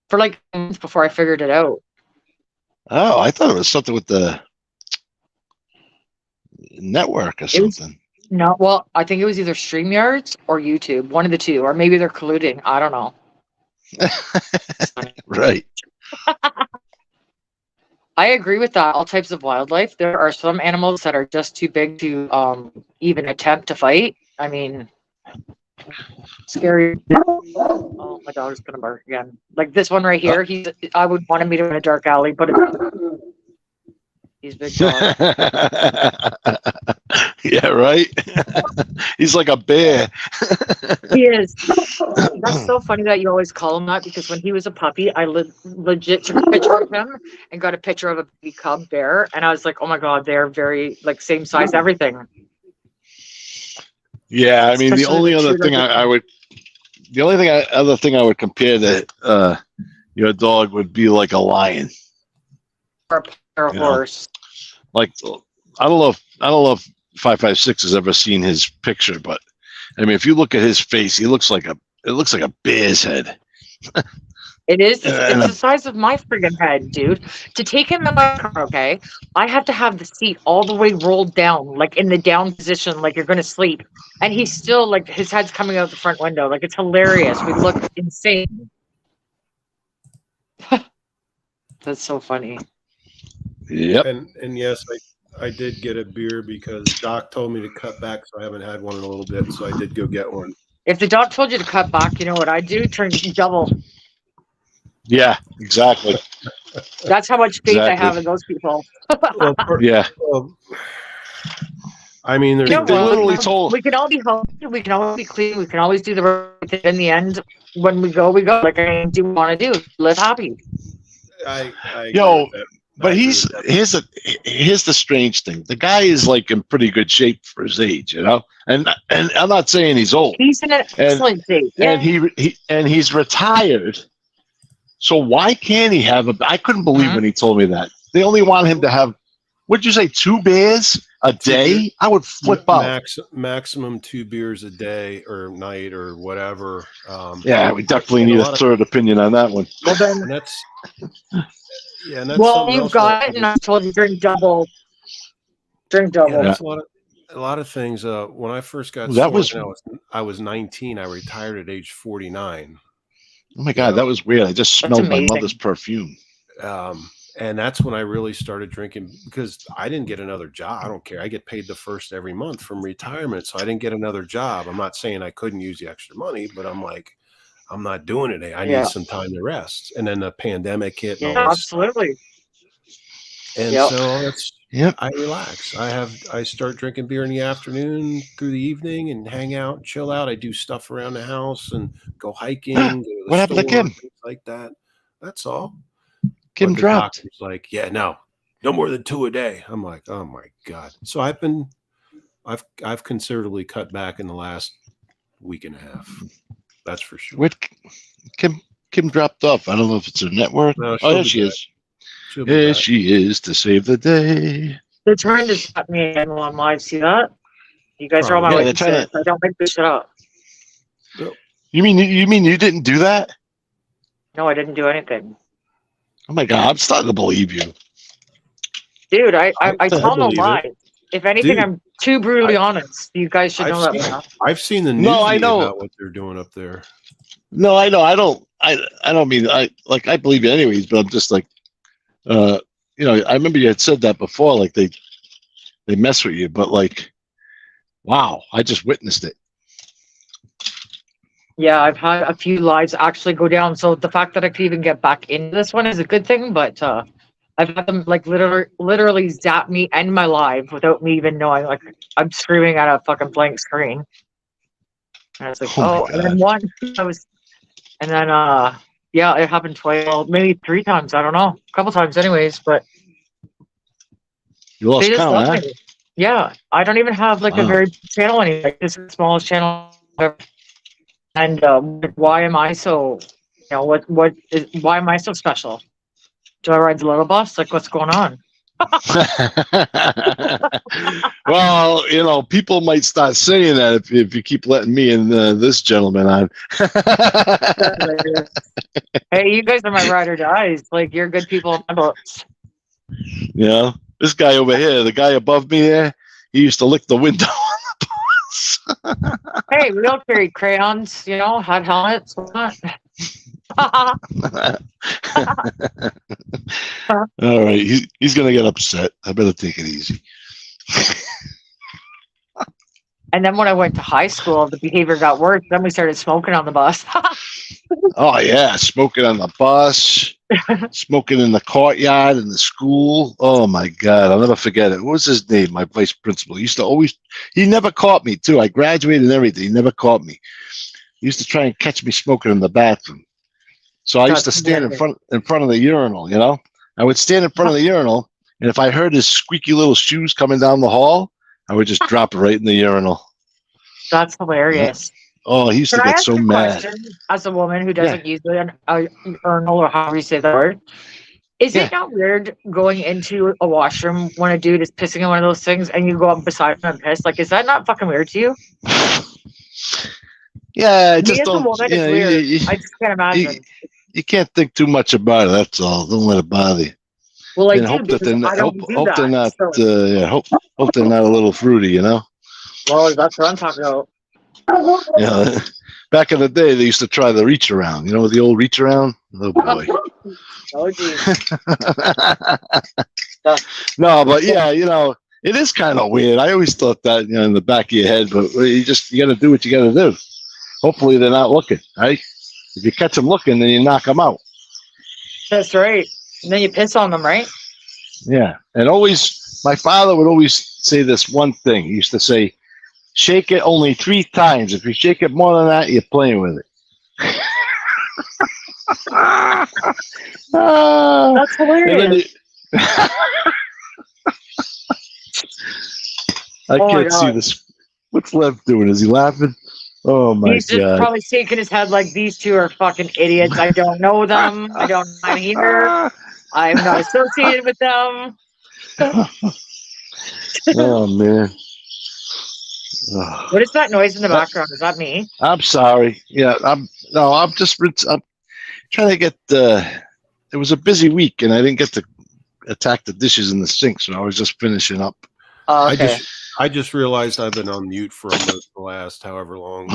For like months before I figured it out. Oh, I thought it was something with the network or It was- something. No, well, I think it was either StreamYards or YouTube, one of the two, or maybe they're colluding. I don't know. Right. I agree with that. All types of wildlife. There are some animals that are just too big to even attempt to fight. I mean, scary. Oh, my dog's gonna bark again. Like this one right here. I would want to meet him in a dark alley, but he's a big dog. Yeah, right. He's like a bear. He is. That's so funny that you always call him that because when he was a puppy, I legit took a picture of him and got a picture of a baby cub bear, and I was like, "Oh my god, they're very like same size, everything." Yeah, I mean, the Especially only the other true thing other thing I would compare to your dog would be like a lion. Or a You know. horse. Like, I don't know if 556 has ever seen his picture, but I mean, if you look at his face, it looks like a bear's head. It is. And It's the size of my friggin' head, dude. To take him in my car, okay, I have to have the seat all the way rolled down, like in the down position, like you're gonna sleep. And he's still like his head's coming out the front window. Like it's hilarious. We look insane. That's so funny. Yep. And yes, I did get a beer because Doc told me to cut back, so I haven't had one in a little bit. So I did go get one. If the dog told you to cut back, you know what I do? Turn double. Yeah, exactly. That's how much faith I Exactly. have in those people. Well, Yeah. I mean, there's You know They what? literally told. We can all be healthy. We can always be clean. We can always do the right thing. In the end, when we go, we go. Like I do want to do. Live happy. I agree Yo, with that. But I agree with that. here's the strange thing. The guy is like in pretty good shape for his age, you know. And I'm not saying he's old. He's in an excellent state. Yeah. And he's retired. So why can't he have I couldn't believe when he told me that. They only want him to have, what'd you say, 2 beers a day? I would flip out. Maximum 2 beers a day or night or whatever. Yeah, we definitely need a third opinion on that one. Well, then, And that's that's well, something you else got that- it, and I told you drink double. Drink Yeah, double. that's a lot of things. When I first got That sworn in, I was 19. I retired at age 49. Oh my God, that was weird. I just smelled my amazing. mother's perfume. And that's when I really started drinking because I didn't get another job. I don't care. I get paid the first every month from retirement. So I didn't get another job. I'm not saying I couldn't use the extra money, but I'm like, I'm not doing it. I need some time to rest. And then the pandemic hit. And Yeah, all this absolutely. And Yep. so that's Yep. I relax. I start drinking beer in the afternoon through the evening and hang out, chill out. I do stuff around the house and go hiking. Go to the What happened to store, Kim? things like that. That's all. Kim But the dropped. doctor's like, yeah, no more than 2 a day. I'm like, oh my God. So I've considerably cut back in the last week and a half. That's for sure. Where'd Kim dropped off. I don't know if it's her network. No, Oh, she'll there be she back. is. She'll be Here back. she is to save the day. They're trying to shut me in while I'm live. See that? You guys are on my Yeah, way they're to trying say, I don't make this shit up. You mean you didn't do that? No, I didn't do anything. Oh my god, I'm starting to believe you. Dude, I tell no believe it. lies. If anything, Dude, I'm too brutally honest. You guys should know that by now. I've seen the news No, I know. about what they're doing up there. No, I know. I don't mean I believe you anyways, but I'm just like I remember you had said that before, like they mess with you, but like wow, I just witnessed it. Yeah, I've had a few lives actually go down. So the fact that I could even get back into this one is a good thing, but I've had them like literally zap me and my live without me even knowing. Like I'm screaming at a fucking blank screen. And I was like, Oh my and then yeah, it happened twice, well, maybe 3 times. I don't know, a couple times, anyways. But You lost they just count, love huh? me. Yeah, I don't even have like a Wow. very big channel anymore. Like, this is the smallest channel ever. And why am I so? Why am I so special? Do I ride the little bus? Like, what's going on? Well, people might start saying that if you keep letting me and this gentleman on. Hey, you guys are my ride or dies. Like, you're good people in my books. This guy over here, the guy above me there, he used to lick the window on the bus. Hey, we all carried crayons, had helmets. Whatnot. All right, he's gonna get upset. I better take it easy. And then when I went to high school, the behavior got worse. Then we started smoking on the bus. Oh yeah, smoking on the bus, smoking in the courtyard in the school. Oh my god, I'll never forget it. What was his name? My vice principal. He never caught me too. I graduated and everything. He never caught me. He used to try and catch me smoking in the bathroom. So I used to stand in front of the urinal, I would stand in front of the urinal, and if I heard his squeaky little shoes coming down the hall, I would just drop it right in the urinal. That's hilarious. Oh, he used to get so mad. As a woman who doesn't use an urinal, or however you say the word, is it not weird going into a washroom when a dude is pissing in one of those things and you go up beside him and piss? Like, is that not fucking weird to you? Yeah, I Me just as a don't. woman, it's weird. I just can't imagine. You can't think too much about it. That's all. Don't let it bother you. Well, And hope that they're not. Hope they're not. Hope they're not a little fruity. Well, that's what I'm talking about. Back in the day, they used to try the reach around. The old reach around. Oh boy. Oh geez. No, but yeah, it is kind of weird. I always thought that in the back of your head, but you got to do what you got to do. Hopefully, they're not looking. Right? If you catch them looking, then you knock them out. That's right. And then you piss on them, right? Yeah. And always, my father would always say this one thing. He used to say, shake it only 3 times. If you shake it more than that, you're playing with it. That's hilarious. I can't see this. What's Lev doing? Is he laughing? Oh my He's just god! probably shaking his head like these two are fucking idiots. I don't know them. I don't know them here. I'm not associated with them. Oh man! What is that noise in the background? Is that me? I'm sorry. Yeah, I'm trying to get. It was a busy week, and I didn't get to attack the dishes in the sink, so I was just finishing up. Okay. I just realized I've been on mute for almost the last however long.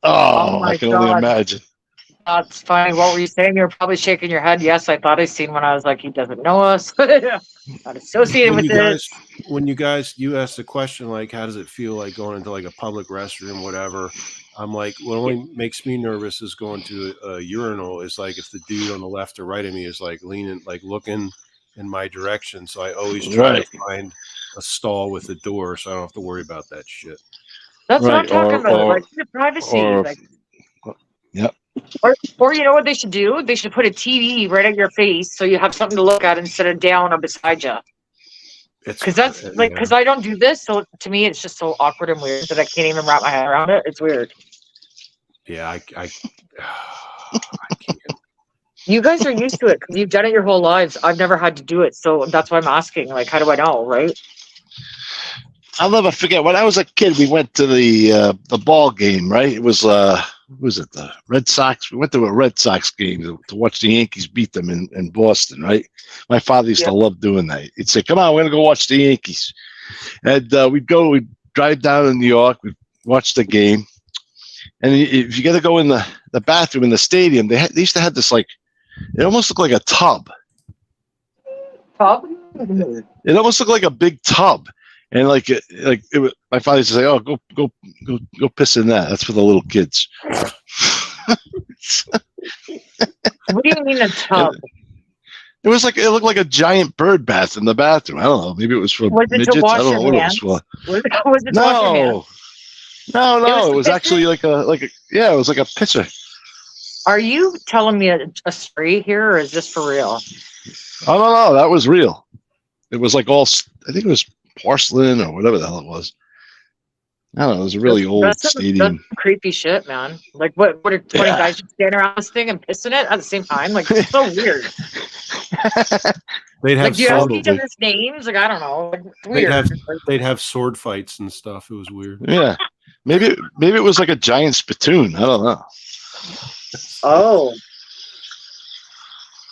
Oh, my I can only God. imagine. That's funny. What were you saying? You were probably shaking your head. Yes, I thought I seen when I was like, he doesn't know us. Not associated with it. When you asked the question, like, how does it feel like going into like a public restroom, whatever? I'm like, what only makes me nervous is going to a urinal is like if the dude on the left or right of me is like leaning, like looking in my direction. So I always try to find a stall with a door so I don't have to worry about that shit. That's what I'm talking about. Like the privacy. Yep. Or you know what they should do? They should put a TV right at your face so you have something to look at instead of down or beside you. Because that's like, because I don't do this, so to me it's just so awkward and weird that I can't even wrap my head around it. It's weird. Yeah, You guys are used to it because you've done it your whole lives. I've never had to do it, so that's why I'm asking. Like, how do I know, right? I'll never forget when I was a kid. We went to the ball game. Right, it was who was it, the Red Sox? We went to a Red Sox game to watch the Yankees beat them in Boston. Right, my father used to love doing that. He'd say, "Come on, we're gonna go watch the Yankees," and we'd drive down to New York. We'd watch the game, and if you got to go in the bathroom in the stadium, they used to have this like. It almost looked like a tub. Pub? It almost looked like a big tub, and my father used to say, "Oh, go piss in that. That's for the little kids." What do you mean a tub? It looked like a giant bird bath in the bathroom. I don't know. Maybe it was for Was it midgets. to wash I don't know your what hands? it was for. Was it to wash your hands? No. It It was was actually like a it was like a pitcher. Are you telling me a story here, or is this for real? I don't know. That was real. It was like all. I think it was porcelain or whatever the hell it was. I don't know. It was a really old stadium. That's creepy shit, man. Like, what are 20 guys just standing around this thing and pissing it at the same time? Like, it's so weird. They'd have Like, do you ask sword, each other's names? Like, I don't know. Like, it's weird. they'd have sword fights and stuff. It was weird. Yeah, maybe it was like a giant spittoon. I don't know. Oh.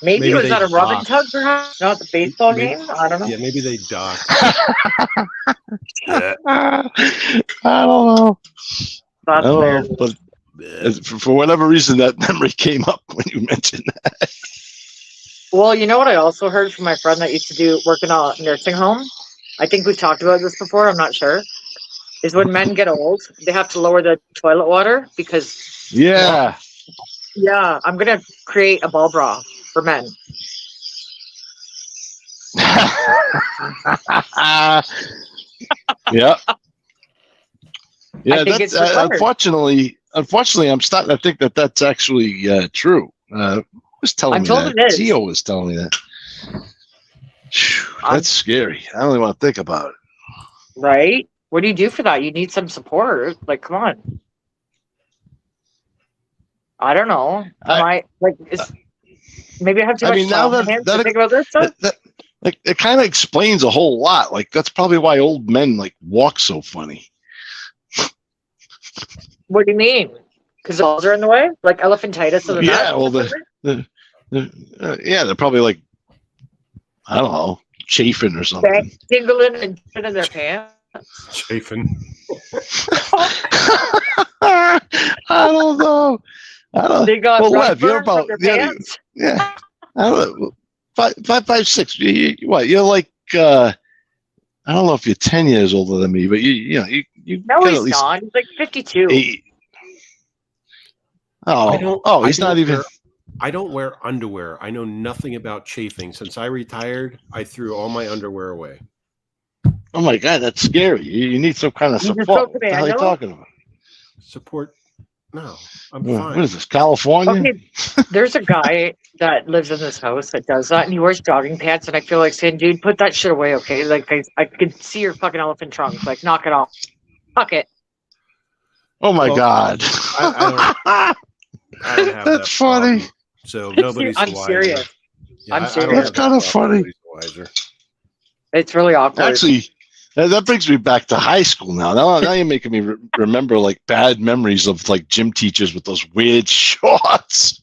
Maybe it was they at a rub and docked. tug, perhaps? Not the baseball game? I don't know. Yeah, maybe they docked. I don't know. That's weird. But for whatever reason, that memory came up when you mentioned that. Well, you know what I also heard from my friend that used to work in a nursing home? I think we've talked about this before, I'm not sure. Is when men get old, they have to lower the toilet water because... Yeah. Yeah, I'm going to create a ball bra for men. Yeah. Yeah, I think it's required. unfortunately, I'm starting to think that that's actually true. Who was telling me told that? it is. Theo was telling me that. Phew, that's scary. I don't even want to think about it. Right? What do you do for that? You need some support. Like, come on. I don't know. Maybe I have too much time on my hands to think about this stuff? Like, it kind of explains a whole lot. Like, that's probably why old men like walk so funny. What do you mean? Because the balls are in the way? Like elephantitis of the Yeah, well, they're probably like, I don't know, chafing or something. Dingling and shit in their pants. Chafing. I don't know. They got well, Lev, you're rug burn about from their pants. yeah. I don't know, 5'6". You're like I don't know if you're 10 years older than me, but you No, got he's at least not. He's like 52. 8. Oh, he's not even. I don't wear underwear. I know nothing about chafing. Since I retired, I threw all my underwear away. Oh my God, that's scary. You need some kind of You just support. go What the hell are you commando? talking about? Support? No, I'm What fine. is this, California? Okay, there's a guy that lives in this house that does that, and he wears jogging pants, and I feel like saying, dude, put that shit away, okay? Like, I could see your fucking elephant trunk. Like, knock it off. Fuck it. Oh my Well, God. I don't have That's that funny. problem, so nobody's I'm the wiser. serious. I'm I don't serious. have That's that kinda problem. funny. Nobody's the wiser. It's really awkward. Actually, that brings me back to high school now. Now you're making me remember like bad memories of like gym teachers with those weird shorts.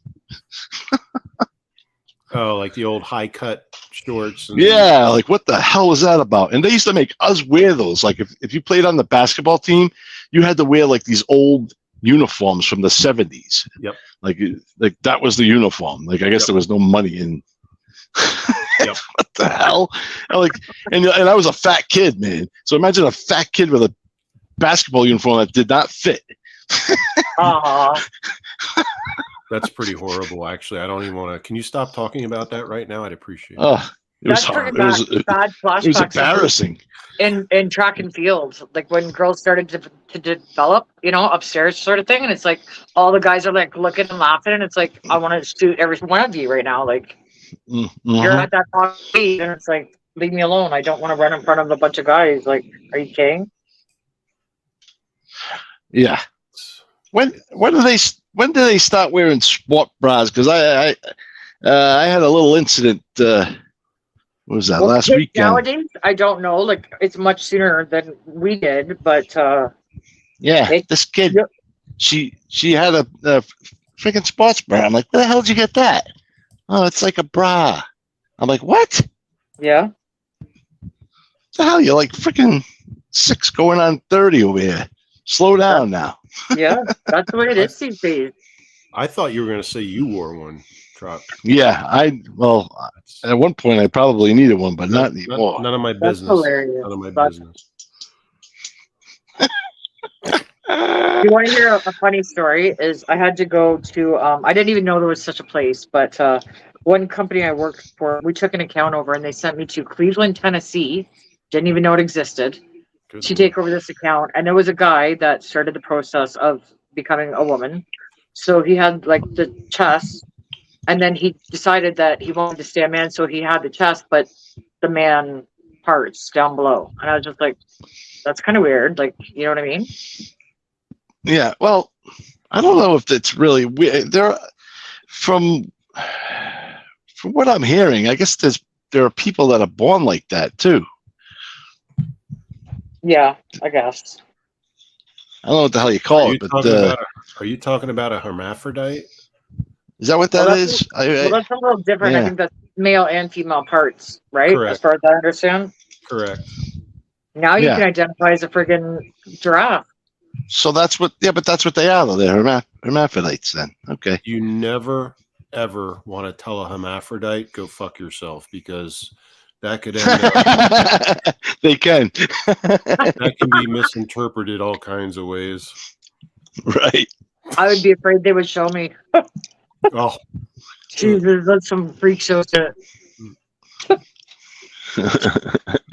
Oh, like the old high cut shorts. And, Yeah, like what the hell was that about? And they used to make us wear those. Like if you played on the basketball team, you had to wear like these old uniforms from the 70s. Yep. Like that was the uniform. Like I guess there was no money in. Yep. What the hell? And I was a fat kid, man. So imagine a fat kid with a basketball uniform that did not fit. That's pretty horrible, actually. I don't even want to. Can you stop talking about that right now? I'd appreciate it. Oh, it was That's hard. bringing back bad flashbacks. It was embarrassing. In track and field, like when girls started to develop, upstairs sort of thing, and it's like all the guys are like looking and laughing, and it's like I want to shoot every one of you right now. Like you're at that age, and it's like leave me alone. I don't want to run in front of a bunch of guys. Like, are you kidding? Yeah. When do they start wearing sport bras? Because I had a little incident. What was that, last kids weekend? Nowadays, I don't know. Like, it's much sooner than we did, but Yeah, this kid, Yep. she had a freaking sports bra. I'm like, where the hell did you get that? Oh, it's like a bra. I'm like, what? yeah. The hell? You're like freaking 6 going on 30 over here. Slow down now. Yeah, that's the way it is these days. I thought you were going to say you wore one, Truck. Yeah, at one point I probably needed one, but not anymore. None of my That's business. hilarious. None of my That's- business. You want to hear a funny story? Is I had to go to I didn't even know there was such a place, but one company I worked for, we took an account over and they sent me to Cleveland, Tennessee. Didn't even know it existed. Good To Lord. take over this account, and there was a guy that started the process of becoming a woman. So he had like the chest, and then he decided that he wanted to stay a man, so he had the chest, but the man parts down below. And I was just like, that's kind of weird. Like, you know what I mean? Yeah, well, I don't know if it's really weird. From what I'm hearing, I guess there are people that are born like that too. Yeah, I guess. I don't know what the hell you call it, but Are you talking about a hermaphrodite? is that what that Well, is? Well, that's a little different. I Yeah. think that's male and female parts, right? Correct. As far as I understand. Correct. Now you Yeah. can identify as a friggin' giraffe. So that's what. Yeah, but that's what they are, though. They're hermaphrodites. Then, okay. You never ever want to tell a hermaphrodite go fuck yourself, because that could end up, They can. that can be misinterpreted all kinds of ways. Right. I would be afraid they would show me. Oh, Jesus, that's some freak show shit.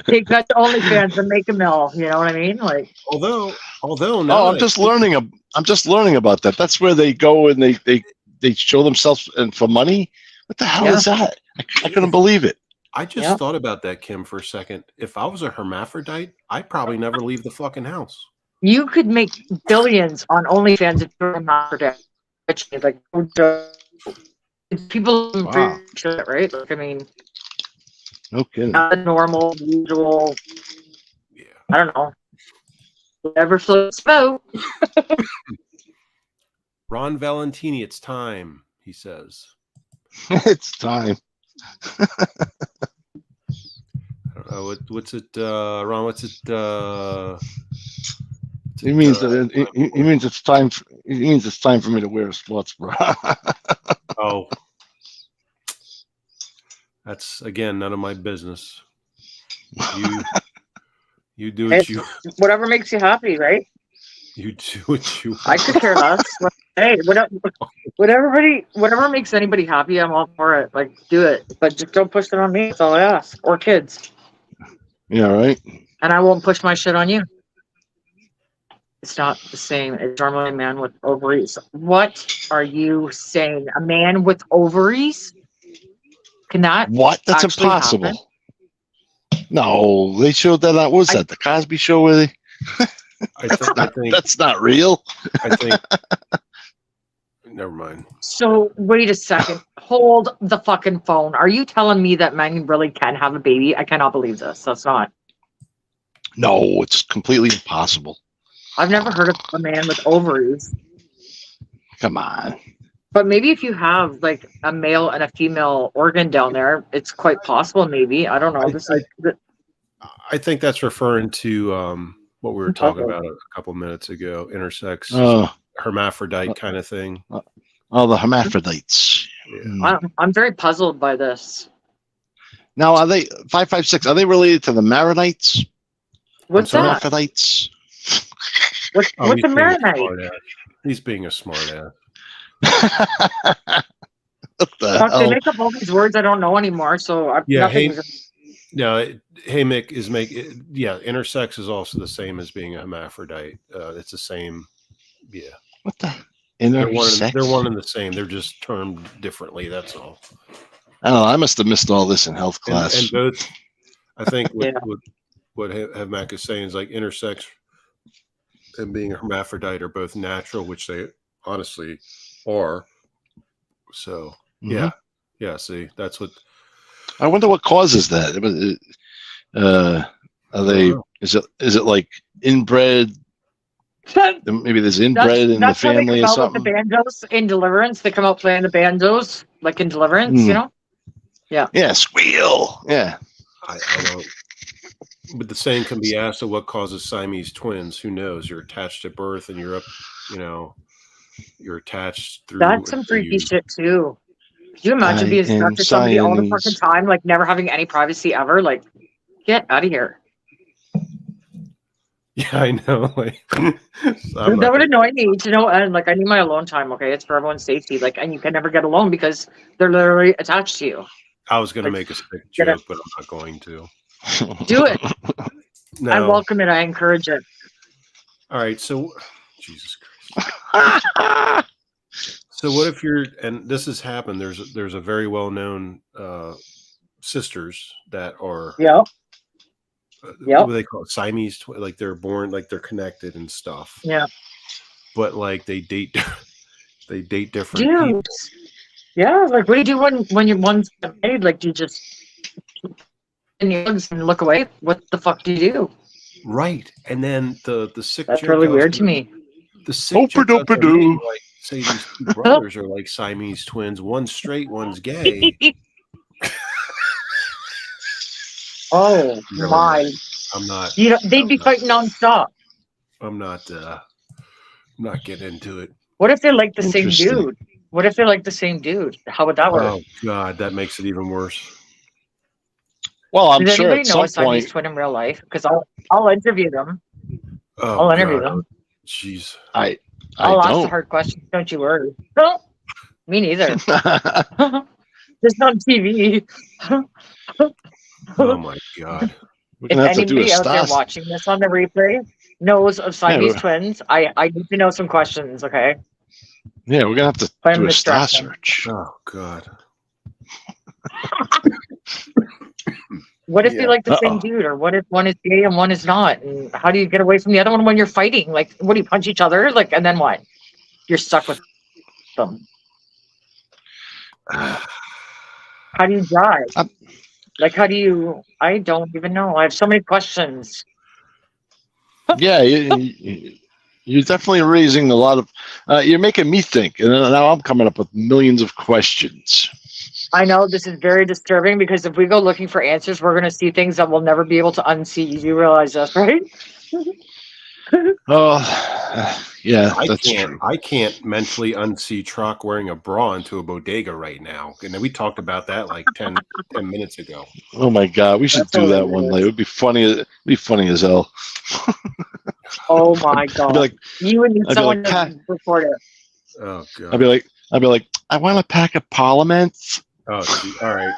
Take that to OnlyFans and make a mill. You know what I mean? Like, although Oh, now I'm just learning. I'm just learning about that. That's where they go and they show themselves and for money. What the hell is that? I couldn't believe it. I just Yeah. thought about that, Kim, for a second. If I was a hermaphrodite, I'd probably never leave the fucking house. you could make billions on OnlyFans if you're not like people Wow. shit, right? Like, I mean, No kidding. not a normal, usual. Yeah. I don't know. Whatever floats boat. Ron Valentini, it's time, he says. It's time. I don't know. What's it, Ron? What's it? He means that he means it's time. He means it's time for me to wear a sports bra. Oh, that's again none of my business. You do what you Whatever makes you happy, right? do what you. I could care less. Hey, whatever makes anybody happy, I'm all for it. Like, do it, but just don't push it on me. That's all I ask. Or kids, Yeah, right. and I won't push my shit on you. It's not the same as normally a man with ovaries. What are you saying? A man with ovaries? Cannot? What? That's actually impossible. happen? No, they showed that. What was that? The Cosby Show? Where they? I think. That's not real. I think. Never mind. So wait a second. Hold the fucking phone. Are you telling me that men really can have a baby? I cannot believe this. That's not. No, it's completely impossible. I've never heard of a man with ovaries. Come on. But maybe if you have like a male and a female organ down there, it's quite possible. Maybe I don't know. I think that's referring to what we were talking Okay. about a couple minutes ago, intersex, Oh, hermaphrodite kind of thing. the hermaphrodites. Yeah. I'm very puzzled by this. Now, are they 556? Are they related to the Maronites? What's sorry? that? Hermaphrodites? What's Oh, a he's being a marinite? smart-ass. He's being a smart ass. What the Fuck, they hell? make up all these words I don't know anymore. So Yeah, nothing's. No, hey Mick, intersex is also the same as being a hermaphrodite. It's the same. Yeah, What the? they're Intersex? one and the same. They're just termed differently. That's all. I don't know. I must have missed all this in health class. And both, I think Yeah. what Mac is saying is like intersex and being a hermaphrodite are both natural, which they honestly are. So Mhm. yeah. See, that's what. I wonder what causes that. Are they? Is it like inbred? Maybe there's inbred in the That's how they family come or out with the something. banjos in Deliverance. They come out playing the banjos, like in Deliverance, Mm. you know? Yeah, squeal. Yeah. I don't. But the same can be asked of what causes Siamese twins. Who knows? You're attached at birth, and you're up. You're attached through. That's some freaky shit too. Could you imagine I being am stuck to somebody all the fucking Siamese. time, like never having any privacy ever? Like, get out of here. Yeah, I know. Like, so That would annoy me to know. And like, I need my alone time. Okay, it's for everyone's safety. Like, and you can never get alone because they're literally attached to you. I was going to Like, make a sick get it. joke, but I'm not going to. Do it. No. I welcome it. I encourage it. All right. So, Jesus Christ. So what if you're, and this has happened, there's a very well-known sisters that are, Yep. what do they call it? Siamese, like they're born, like they're connected and stuff. Yeah. But like they date different people. Dude. Yeah. Like, what do you do when you're one's married? Like, do you just in your legs and look away? What the fuck do you do? Right. And then the sick That's chick really goes weird to me. The sick chick goes, Oop-a-doop-a-doo. like, say these two brothers are like Siamese twins. One's straight, one's gay. Oh Never my! mind. I'm not. You know, they'd be fighting nonstop. I'm not getting into it. What if they're like the same Interesting. dude? What if they're like the same dude? How would that work? Oh God, that makes it even worse. Well, I'm Does sure anybody at know some a Siamese point. twin in real life? Because I'll interview them. Oh, I'll interview God. them. Jeez. I I'll ask the don't. hard questions. Don't you worry. No, me neither. Just on TV. Oh my God. We're If gonna have to do a anybody out there star. watching this on the replay knows of Siamese we're- twins, I need to know some questions. Okay. Yeah, we're gonna have to But I'm do a star distracted. search. Oh God. What if Yeah. they're like the Uh-oh. same dude, or what if one is gay and one is not? And how do you get away from the other one when you're fighting? Like, what do you punch each other? Like, and then what? You're stuck with them. How do you die? Like, how do you? I don't even know. I have so many questions. Yeah, you're definitely raising a lot of. You're making me think, and now I'm coming up with millions of questions. I know this is very disturbing because if we go looking for answers, we're going to see things that we'll never be able to unsee. You realize this, right? Oh, yeah, that's true. I can't mentally unsee Trock wearing a bra into a bodega right now. And then we talked about that like 10 minutes ago. Oh my God, we should That's do that hilarious. one night. It would be funny. It'd be funny as hell. Oh my I'd god! be like, You and I'd be someone like, to record it. Oh God. I'd be like, I want a pack of Parliaments. Oh, gee. All right.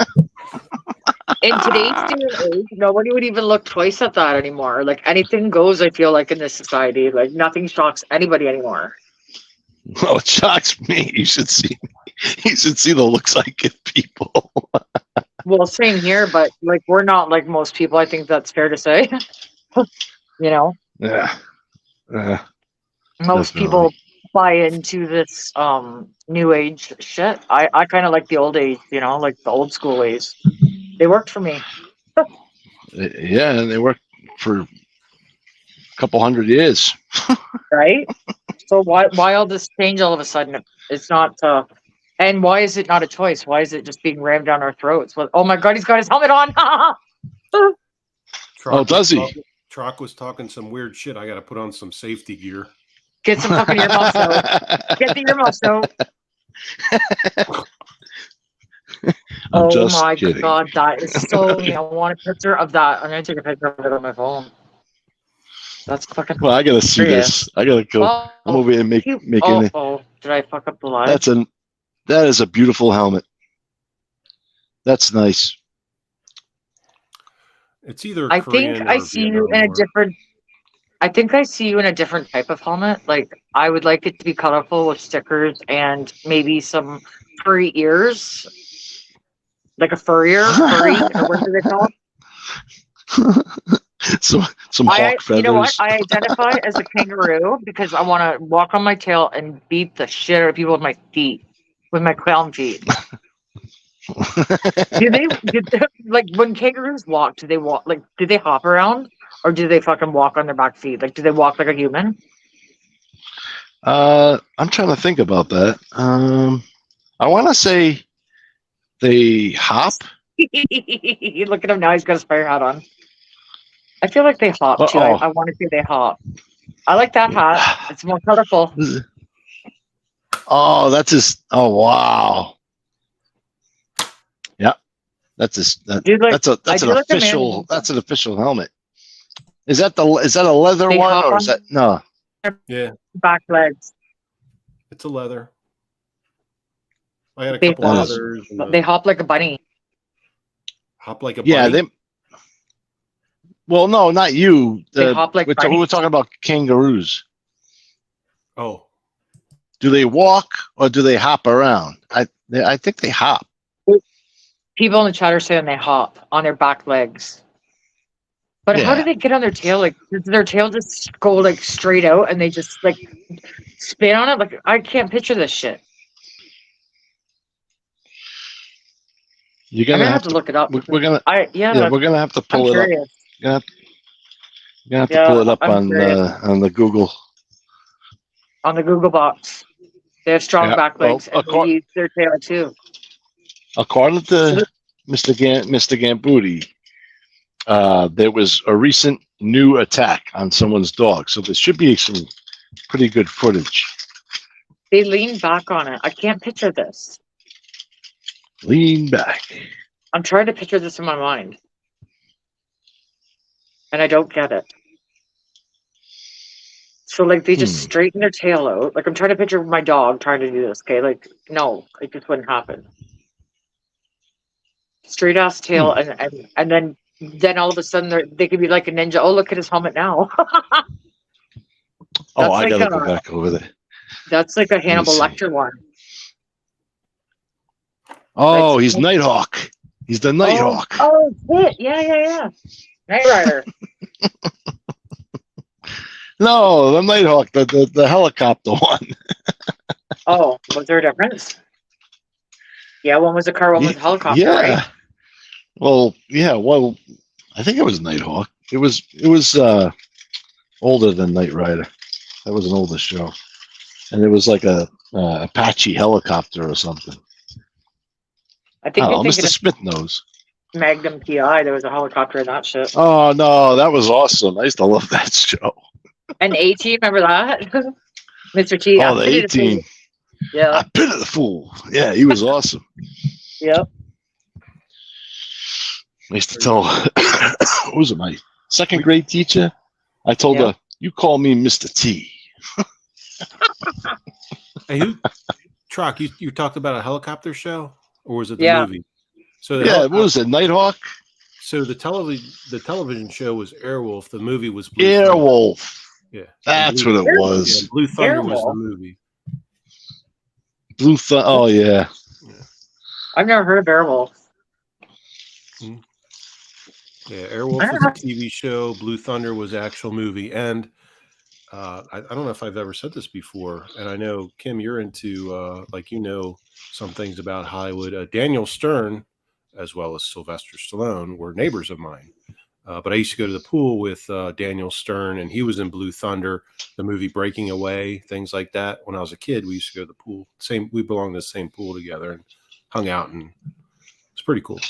In today's day and age, nobody would even look twice at that anymore. Like anything goes, I feel like in this society. Like nothing shocks anybody anymore. Well, it shocks me. You should see. You should see the looks I give people. Well, same here, but like we're not like most people. I think that's fair to say. You know, Yeah. most Definitely. people buy into this new age shit. I kind of like the old age, you know, like the old school ways. They worked for me, Yeah, and they worked for a couple hundred years. right? So why all this change all of a sudden? It's not. And why is it not a choice? Why is it just being rammed down our throats? Well, oh my god, he's got his helmet on. Oh, does he? Trock was talking some weird shit. I got to put on some safety gear. Get some fucking earmuffs out. Get the earmuffs out. I'm Oh just my kidding. god, that is so. I want a picture of that. I'm gonna take a picture of it on my phone. That's fucking. Well, I gotta see Serious. this. I gotta go. Oh, I'm over here and make making it. oh, did I fuck up the live? That is a beautiful helmet. That's nice. It's either I Korean think I or see you Vietnam in a War. different. I think I see you in a different type of helmet. Like I would like it to be colorful with stickers and maybe some furry ears, like a furry, or what do they call it? some hawk feathers. You know what? I identify as a kangaroo because I want to walk on my tail and beat the shit out of people with my feet, with my clown feet. Like when kangaroos walk? Do they walk like? Do they hop around, or do they fucking walk on their back feet? Like, do they walk like a human? I'm trying to think about that. I want to say they hop. Look at him now. He's got his fire hat on. I feel like they hop too. Uh-oh. I want to say they hop. I like that hat. It's more colorful. Oh, that's his. Oh, wow. Yeah, that's his. Dude, like, that's an like official. That's an official helmet. Is that a leather They one hop or on is that no? Yeah, back legs. it's a leather. I had a They couple hop. others. They hop like a bunny. Hop like a bunny. Yeah, they. Well, no, not you. They hop like we bunnies. were talking about kangaroos. Oh, Do they walk or do they hop around? I think they hop. People in the chat are saying they hop on their back legs. But how Yeah. do they get on their tail? Like, does their tail just go like straight out and they just like spin on it? Like, I can't picture this shit. You're I'm gonna gonna have to look it up. We're gonna. Yeah, We're gonna have to I'm pull it up. curious. You're gonna have to Yeah, pull it up I'm curious. on the Google. On the Google box, they have strong Yeah, back legs well, and they use their tail too. According to Mr. Gambuti, there was a recent new attack on someone's dog, so there should be some pretty good footage. They lean back on it. I can't picture this. Lean back. I'm trying to picture this in my mind, and I don't get it. So like they just straighten their tail out. Like I'm trying to picture my dog trying to do this. Okay, like no, it just wouldn't happen. Straight ass tail, and then all of a sudden they could be like a ninja. Oh, look at his helmet now. Oh, I like gotta go back over there. That's like a Hannibal see. Lecter one. Oh, he's Nighthawk. He's the Nighthawk. Oh, shit. Yeah. Knight Rider. No, the Nighthawk, the helicopter one. Oh, was there a difference? Yeah, one was a car, one was a helicopter, Yeah. right? Well, yeah. Well, I think it was Nighthawk. It was older than Knight Rider. That was an older show, and it was like a Apache helicopter or something. I think you're Oh, thinking Mr. of Smith knows. Magnum PI. There was a helicopter in that shit. Oh no, that was awesome. I used to love that show. And A-Team, remember that? Mr. T. Oh, the 18. Yeah. I pity the fool. Yeah, he was awesome. Yep. I used to tell, who was it, my second grade teacher? I told her, you call me Mr. T. hey, Trock, you talked about a helicopter show, or was it the Yeah. movie? So the Yeah, what helicopter- was it, Nighthawk? So the television show was Airwolf. The movie was Blue Thunder. Airwolf. Yeah, That's Blue, what it was. yeah, Blue Thunder was the Airwolf? movie. Blue Thunder. Oh, yeah. I've never heard of Beowulf. Yeah, Airwolf was a TV show. Blue Thunder was the actual movie. And I don't know if I've ever said this before. And I know, Kim, you're into, some things about Hollywood. Daniel Stern, as well as Sylvester Stallone, were neighbors of mine. But I used to go to the pool with Daniel Stern, and he was in Blue Thunder, the movie Breaking Away, things like that. When I was a kid, we used to go to the pool. We belonged to the same pool together and hung out, and it's pretty cool.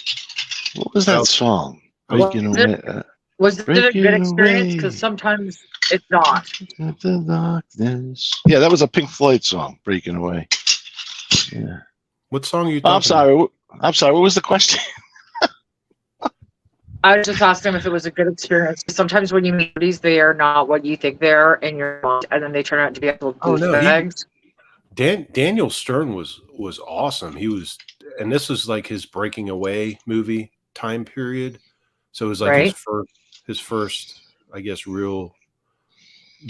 What was that song? Breaking Away. Was it a Breaking good experience? Away. Because sometimes it's not. The darkness. Yeah, that was a Pink Floyd song, Breaking Away. Yeah. What song are you Oh, talking I'm sorry. I'm sorry. What was the question? I was just asking him if it was a good experience. Sometimes when you meet these, they are not what you think they are in your mind, and then they turn out to be actual douchebags. Daniel Stern was awesome. He was, and this was like his Breaking Away movie time period. So it was like his first, I guess, real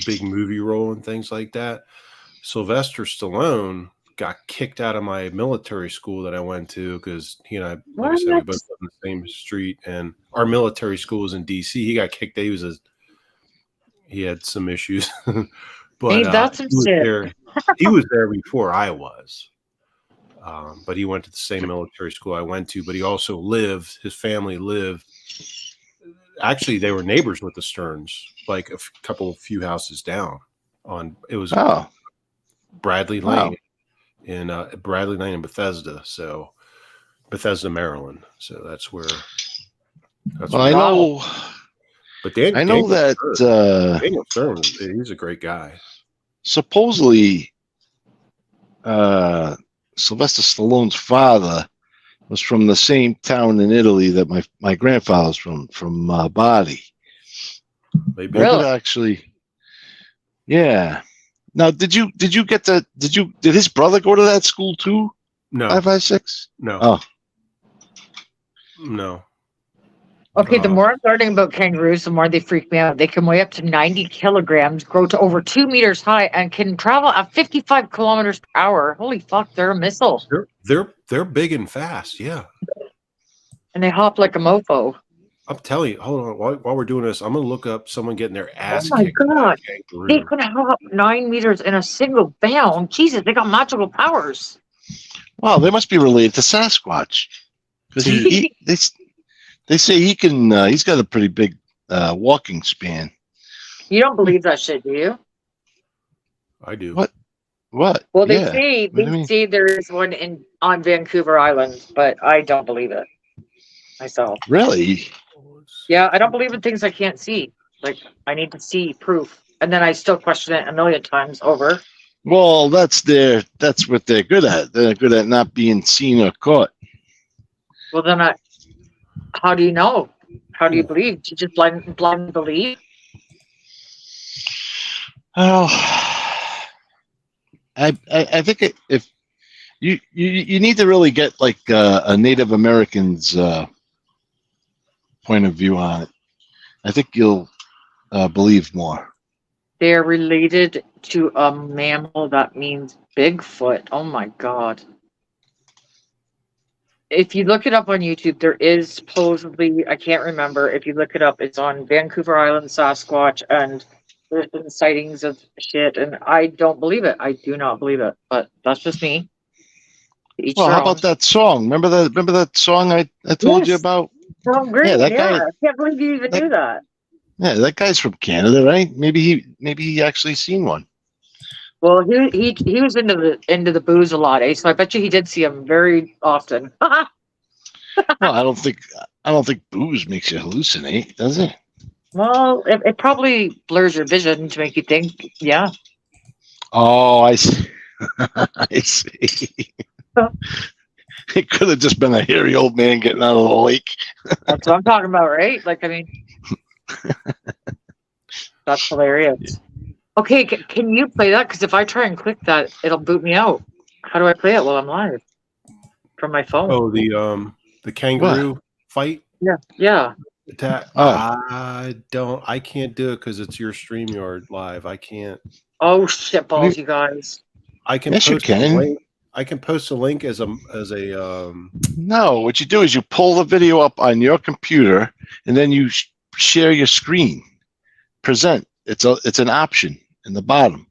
big movie role and things like that. Sylvester Stallone got kicked out of my military school that I went to because he and I, like I said, we What? both live in the same street, and our military school was in DC. He got kicked out. He had some issues, but Ain't that some shit? he was there before I was. But he went to the same military school I went to, but he also his family lived, actually they were neighbors with the Stearns, like few houses down it was Bradley Lane in Bradley Lane in Bethesda. So Bethesda, Maryland. So that's where. I know. But Daniel Stern, he's a great guy. Supposedly, Sylvester Stallone's father was from the same town in Italy that my grandfather's from Bari. Maybe Really? Actually, yeah. Now, did his brother go to that school too? No. 556? No. Oh. No. Okay, the more I'm learning about kangaroos, the more they freak me out. They can weigh up to 90 kilograms, grow to over 2 meters high, and can travel at 55 kilometers per hour. Holy fuck, they're a missile. They're big and fast, yeah. And they hop like a mofo. I'm telling you, hold on. While we're doing this, I'm gonna look up someone getting their ass Oh my kicked by God. a kangaroo. They can hop 9 meters in a single bound. Jesus, they got magical powers. Wow, they must be related to Sasquatch. Because they say he can. He's got a pretty big walking span. You don't believe that shit, do you? I do. What? Well, they Yeah. say What do you mean? there is one on Vancouver Island, but I don't believe it myself. Really? Yeah, I don't believe in things I can't see. Like, I need to see proof, and then I still question it a million times over. Well, that's what they're good at. They're good at not being seen or caught. Well, then how do you know? How do you believe? Do you just blindly believe? Well, I think if you need to really get like a Native American's point of view on it, I think you'll believe more. They're related to a mammal that means Bigfoot. Oh my God. If you look it up on YouTube, there is supposedly, I can't remember, if you look it up, it's on Vancouver Island Sasquatch, and there's been sightings of shit, and I don't believe it. I do not believe it, but that's just me. Each Well, their how own. about that song? Remember that song I told you Yes. about? Oh, great. Yeah, Yeah, that guy- I can't believe you even knew that. Yeah, that guy's from Canada, right? Maybe he actually seen one. Well, he was into the booze a lot, eh? So I bet you he did see him very often. Well, I don't think booze makes you hallucinate, does it? Well, it probably blurs your vision to make you think, yeah. Oh, I see. I see. It could have just been a hairy old man getting out of the lake. That's what I'm talking about, right? Like, I mean, that's hilarious. Okay, can you play that? Because if I try and click that, it'll boot me out. How do I play it while I'm live? From my phone. Oh, the kangaroo fight Yeah. attack. Oh. I can't do it because it's your StreamYard live. I can't. Oh, shit balls, you guys. I can Yes, you post can. a link. I can post a link as a No, what you do is you pull the video up on your computer and then you share your screen. Present. It's an option in the bottom.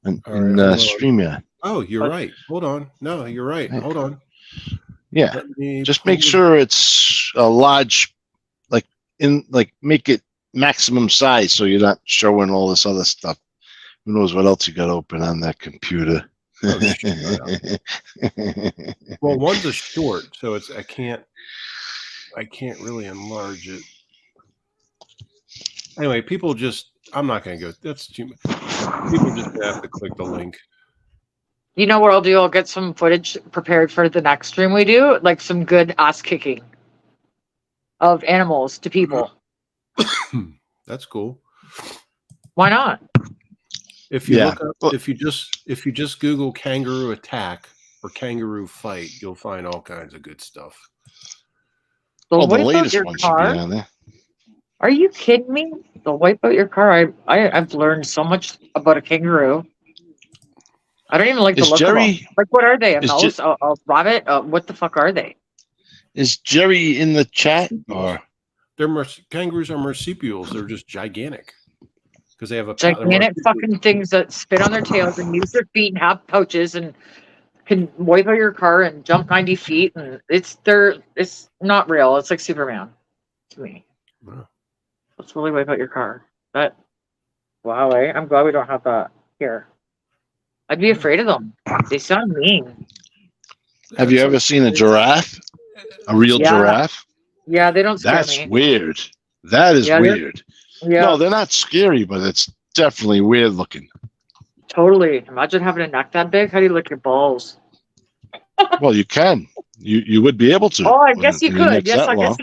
In All right, hold on. StreamYard. Oh, you're right. Hold on. No, you're right. Hold on. Yeah. Let me Just make pull- sure it's a large, make it maximum size so you're not showing all this other stuff. Who knows what else you got open on that computer? Oh, shit. Well, one's a short, so I can't really enlarge it. Anyway, I'm not going to go. That's too much. People just have to click the link. You know what I'll do? I'll get some footage prepared for the next stream we do, like some good ass kicking of animals to people. That's cool. Why not? If you Yeah. look up, if you just Google kangaroo attack or kangaroo fight, you'll find all kinds of good stuff. They'll Well, the wipe out latest your one should car. be on there. Are you kidding me? They'll wipe out your car. I've learned so much about a kangaroo. I don't even like the Is look of them. Jerry Like, what are they? A is mouse? A rabbit? What the fuck are they? is Jerry in the chat? Or Kangaroos are marsupials. They're just gigantic because they have a Gigantic fucking things that spit on their tails and use their feet and have pouches and can wipe out your car and jump 90 feet. And it's not real. It's like Superman to me. Wow. Let's really wipe out your car. But wow, I'm glad we don't have that here. I'd be afraid of them. They sound mean. have you ever seen a giraffe? A real Yeah. giraffe? Yeah, they don't scare That's me. weird. That is Yeah, they're- weird. Yeah, No, they're not scary, but it's definitely weird looking. totally. Imagine having a neck that big. How do you lick your balls? Well, you can. You would be able to. Oh, I guess you when your could. neck's Yes, that I guess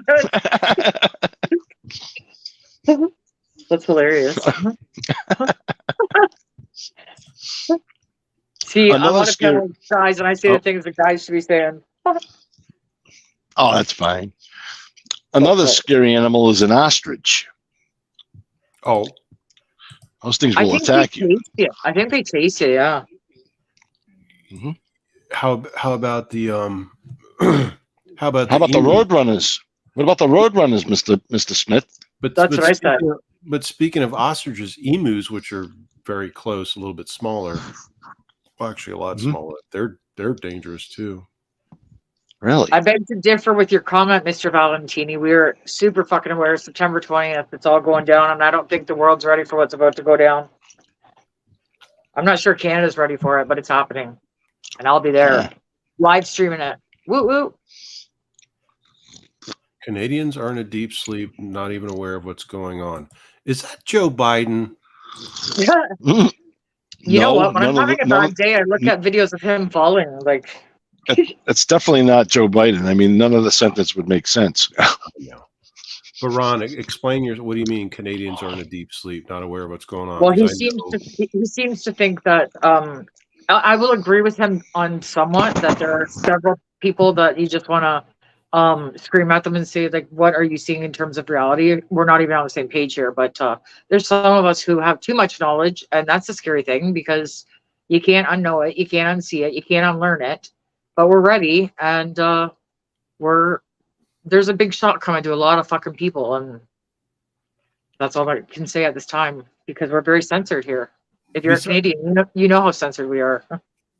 you could. That's hilarious. See, I Another want to scary- tell guys, and I say Oh. the things that guys should be saying. Oh, that's fine. Another Okay. scary animal is an ostrich. Oh, Those things I will think attack they you. taste it. I think they taste it. Yeah. how about the how about How about the emu? road runners? What about the road runners, Mr. Smith? But That's what I said. But speaking of ostriches, emus, which are very close, a little bit smaller, well, actually a lot Mhm. smaller, they're dangerous too. Really? I beg to differ with your comment, Mr. Valentini. We're super fucking aware. September 20th, it's all going down, and I don't think the world's ready for what's about to go down. I'm not sure Canada's ready for it, but it's happening, and I'll be there, Yeah. live streaming it. Woo woo! Canadians are in a deep sleep, not even aware of what's going on. Is that Joe Biden? Mm. You know No, what? When I'm none of having the- a none bad of- day, I look at videos of him falling. Like, It's definitely not Joe Biden. I mean, none of the sentence would make sense. No. But Ron, explain what do you mean Canadians are in a deep sleep, not aware of what's going on? well, he 'Cause I seems know- he seems to think that. I will agree with him on somewhat that there are several people that you just want to scream at them and say, like, what are you seeing in terms of reality? We're not even on the same page here, but there's some of us who have too much knowledge, and that's a scary thing because you can't unknow it, you can't unsee it, you can't unlearn it. But we're ready, and there's a big shock coming to a lot of fucking people, and that's all I can say at this time because we're very censored here. If you're a Canadian, you know how censored we are.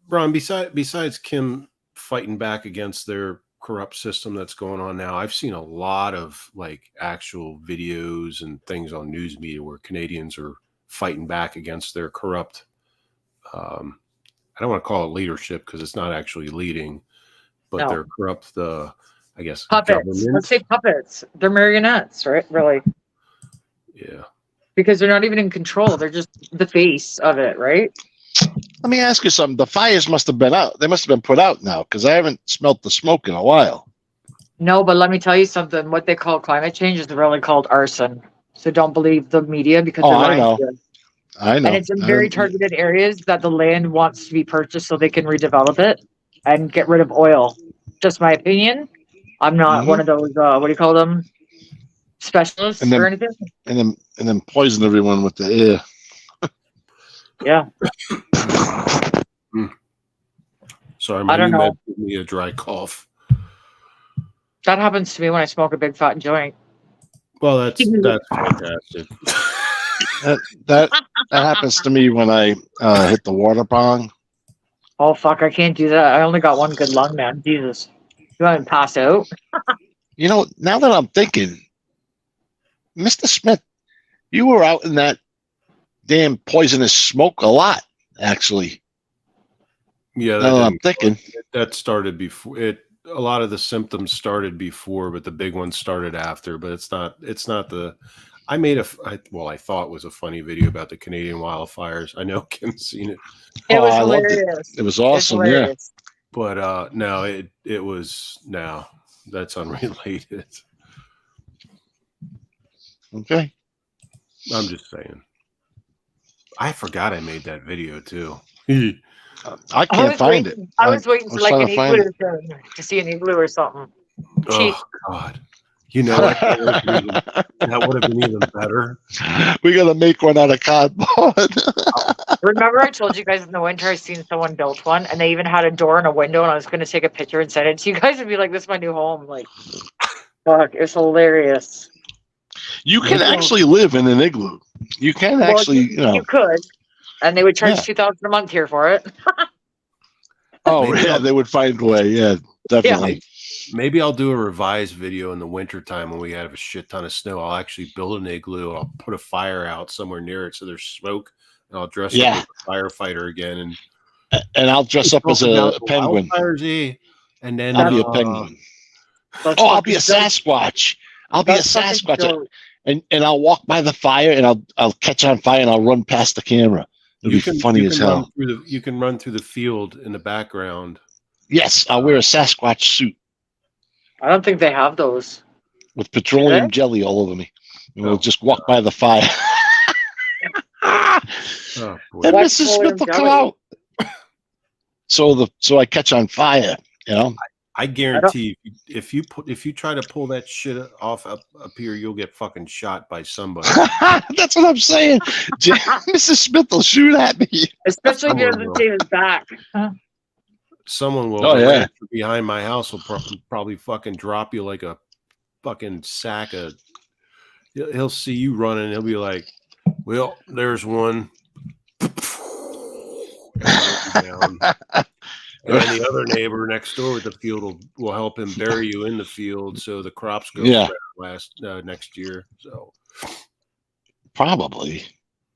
Ron, besides Kim fighting back against their corrupt system that's going on now, I've seen a lot of like actual videos and things on news media where Canadians are fighting back against their corrupt. I don't want to call it leadership because it's not actually leading, but No. they're corrupt. I guess Puppets. government. Let's say puppets. They're marionettes, right? Really, Yeah. because they're not even in control. They're just the face of it, right? Let me ask you something. The fires must have been out. They must have been put out now because I haven't smelt the smoke in a while. No, but let me tell you something. What they call climate change is really called arson. So don't believe the media because Oh, they're I lying know. to you. I know. And it's in very targeted areas that the land wants to be purchased so they can redevelop it and get rid of oil. Just my opinion. I'm not Mhm. one of those, what do you call them? Specialists And then- or anything. And then poison everyone with the air. Yeah. Sorry, I my don't new know. med gave me a dry cough. That happens to me when I smoke a big fat joint. Well, that's fantastic. That happens to me when I hit the water pong. Oh, fuck. I can't do that. I only got one good lung, man. Jesus. You want me to pass out? You know, now that I'm thinking, Mr. Smith, you were out in that damn poisonous smoke a lot, actually. Yeah, Now that I'm thinking. that started before it. A lot of the symptoms started before, but the big ones started after. But it's not the. I made I thought it was a funny video about the Canadian wildfires. I know Kim's seen it, It was I loved it. hilarious. It was It's awesome, yeah. hilarious. but no, it was no. That's unrelated. Okay. I'm just saying. I forgot I made that video too. I can't find it. I was waiting I for was like trying an to find igloo to see an igloo or something. Oh God. You know, that would have been even better. We gotta make one out of cardboard. Remember I told you guys in the winter I seen someone built one and they even had a door and a window and I was going to take a picture and send it to you guys and be like, this is my new home. Like, fuck, it's hilarious. You can actually live in an igloo. You can actually, You could. And they would charge $2,000 a month here for it. Oh, yeah, they would find a way. Yeah, definitely. Maybe I'll do a revised video in the wintertime when we have a shit ton of snow. I'll actually build an igloo. I'll put a fire out somewhere near it so there's smoke. And I'll dress up as a firefighter again. And I'll dress up as a penguin. And then I'll be a penguin. I'll be a Sasquatch. I'll be a Sasquatch. And I'll walk by the fire and I'll catch on fire and I'll run past the camera. It'll be funny as hell. You can run through the field in the background. Yes, I'll wear a Sasquatch suit. I don't think they have those. With petroleum jelly all over me. And we'll just walk by the fire. And Mrs. Smith will come out. So I catch on fire, you know. I guarantee if you try to pull that shit off up here, you'll get fucking shot by somebody. That's what I'm saying. Mrs. Smith will shoot at me. Especially if he doesn't save his back. Someone will behind my house will probably fucking drop you like a fucking sack of. He'll see you running and he'll be like, well, there's one. And then the other neighbor next door with the field will help him bury you in the field so the crops go better next year. So probably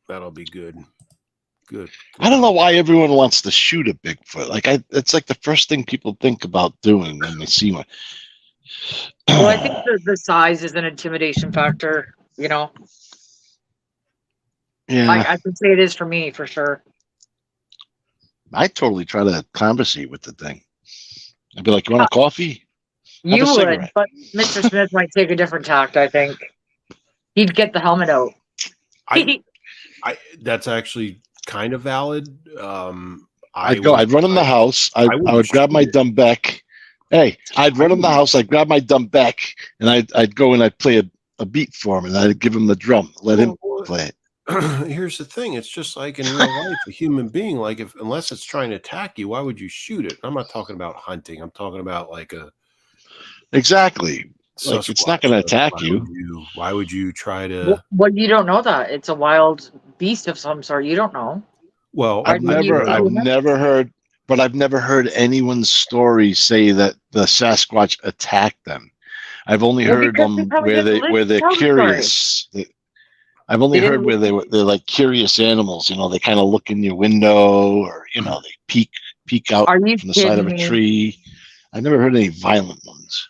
that'll be good. Good. I don't know why everyone wants to shoot a Bigfoot. Like it's like the first thing people think about doing when they see one. Well, I think the size is an intimidation factor, you know. Yeah, I can say it is for me for sure. I totally try to conversate with the thing. I'd be like, "You want a coffee?" You would, but Mr. Smith might take a different tact. I think he'd get the helmet out. That's actually kind of valid. I'd run in the house. I would grab my dumb Beck. Hey, I'd run in the house. I'd grab my dumb Beck, and I'd go and I'd play a beat for him, and I'd give him the drum, let him play it. Here's the thing: it's just like in real life, a human being. Like, unless it's trying to attack you, why would you shoot it? I'm not talking about hunting. I'm talking about like exactly. Like, it's not going to attack you. Why would you try to? Well, you don't know that it's a wild beast of some sort. You don't know. Well, I've never heard anyone's story say that the Sasquatch attacked them. I've only heard them where they're curious. I've only heard where they're like curious animals. You know, they kind of look in your window, or you know, they peek out from the side of a tree. I never heard any violent ones.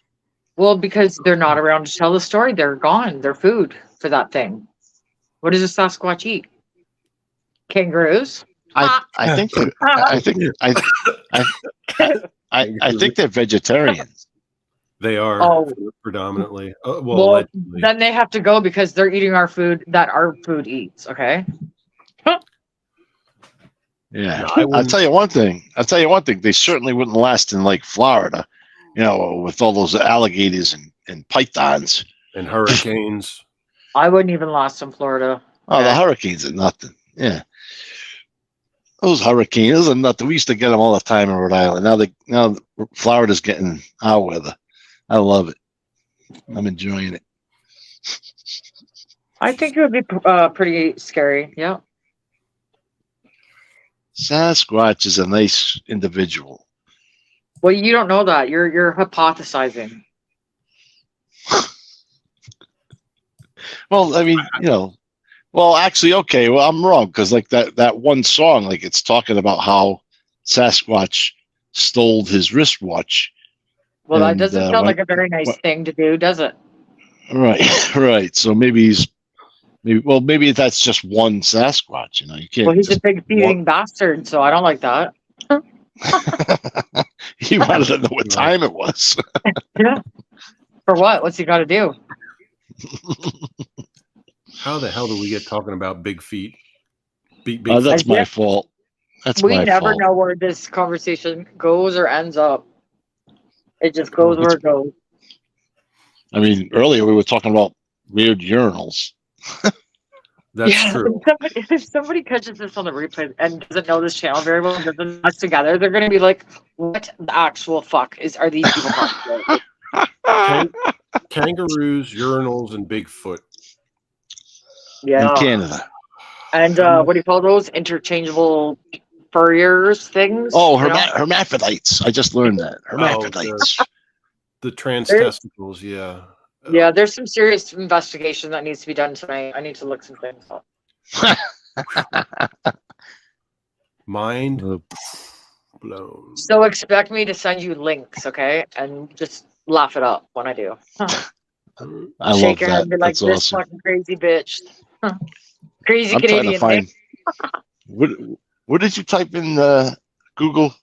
Well, because they're not around to tell the story. They're gone. They're food for that thing. What does a Sasquatch eat? Kangaroos? I think they're vegetarians. They are predominantly. Well, then they have to go because they're eating our food that our food eats. Okay. Yeah, I'll tell you one thing. They certainly wouldn't last in like Florida, you know, with all those alligators and pythons and hurricanes. I wouldn't even last in Florida. Oh, the hurricanes are nothing. Yeah. Those hurricanes are nothing. We used to get them all the time in Rhode Island. Now Florida's getting our weather. I love it. I'm enjoying it. I think it would be pretty scary. Yeah. Sasquatch is a nice individual. Well, you don't know that. You're hypothesizing. Well, I mean, you know. Well, actually, okay. Well, I'm wrong because like that one song, like it's talking about how Sasquatch stole his wristwatch. Well, that doesn't sound like a very nice thing to do, does it? Right, right. So maybe that's just one Sasquatch. You know, you can't. Well, he's a big thieving bastard, so I don't like that. He wanted to know what time it was. Yeah. For what? What's he got to do? How the hell do we get talking about big feet? Big that's my fault. We never know where this conversation goes or ends up. It just goes where it goes. I mean, earlier we were talking about weird urinals. That's true. If somebody catches this on the replay and doesn't know this channel very well, doesn't know us together, they're going to be like, "What the actual fuck are these people talking about?" Kangaroos, urinals, and Bigfoot. Yeah. In Canada. And what do you call those? Interchangeable furriers things? Oh, you know? hermaphrodites. I just learned that. Hermaphrodites. The trans testicles, yeah. Yeah, there's some serious investigation that needs to be done tonight. I need to look some things up. Mind blown. So expect me to send you links, okay? And just laugh it up when I do. I love Shake your head that. and be like, That's this awesome. fucking crazy bitch. Crazy I'm trying Canadian. to find. What did you type in Google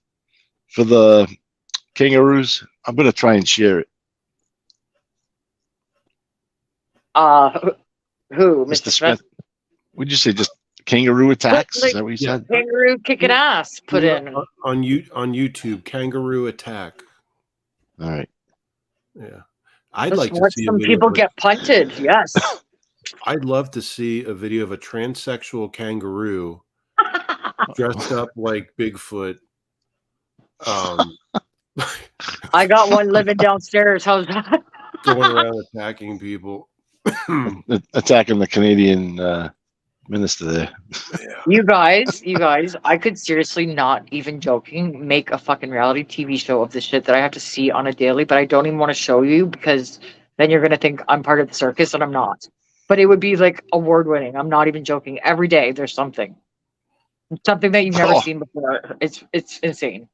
for the kangaroos? I'm gonna try and share it. Who? Mr. Mr. Smith? Would you say just kangaroo attacks? Is that what you Yeah. said? Kangaroo kicking ass. Put in. on YouTube, kangaroo attack. All right. Yeah, I'd Just like to watch see some a video people of get punted. Yes. I'd love to see a video of a transsexual kangaroo dressed up like Bigfoot. I got one living downstairs. How's that? Going around attacking people. Attacking the Canadian minister there. You guys, I could seriously, not even joking, make a fucking reality TV show of the shit that I have to see on a daily, but I don't even want to show you because then you're going to think I'm part of the circus and I'm not. But it would be like award winning. I'm not even joking. Every day there's something that you've never seen before. It's insane.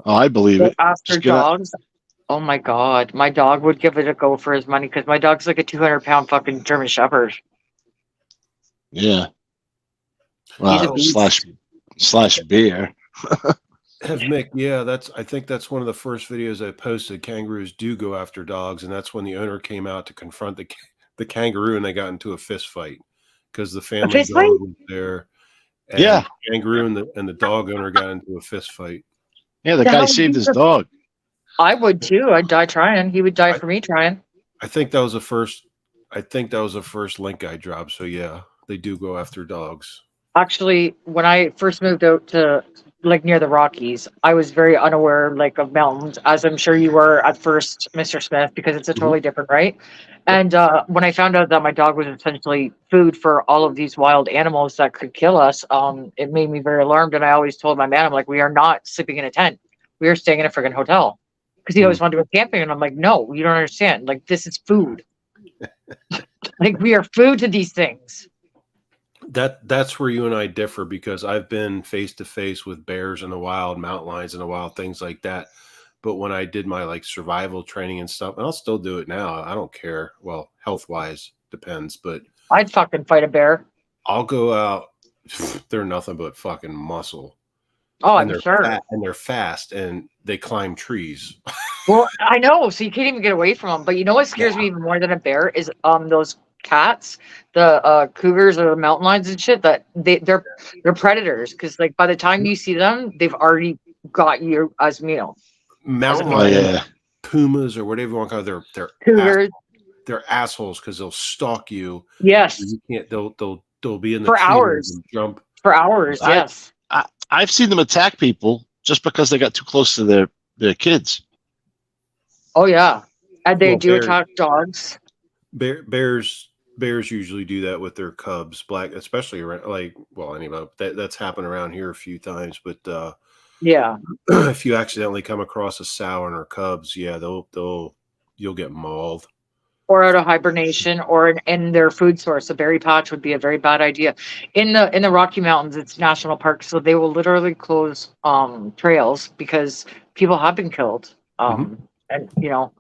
Oh, I believe it. After dogs. Oh my God. My dog would give it a go for his money because my dog's like a 200-pound fucking German Shepherd. Yeah. He's a beast. Slash bear. Mick, yeah, I think that's one of the first videos I posted. Kangaroos do go after dogs, and that's when the owner came out to confront the kangaroo, and they got into a fist fight because the family dog was there. And Yeah. the kangaroo and the dog owner got into a fist fight. Yeah, the guy saved his dog. I would too. I'd die trying. He would die for me trying. I think that was the first. I think that was the first link I dropped. So yeah, they do go after dogs. Actually, when I first moved out to like near the Rockies, I was very unaware like of mountains, as I'm sure you were at first, Mr. Smith, because it's a totally different, right? And when I found out that my dog was essentially food for all of these wild animals that could kill us, it made me very alarmed. And I always told my man, I'm like, we are not sleeping in a tent. We are staying in a friggin' hotel. Because he always wanted to go camping. And I'm like, no, you don't understand. Like, this is food. Like, we are food to these things. That's where you and I differ, because I've been face to face with bears in the wild, mountain lions in the wild, things like that. But when I did my like survival training and stuff, and I'll still do it now. I don't care. Well, health wise depends, but I'd fucking fight a bear. I'll go out. They're nothing but fucking muscle. Oh, and I'm sure. And they're fast and they climb trees. Well, I know. So you can't even get away from them. But you know what scares me even more than a bear is those cats, the cougars or the mountain lions and shit. That they're predators, because like by the time you see them, they've already got you as meal. Mountain lions, pumas, or whatever you want to call it, they're cougars. They're assholes because they'll stalk you. Yes. You can't. They'll be in the for tree hours. And jump for hours. Yes. I've seen them attack people just because they got too close to their kids. Oh yeah, and they do attack dogs. Bears usually do that with their cubs, especially around, like, well, anyway, that's happened around here a few times. But yeah, if you accidentally come across a sow and her cubs, yeah, you'll get mauled. Or out of hibernation, or in their food source. A berry patch would be a very bad idea. In the Rocky Mountains, it's national park, so they will literally close trails because people have been killed. And you know,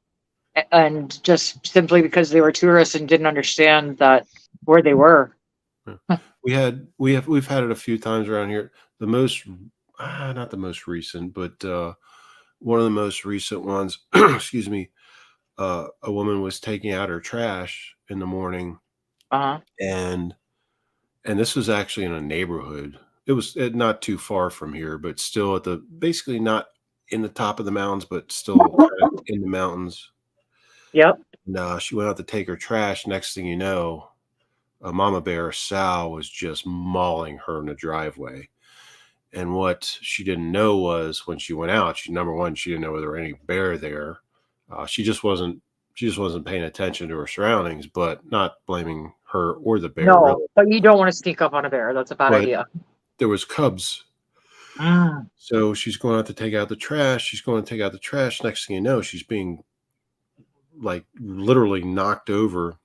and just simply because they were tourists and didn't understand that where they were. We've had it a few times around here. The most, not the most recent, but one of the most recent ones. Excuse me. A woman was taking out her trash in the morning, and this was actually in a neighborhood. It was not too far from here, but still basically not in the top of the mountains, but still in the mountains. Yep. And she went out to take her trash. Next thing you know, a mama bear, Sal, was just mauling her in the driveway. And what she didn't know was when she went out, number one, she didn't know there were any bear there. She just wasn't paying attention to her surroundings, but not blaming her or the bear. No, Really. but you don't want to sneak up on a bear. That's a bad But idea. there was cubs. So she's going out to take out the trash. Next thing you know, she's being like literally knocked over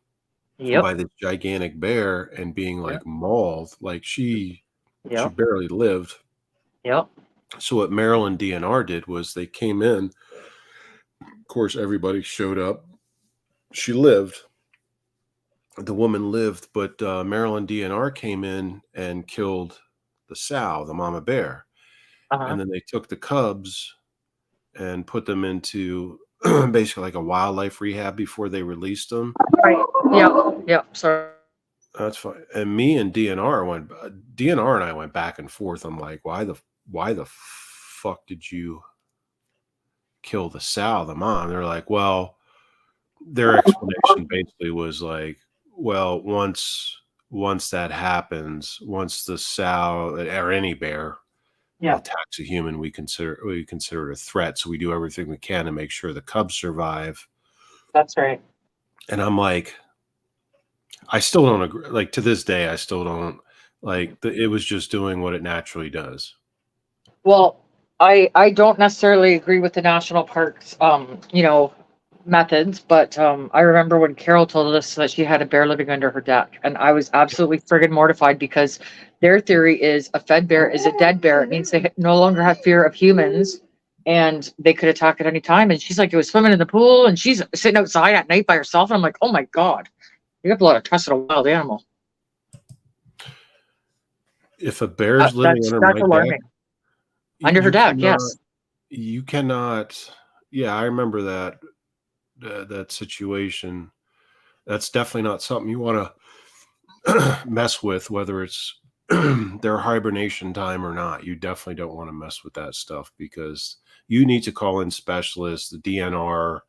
by this gigantic bear and being like mauled. Like she barely lived. Yep. So what Maryland DNR did was they came in. Of course, everybody showed up. She lived. The woman lived, but Maryland DNR came in and killed the sow, the mama bear. And then they took the cubs and put them into basically like a wildlife rehab before they released them. Right. Yep. Sorry. That's fine. And me and DNR and I went back and forth. I'm like, why the fuck did you kill the sow, the mom? They're like, well, their explanation basically was like, well, once that happens, once the sow or any bear attacks a human, we consider it a threat. So we do everything we can to make sure the cubs survive. That's right. And I'm like, I still don't agree. Like to this day, I still don't like. It was just doing what it naturally does. Well, I don't necessarily agree with the national parks, methods, but I remember when Carol told us that she had a bear living under her deck, and I was absolutely friggin' mortified because their theory is a fed bear is a dead bear. It means they no longer have fear of humans, and they could attack at any time. And she's like, it was swimming in the pool, and she's sitting outside at night by herself. And I'm like, oh my God, you have a lot of trust in a wild animal. If a bear is living under my deck, under her deck, yes, you cannot. Yeah, I remember that situation. That's definitely not something you want to mess with, whether it's their hibernation time or not. You definitely don't want to mess with that stuff because you need to call in specialists, the DNR.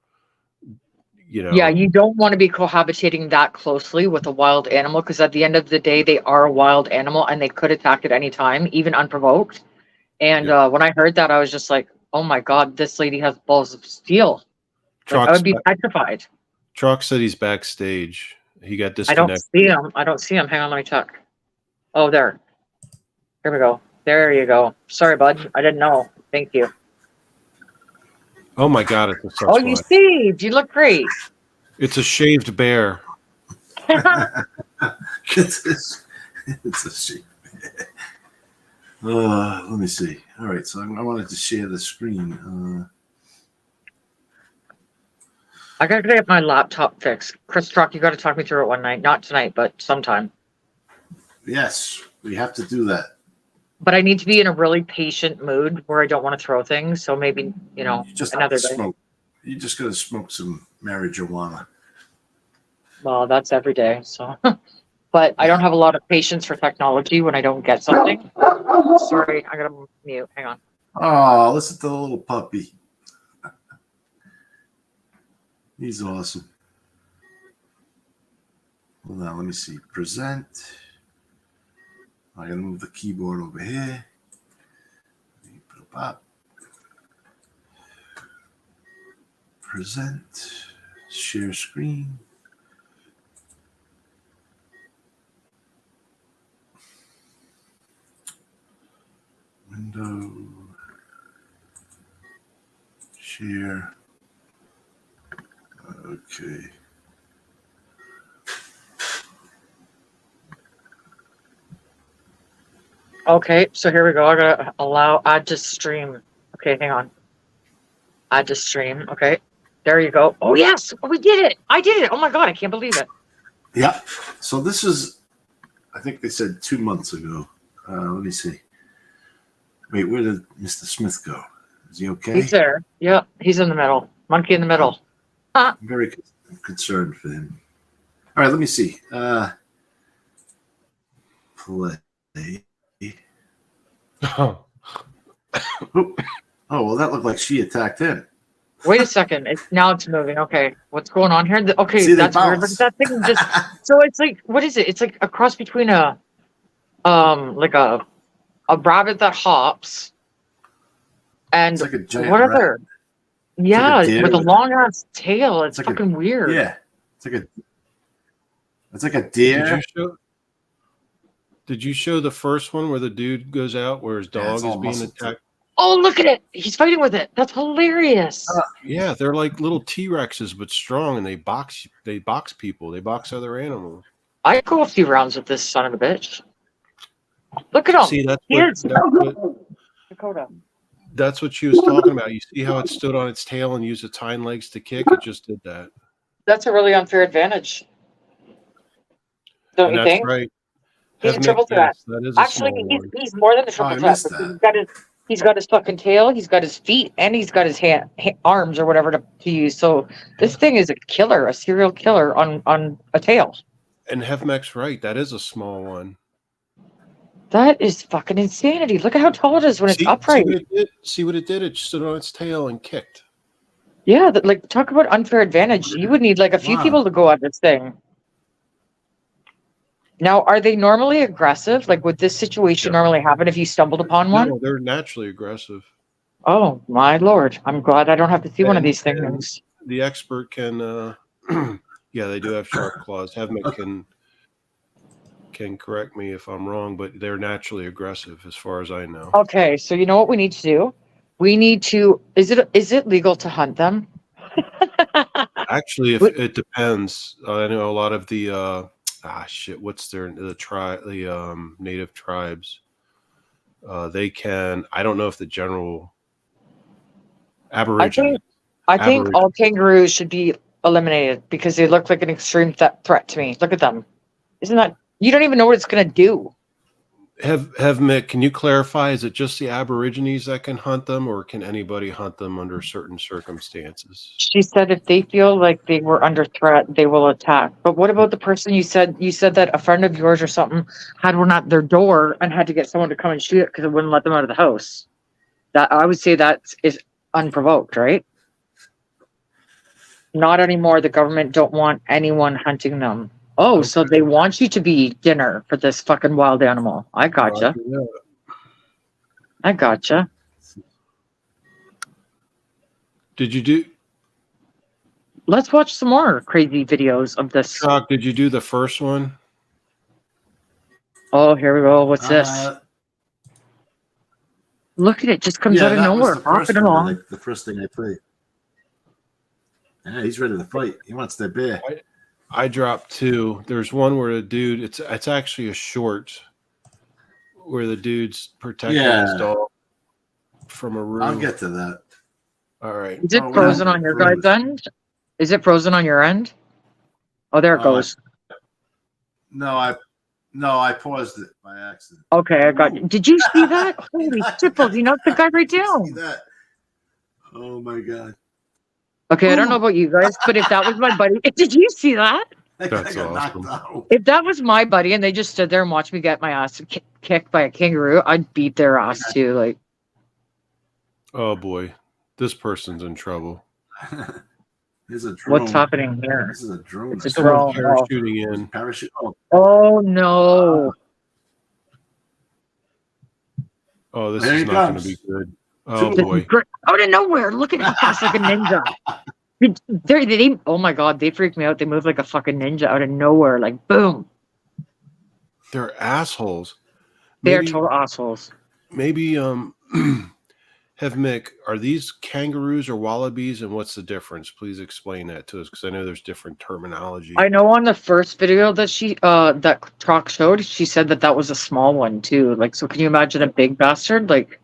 Yeah, you don't want to be cohabitating that closely with a wild animal because at the end of the day, they are a wild animal and they could attack at any time, even unprovoked. And when I heard that, I was just like, oh my God, this lady has balls of steel. Like, I would be petrified. Truck said he's backstage. He got disconnected. I don't see him. Hang on, let me check. Oh, there. Here we go. There you go. Sorry, bud. I didn't know. Thank you. Oh my God! It's a such Oh, you saved. You look great. It's a shaved bear. It's a shaved bear. Let me see. All right, so I wanted to share the screen. I gotta get my laptop fixed. Chris Truck, you gotta talk me through it one night. Not tonight, but sometime. Yes, we have to do that. But I need to be in a really patient mood where I don't want to throw things. So maybe, You just another have to day. smoke. You just gotta smoke some marijuana. Well, that's every day. So, but I don't have a lot of patience for technology when I don't get something. Sorry, I gotta mute. Hang on. Oh, listen to the little puppy. He's awesome. Hold on, let me see. Present. I'm gonna move the keyboard over here. Put it up. Present. Share screen. Window. Share. Okay. Okay, so here we go. I gotta add to stream. Okay, hang on. Add to stream. Okay, there you go. Oh yes, we did it. I did it. Oh my God, I can't believe it. Yeah. So this is, I think they said 2 months ago. Let me see. Wait, where did Mr. Smith go? Is he okay? He's there. Yep, he's in the middle. Monkey in the middle. I'm very concerned for him. All right, let me see. Play. Oh, Oh, well, that looked like she attacked him. Wait a second. Now it's moving. Okay. What's going on here? Okay, See, they that's weird. Look bounce. at that thing just so it's like what is it? It's like a cross between like a rabbit that hops and It's like a giant what rat. other yeah, deer with a with- long ass tail. It's like a- fucking weird. Yeah, it's like a Did deer. you show? Did you show the first one where the dude goes out where his Yeah, dog it's is all being muscle attacked? Oh, look at it. He's fighting with it. That's hilarious. Yeah, they're like little T-Rexes, but strong, and they box people. They box other animals. I'd go a few rounds with this son of a bitch. Look at him. See, Yes. Dakota. that's what she was talking about. You see how it stood on its tail and used its hind legs to kick? It just did that. That's a really unfair advantage. Don't And you that's think? right. He's a Have triple Nick threat. guess. That is a Actually, small one. he's more than a triple I threat. missed Because that. he's got his fucking tail, he's got his feet, and he's got his arms or whatever to use. So this thing is a killer, a serial killer on a tail. And Hefmek's right. That is a small one. That is fucking insanity. Look at how tall it is when it's See upright. what it did? See what it did? It stood on its tail and kicked. Yeah, like talk about unfair advantage. You would need like a few Wow. people to go at this thing. Now, are they normally aggressive? Like, would this situation normally happen if you stumbled upon one? No, they're naturally aggressive. Oh my lord! I'm glad I don't have to see one of And- these and- things. The expert can, yeah, they do have sharp claws. Hefmek can correct me if I'm wrong, but they're naturally aggressive, as far as I know. Okay, so you know what we need to do? We need to. Is it legal to hunt them? Actually, if What- it depends. I know a lot of the what's the native tribes. They can. I don't know if the general Aborigine. I think Aberration. all kangaroos should be eliminated because they look like an extreme threat to me. Look at them. Isn't that? You don't even know what it's gonna do. Have Mick, can you clarify? Is it just the Aborigines that can hunt them, or can anybody hunt them under certain circumstances? She said if they feel like they were under threat, they will attack. But what about the person you said that a friend of yours or something had one at their door and had to get someone to come and shoot it because it wouldn't let them out of the house? That I would say that is unprovoked, right? Not anymore. The government don't want anyone hunting them. Oh, so they want you to be dinner for this fucking wild animal. I gotcha. Yeah. I gotcha. Did you do, Let's watch some more crazy videos of this. Chuck? Did you do the first one? Oh, here we go. What's this? Look at it. Just comes out of that was nowhere. the first Hopping one, along. like, the first thing I played. Yeah, he's ready to fight. He wants that bear. I dropped two. There's one where the dude. It's actually a short where the dude's protecting his Yeah. dog from a room. I'll get to that. All right. Is it Oh, frozen yeah. on your guys' end? Is it frozen on your end? Oh, there it goes. No, I paused it by accident. Okay, I got you. Did you see that? Holy shit, balls, you knocked the guy right See down. that? Oh my god! Okay, I don't know about you guys, but if that was my buddy, did you see that? That guy That's got awesome. knocked out. If that was my buddy and they just stood there and watched me get my ass kicked by a kangaroo, I'd beat their ass too. Like, Oh boy, this person's in trouble. Here's a drone. what's happening here? This is a drone. It's a Someone drone. parachuting in. Parachute. Oh, Oh no! Oh, this There is he not going to comes. be good. Oh This is boy. great. Out of nowhere, look at him fast like a ninja. Oh my god, they freaked me out. They moved like a fucking ninja out of nowhere, like boom. They're assholes. They are Maybe- total assholes. Maybe have Mick, are these kangaroos or wallabies, and what's the difference? Please explain that to us, because I know there's different terminology. I know on the first video that that Troc showed, she said that was a small one too. Like, so can you imagine a big bastard? Like,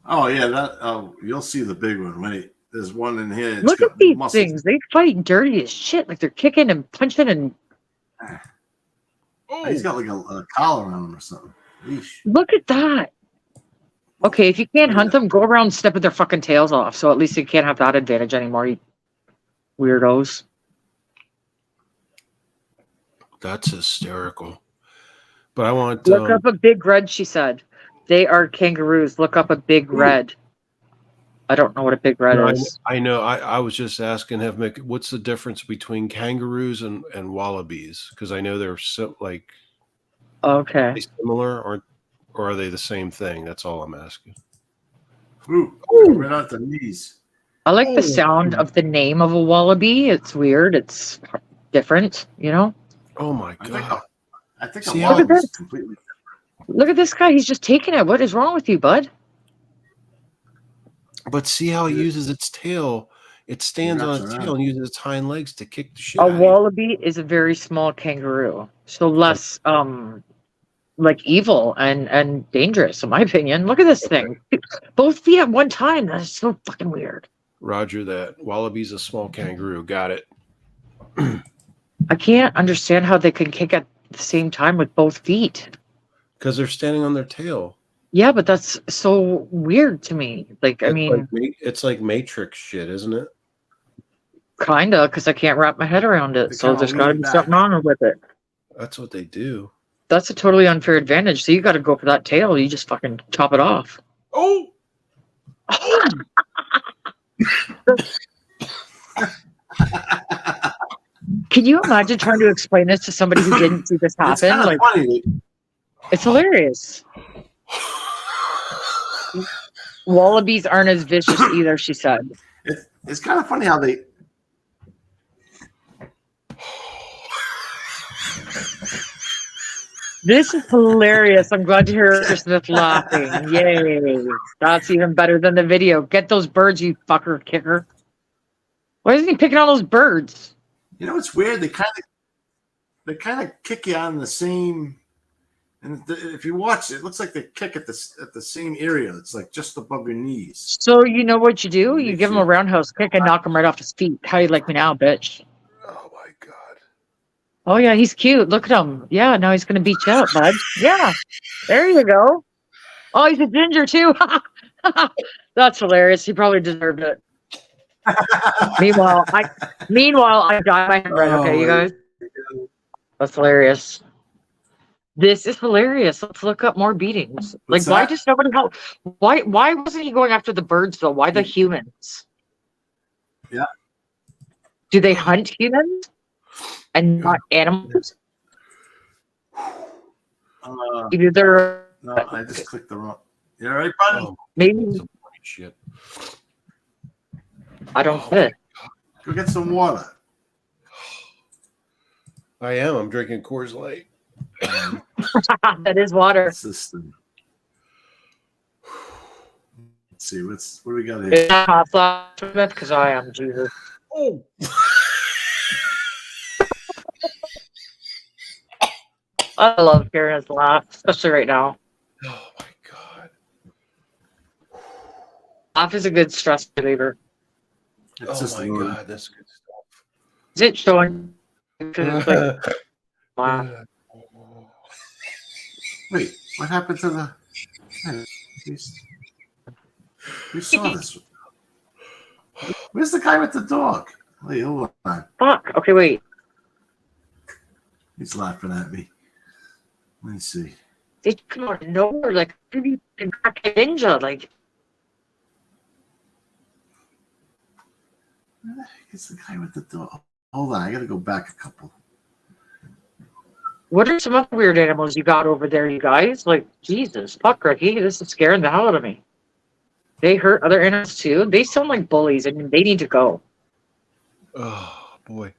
oh yeah, that. Oh, you'll see the big one. Wait, there's one in here. It's look got at these muscles. things. They fight dirty as shit. Like they're kicking and punching and Oh, He's got like a collar on him or something. Eesh. look at that. Okay, if you can't hunt them, go around snipping their fucking tails off. So at least you can't have that advantage anymore, you weirdos. that's hysterical. But I want Look up a big red, she said. They are kangaroos. Look up a big red. I don't know what a big red No, is. I know. I was just asking him, Mick, what's the difference between kangaroos and wallabies? Because I know they're so like Okay. they similar, or are they the same thing? That's all I'm asking. Ooh, Ooh. right out the knees. I like the Oh. sound of the name of a wallaby. It's weird. It's different, you know? Oh my I think god! I think See a how- wallaby is completely. Look at this guy. He's just taking it. What is wrong with you, bud? But see how it uses its tail. It stands on wraps its around. tail and uses its hind legs to kick the shit A out of you. wallaby is a very small kangaroo. So less like evil and dangerous, in my opinion. Look at this thing. Both feet at one time. That is so fucking weird. Roger that. Wallaby's a small kangaroo. Got it. I can't understand how they can kick at the same time with both feet. Because they're standing on their tail. Yeah, but that's so weird to me. Like, I mean, It's like Matrix shit, isn't it? kinda, because I can't wrap my head around it. They So kinda there's got to lean be back. something on with it. That's what they do. That's a totally unfair advantage. So you got to go for that tail. You just fucking chop it off. Oh, Can you imagine trying to explain this to somebody who didn't see this It's happen? kind of Like, funny. it's hilarious. Wallabies aren't as vicious either, she said. It's kind of funny how they. This is hilarious. I'm glad to hear Smith laughing. Yay. That's even better than the video. Get those birds, you fucker kicker. Why isn't he picking all those birds? You know, it's weird. They kind of kick you on the same. And if you watch, it looks like they kick at the same area. It's like just above your knees. So you know what you do? You give him a roundhouse kick and knock him right off his feet. How you like me now, bitch? oh my god! Oh yeah, he's cute. Look at him. Yeah, now he's gonna beat you up, bud. Yeah, there you go. Oh, he's a ginger too. That's hilarious. He probably deserved it. Meanwhile, I got my head right. Okay, you guys. That's hilarious. This is hilarious. Let's look up more beatings. Like, What's why that? does nobody help? Why wasn't he going after the birds though? Why the humans? Yeah. Do they hunt humans and not animals? Either they're No, I just clicked the wrong. You all right, buddy? Oh, maybe some funny shit. I don't get it. Go get some water. I am. I'm drinking Coors Light. That is water. What's this thing? Let's see. What do we got here? Is that hot flash Smith? Because I am Jesus. Oh, I love hearing his laugh, especially right now. oh my god! Laugh is a good stress reliever. It's Oh just my loading. god! That's good stuff. Is it showing? 'Cause it's like, wow. Wait, what happened to the? Hey, we saw this. Where's the guy with the dog? Wait, hold on. Fuck. Okay, wait. He's laughing at me. Let me see. They come out of nowhere like really ninja. Like, Where the heck is the guy with the dog? Hold on, I gotta go back a couple. what are some other weird animals you got over there, you guys? Like, Jesus, fuck, Ricky, this is scaring the hell out of me. They hurt other animals too. They sound like bullies, and they need to go. Oh boy!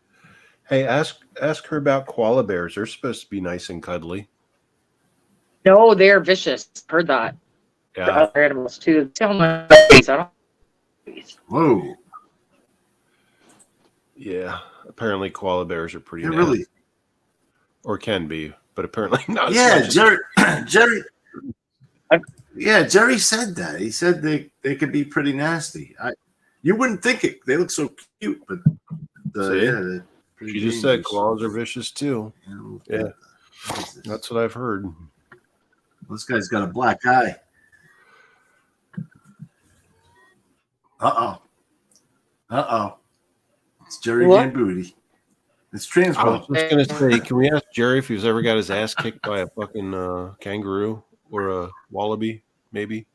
Hey, ask her about koala bears. They're supposed to be nice and cuddly. No, they're vicious. Heard that. The Yeah. other animals too. They sound like bullies. I don't. Whoa, Yeah. Apparently, koala bears are pretty they're nasty, really. or can be, but apparently not. as Yeah, much as- Jerry. I- Yeah, Jerry said that. He said they could be pretty nasty. You wouldn't think it. They look so cute, but See? yeah, they're pretty She just said dangerous. koalas are vicious too. You know, Yeah. what is this? That's what I've heard. This guy's got a black eye. Uh-oh. It's Jerry What? Gambuti. It's I was transport. just gonna say, can we ask Jerry if he's ever got his ass kicked by a fucking kangaroo or a wallaby? Maybe.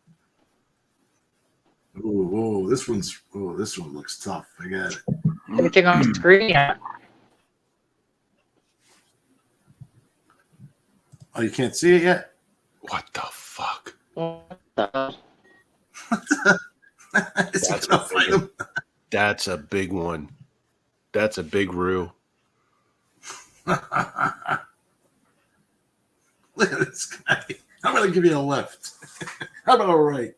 This one looks tough. I got it. Everything on the screen. Yeah. Oh, you can't see it yet? What the fuck? What the- Is he That's gonna a fight big him? That's a big one. That's a big roo. Look at this guy. I'm gonna give you a left. How about a right?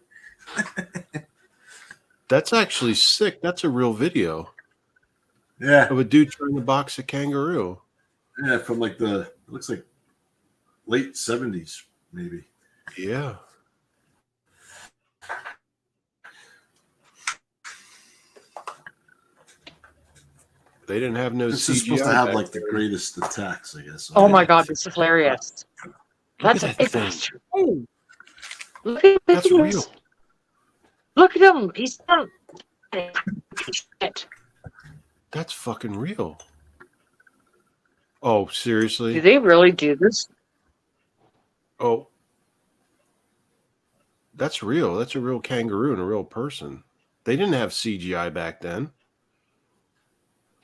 That's actually sick. That's a real video Yeah, of a dude trying to box a kangaroo. yeah, from like it looks like late 70s, maybe. Yeah. They didn't have no This CGI. is supposed to have back like the there. greatest attacks, I guess. Oh my god, this is hilarious. Look That's at that thing. oh, look at That's this. real. Look at him. He's done. Shit. That's fucking real. Oh, seriously? Do they really do this? Oh. That's real. That's a real kangaroo and a real person. They didn't have CGI back then.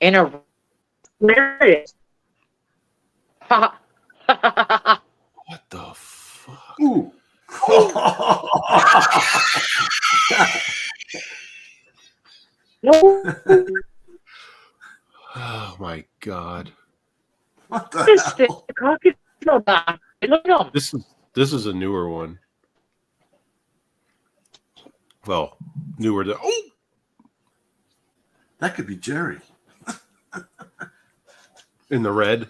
In a hilarious. What the fuck? Ooh. No. Oh my god. What the This thing, hell? the crocodile back. Look at him. This is a newer one. Well, newer than That could be Jerry. in the red.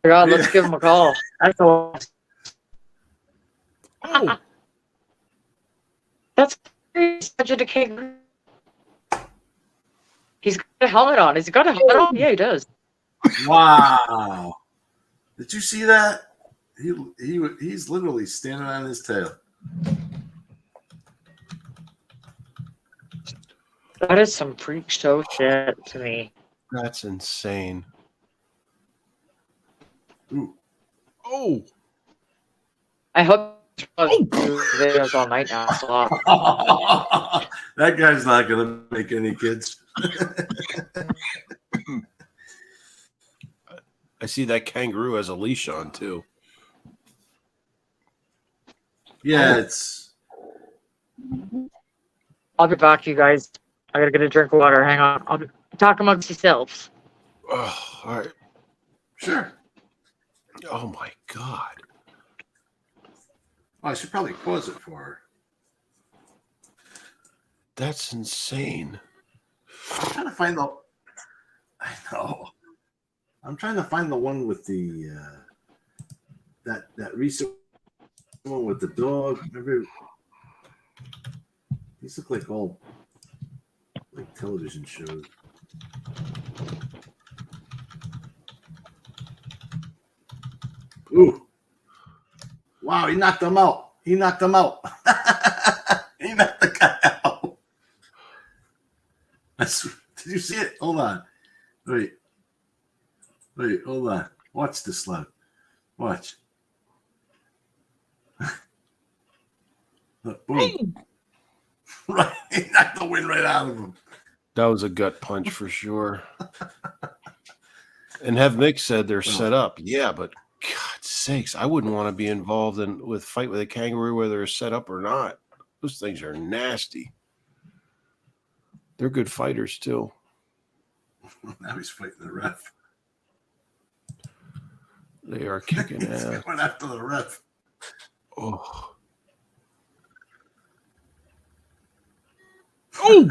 God, let's give him a call. That's all. Oh, That's such a kangaroo. He's got a helmet on. Has he got a helmet on? Yeah, he does. Wow. Did you see that? He's literally standing on his tail. That is some freak show shit to me. that's insane. Ooh. Oh, I hope videos all night now. So That guy's not gonna make any kids. I see that kangaroo has a leash on too. Yeah, it's I'll be back, you guys. I gotta get a drink of water. Hang on. I'll be talk amongst yourselves. Oh, all right. sure. Oh my god. Oh, I should probably pause it for her. That's insane. I'm trying to find the. I know. I'm trying to find the one with the that recent one with the dog. Remember, these look like all like television shows. Ooh! Wow! He knocked him out. He knocked him out. He knocked the guy out. Did you see it? Hold on. Wait, hold on. Watch this slug. Watch. Look, boom. Right. He knocked the wind right out of him. That was a gut punch for sure. And Have Mick said they're set up. Yeah, but God's sakes, I wouldn't want to be involved with fight with a kangaroo whether they're set up or not. Those things are nasty. They're good fighters too. Now he's fighting the ref. They are kicking He's ass. going after the ref. Oh. Oh.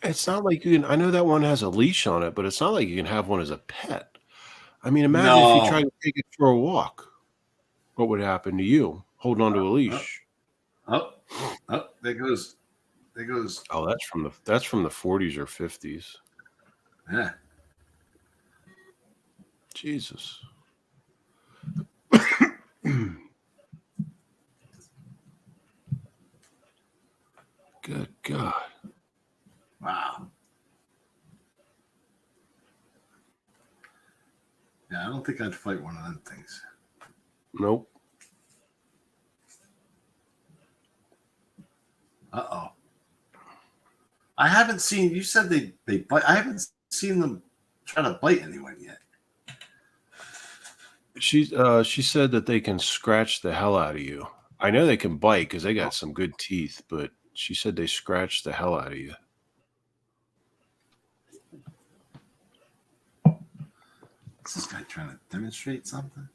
It's not like you can. I know that one has a leash on it, but it's not like you can have one as a pet. I mean, imagine if No. you tried to take it for a walk. What would happen to you? Holding onto a leash. Oh, there goes. Oh, that's from the 40s or 50s. Yeah. Jesus. Good God. Wow. Yeah, I don't think I'd fight one of them things. Nope. Uh-oh. I haven't seen, you said they bite. I haven't seen them try to bite anyone yet. She said that they can scratch the hell out of you. I know they can bite because they got some good teeth, but she said they scratch the hell out of you. Is this guy trying to demonstrate something?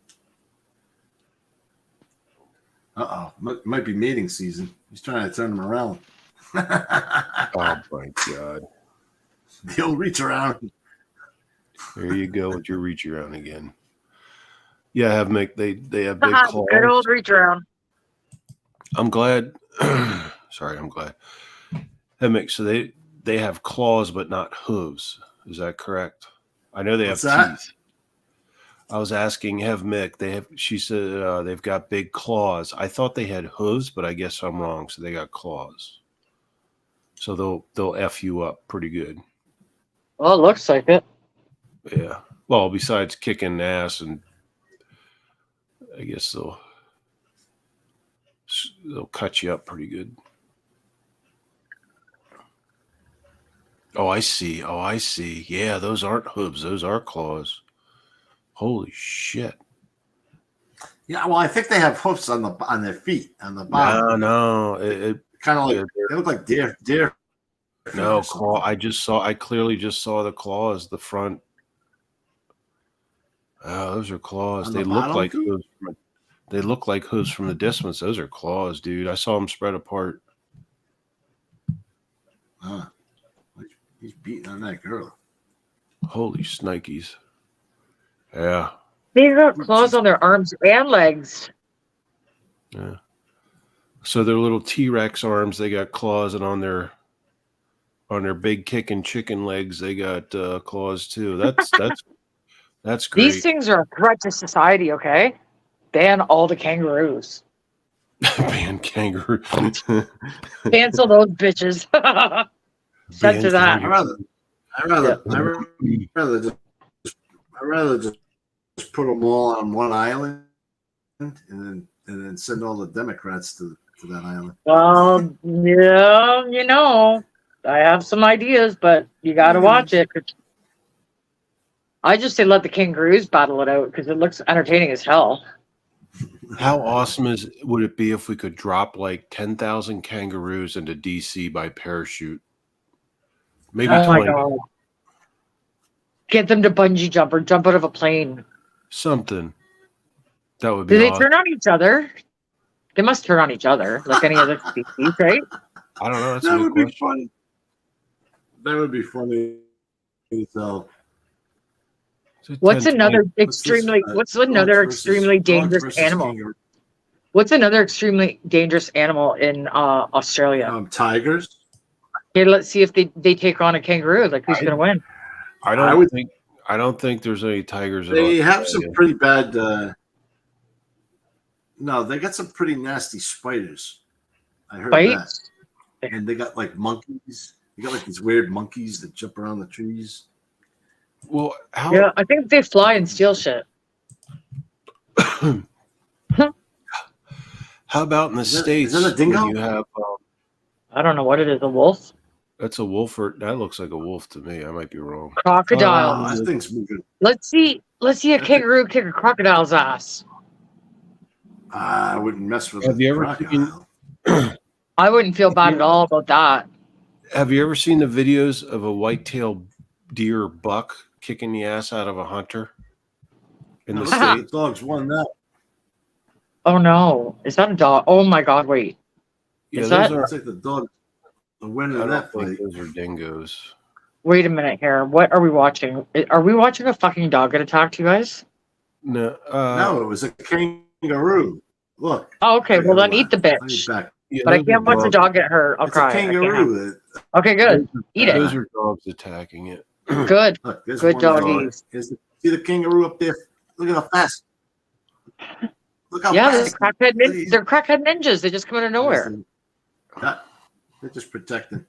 Uh-oh. Might be mating season. He's trying to turn them around. Oh my god! The old reach around. There you go with your reach around again. Yeah, have Mick. They have big claws. Good old reach around. I'm glad. Sorry, I'm glad. Hey Mick, so they have claws but not hooves. Is that correct? I know they What's have that? teeth. I was asking Hev Mick. She said they've got big claws. I thought they had hooves, but I guess I'm wrong. So they got claws. So they'll F you up pretty good. Well, it looks like it. Yeah. Well, besides kicking ass, and I guess they'll cut you up pretty good. Oh, I see. Yeah, those aren't hooves. Those are claws. Holy shit. Yeah, well, I think they have hoofs on their feet, on the bottom. No. Kind of like Yeah, they look like deer. no claw. I clearly just saw the claws, the front. Oh, those are claws. On They the look bottom, like too? hooves. They look like hooves from the distance. Those are claws, dude. I saw them spread apart. He's beating on that girl. Holy snikes. Yeah. They got claws on their arms and legs. Yeah. So their little T-Rex arms, they got claws, and on their big kicking chicken legs, they got claws too. That's great. These things are a threat to society, okay? Ban all the kangaroos. Ban kangaroo. Cancel those bitches. Censor that. I'd rather just put them all on one island and then send all the Democrats to that island. Well, yeah, you know, I have some ideas, but you got to watch it. I just say let the kangaroos battle it out because it looks entertaining as hell. How awesome would it be if we could drop like 10,000 kangaroos into DC by parachute? Maybe Oh 20. my God. Get them to bungee jump or jump out of a plane. Something. That would be Do they awesome. turn on each other? They must turn on each other like any other species, right? I don't know. That's That a would good be question. funny. That would be funny. So, What's 10, another 20. extremely dangerous animal? What's another extremely dangerous animal in Australia? Tigers. Okay, let's see if they take on a kangaroo. Like who's gonna win? I don't think there's any tigers. They in have some Australia. pretty bad. No, they got some pretty nasty spiders. I heard Bites? that. And they got like monkeys. You got like these weird monkeys that jump around the trees. Well, how? Yeah, I think they fly and steal shit. How about in the States? is that a dingo? when you have I don't know what it is. A wolf? that's a wolf. That looks like a wolf to me. I might be wrong. Crocodile. That thing's moving. Let's see a kangaroo kick a crocodile's ass. I wouldn't mess with. Have a you ever crocodile. I wouldn't feel bad at all about that. Have you ever seen the videos of a white-tailed deer buck kicking the ass out of a hunter in the The States? dogs won that. Oh no. Is that a dog? Oh my God, wait. Yeah, Is those that- are. It's like the dog. The winner I of don't that think fight. those are dingoes. Wait a minute here. What are we watching? Are we watching a fucking dog get attacked, you guys? No, No, it was a kangaroo. Look. Oh, okay. Well, then eat the Let me bitch. back. yeah, But I those are can't watch the dogs- dog get hurt. I'll It's cry. a kangaroo. Okay, good. Eat it. Those are dogs attacking it. Good. Look, there's Good one dog. doggies. See the kangaroo up there? Look at how fast. Look how Yeah, they're fast. crackhead ninjas. They just come out of nowhere. They're just protecting.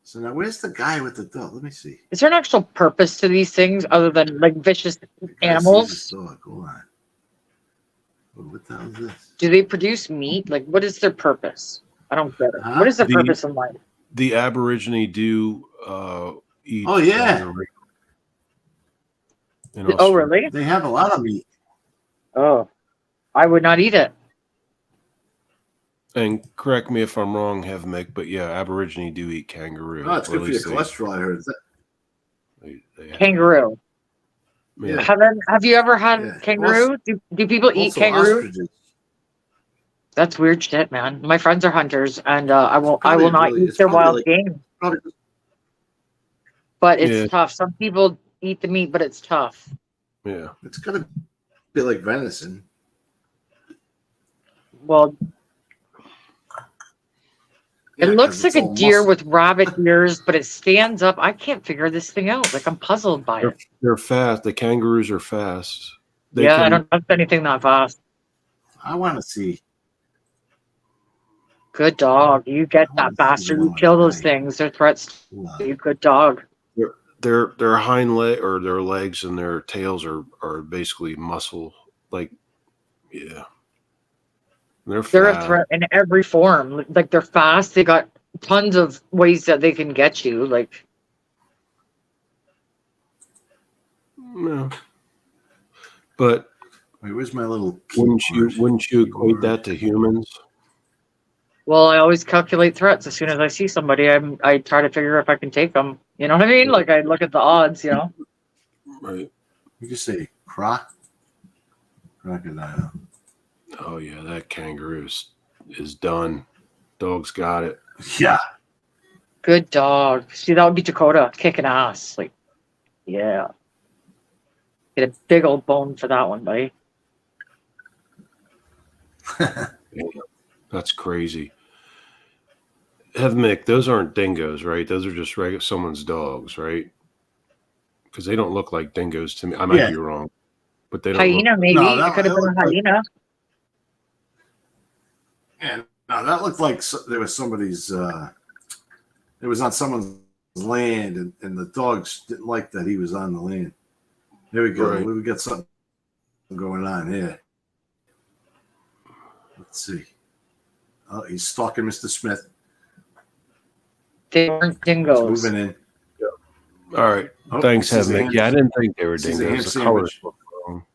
So now, where's the guy with the dog? Let me see. Is there an actual purpose to these things other than like vicious I see animals? this dog. Hold on. What the hell is this? Do they produce meat? Like, what is their purpose? I don't get it. Huh? What is the The- purpose in life? The Aborigine do eat. Oh, yeah. kangaroo in Oh, Australia. really? They have a lot of meat. Oh, I would not eat it. And correct me if I'm wrong, Mick, but yeah, Aborigine do eat kangaroo. Oh, it's Or at good for your least cholesterol. I heard. Is that- they have- Kangaroo. Yeah. Have you ever had Yeah. kangaroo? Do people eat Also kangaroo? ostriches. That's weird shit, man. My friends are hunters, and I will Probably not really- eat it's their probably wild like- game. Probably But it's Yeah. tough. Some people eat the meat, but it's tough. Yeah. it's gonna be like venison. Well, Yeah, it 'cause looks like it's a all deer muscle. with rabbit ears, but it stands up. I can't figure this thing out. Like, I'm puzzled by it. They're fast. The kangaroos are fast. They Yeah, I can- don't trust anything that fast. I want to see. Good dog. You get that bastard. You kill those things. They're threats to you. Good dog. Their hind leg or their legs and their tails are basically muscle. Like, yeah, they're They're a fast. threat in every form. Like, they're fast. They got tons of ways that they can get you. Like, Yeah. But Wait, where's my little? wouldn't you equate that to humans? well, I always calculate threats. As soon as I see somebody, I try to figure if I can take them. You know what I mean? Like, I look at the odds. You know. Right. You can say crocodile. Oh yeah, that kangaroo is done. Dog's got it. Yeah. Good dog. See, that would be Dakota kicking ass. Like, yeah. Get a big old bone for that one, buddy. That's crazy. Mick, those aren't dingoes, right? Those are just regular someone's dogs, right? Because they don't look like dingoes to me. I might Yeah. be wrong, but they don't. Look, Hyena, maybe. No, It that- could have that been a looked like- hyena. Yeah. No, that looked like there was somebody's. It was on someone's land, and the dogs didn't like that he was on the land. There we go. Right. We got something going on here. Let's see. Oh, he's stalking Mr. Smith. They weren't He's dingoes. moving in. all right. Oh, Thanks, this is a Mick. ham- Yeah, I didn't think they were this is a ham dingoes. The colors sandwich. look wrong.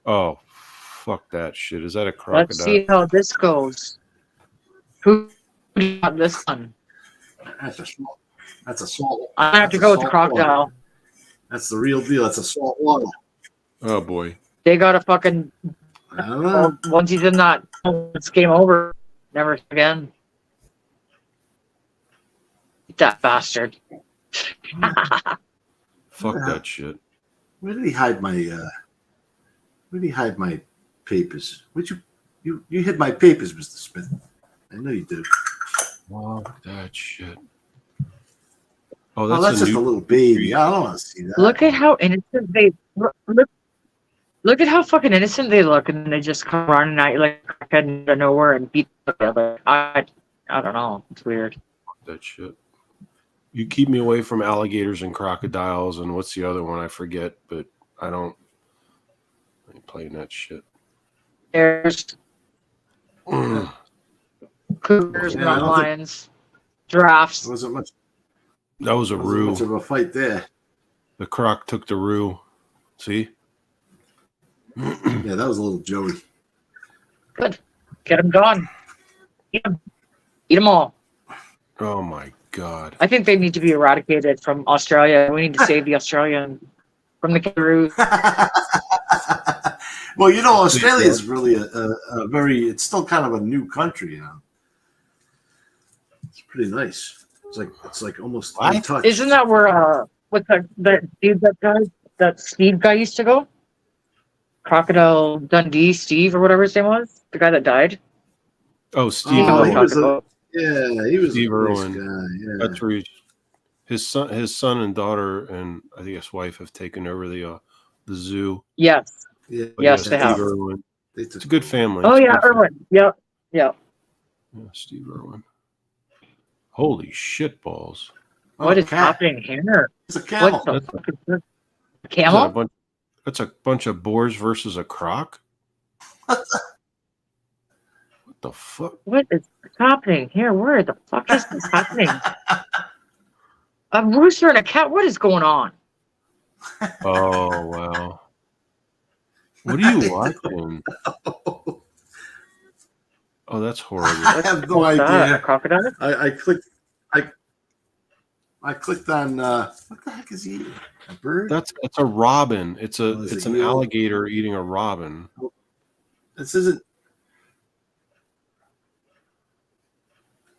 Oh, fuck that shit. Is that a Let's crocodile? see how this goes. Who got this one? That's a small. That's a salt. I have to that's go a with the salt crocodile. water. That's the real deal. That's a salt water. Oh boy. They got a fucking. I don't know. Once he's in that, it's game over. Never again. That bastard. Fuck Yeah. that shit. Where did he hide my? Where did he hide my papers? Would you hid my papers, Mr. Smith? I know you did. Fuck that shit. Oh, Oh, that's, that's a just new. a little baby. I don't want to see that. Look at how innocent they look at how fucking innocent they look, and they just come running at you like out of nowhere and beat together. I don't know. It's weird. That shit. You keep me away from alligators and crocodiles, and what's the other one? I forget, but I ain't playing that shit. There's Mm. cougars, Yeah, I mountain don't think- lions, giraffes. There wasn't much. That was a Wasn't roo. much of a fight there. The croc took the roo. See? Yeah, that was a little Joey. Good. Get them gone. Eat them. Eat them all. Oh my god. I think they need to be eradicated from Australia. We need to save the Australian from the kangaroos. Well, you know, Australia is really a very. It's still kind of a new country, you know. It's pretty nice. It's like almost What? untouched. Isn't that where what's that Steve guy used to go? Crocodile Dundee Steve or whatever his name was? The guy that died? Oh, Steve You know Oh, what he I'm Irwin. was talking a- about. Yeah, he was Steve a nice Irwin. guy. Yeah. That's where his son and daughter and I think his wife have taken over the zoo. Yes. Yeah, But Yes, yeah, they have. Steve Irwin. They It's took, a good family. Oh It's a yeah, good family. Irwin. Yep. Yep. Yeah, Steve Irwin. Holy shit balls. What is cat. happening here? It's a camel. What the That's- fuck is this? Is that a Camel? bunch, that's a bunch of boars versus a croc? the fuck? What is happening here? Where the fuck is this happening? A rooster and a cat. What is going on? Oh wow. What are you watching? Oh, that's horrible. I have no What's that? A idea. crocodile? I clicked on what the heck is he eating? A bird? That's a robin. It's Oh, is it's it an you? alligator eating a robin. This isn't.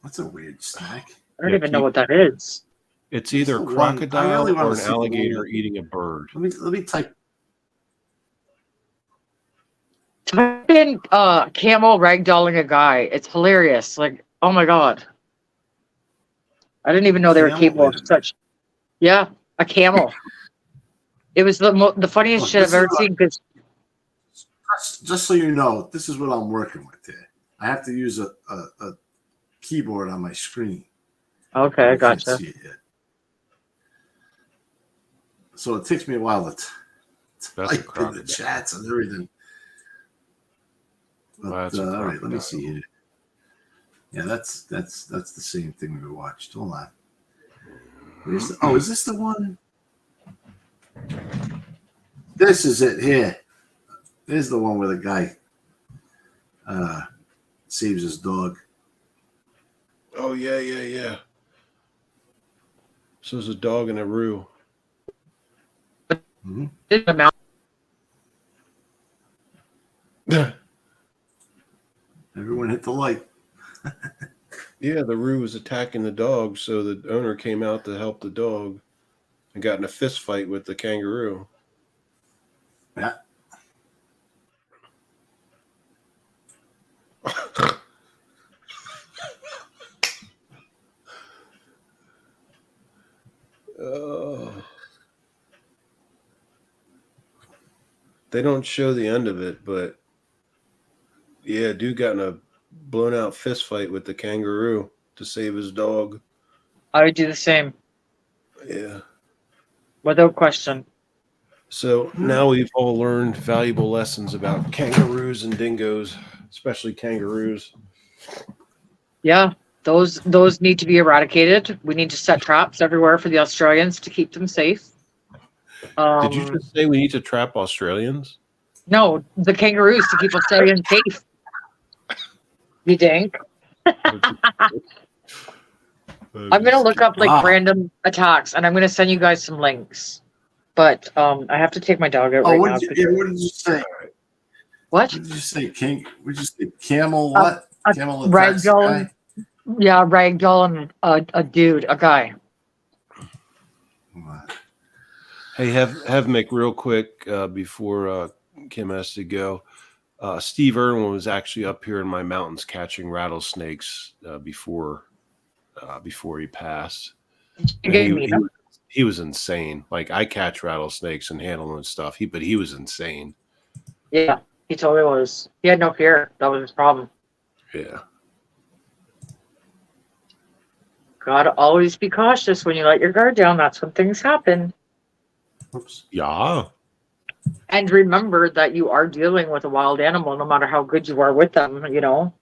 That's a weird snack. I don't Yeah, even know keep- what that is. It's either a That's the one. I crocodile really wanna or an see the alligator one. eating a bird. Let me type. Type in camel ragdolling a guy. It's hilarious. Like, oh my god. I didn't even know they were Camel? capable Wait a of minute. such. Yeah, a camel. It was the funniest Look, shit this I've ever is seen. Because Just so you know, this is what I'm working with here. I have to use a keyboard on my screen. okay, I You can't gotcha. see it yet. So it takes me a while to That's a type in the crocodile. chats and everything. But, That's a all right, let me crocodile. see here. Yeah, that's the same thing we watched. Hold on. Is this the one? This is it here. There's the one where the guy saves his dog. Oh yeah. So there's a dog in a roux. Mhm. The mouth- Everyone hit the like. Yeah, the roux was attacking the dog, so the owner came out to help the dog and got in a fist fight with the kangaroo. Yeah. They don't show the end of it, but yeah, dude got in a blown out fist fight with the kangaroo to save his dog. I would do the same Yeah. without question. So now we've all learned valuable lessons about kangaroos and dingoes, especially kangaroos. Yeah, those need to be eradicated. We need to set traps everywhere for the Australians to keep them safe. Did you just say we need to trap Australians? No, the kangaroos to keep Australians safe. You dink. I'm gonna look up like Wow. random attacks, and I'm gonna send you guys some links. But I have to take my dog out Oh, right what now. did you say? What? What did you say? King? What did you say? Camel? Uh, What? a Camel attacks the ragdoll. guy? Yeah, ragdoll and a dude, a guy. What? Hey, have Mick real quick before Kim has to go. Steve Irwin was actually up here in my mountains catching rattlesnakes before he passed. You And gave me them. he was insane. Like I catch rattlesnakes and handle them and stuff. But he was insane. Yeah, he totally was. He had no fear. That was his problem. Yeah. Gotta always be cautious when you let your guard down. That's when things happen. Oops. Yeah. And remember that you are dealing with a wild animal, no matter how good you are with them. You know.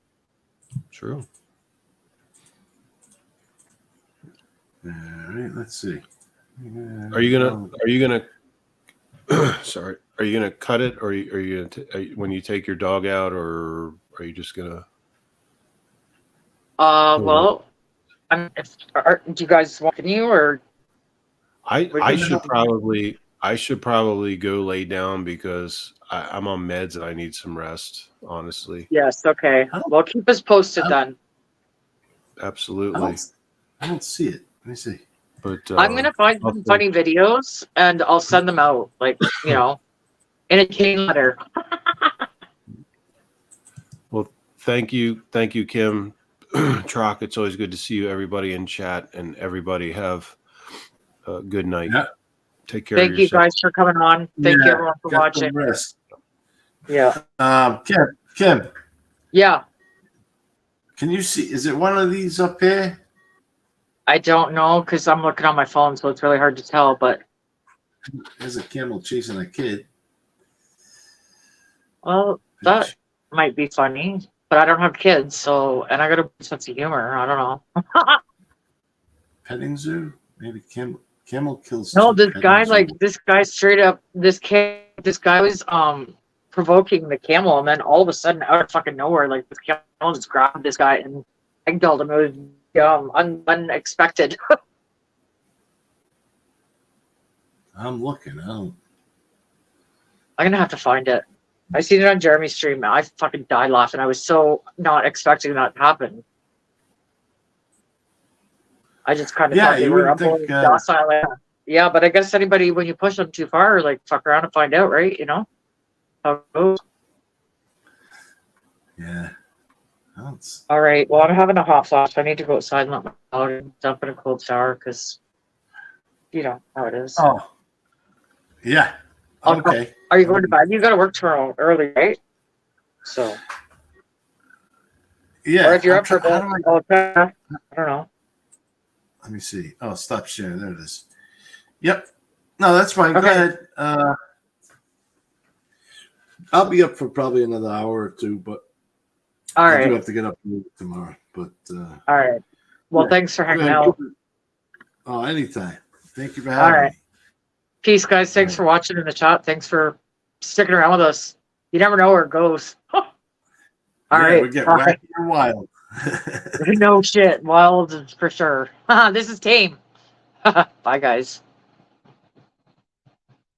True. All right. Let's see. Are you gonna sorry, are you gonna cut it, or are you gonna when you take your dog out, or are you just gonna? Well, do you guys want you or? I should probably go lay down because I'm on meds and I need some rest. Honestly, Yes. Okay. Well, keep us posted then. absolutely. I don't see it. Let me see. But I'm gonna find some funny videos and I'll send them out, like in a chain letter. Well, thank you, Kim. Trock, it's always good to see you. Everybody in chat and everybody have a good night. Yeah. Take care. Thank of you yourself. guys for coming on. Thank you Yeah, everyone for Get watching. some rest. Yeah. Kim, Yeah. can you see? Is it one of these up here? I don't know because I'm looking on my phone, so it's really hard to tell. But There's a camel chasing a kid. well, that might be funny. but I don't have kids, so and I got a sense of humor. I don't know. Petting zoo? Maybe camel kills. No, two. this Petting guy, zoo. like this guy, straight up, this guy was provoking the camel, and then all of a sudden, out of fucking nowhere, like this camel just grabbed this guy and eggdoled him. It was unexpected. I'm looking. I'm gonna have to find it. I seen it on Jeremy's stream. I fucking died laughing. I was so not expecting that to happen. I just kind of Yeah, thought they you were wouldn't up think, docile. Yeah, but I guess anybody, when you push them too far, like fuck around and find out, right? You know how it goes. Yeah. Oh, it's- All right. Well, I'm having a hot flash. I need to go outside and let my dog dump in a cold shower because you know how it is. Oh. Yeah. Okay. Are you going to bed? You got to work tomorrow early, right? So, Yeah. or if you're I'm up for try- bed, how do I- I don't know. Let me see. Oh, stop sharing. There it is. Yep. No, that's fine. Okay. Go ahead. I'll be up for probably another hour or two, but All I do right. have to get up tomorrow. But All right. Well, yeah. thanks for hanging Go ahead. out. Oh, anytime. Thank you for All having right. me. Peace, guys. Thanks for watching in the chat. Thanks for sticking around with us. You never know where it goes. All right. We get Bye. wacky or wild. No shit. Wild for sure. This is tame. Bye, guys.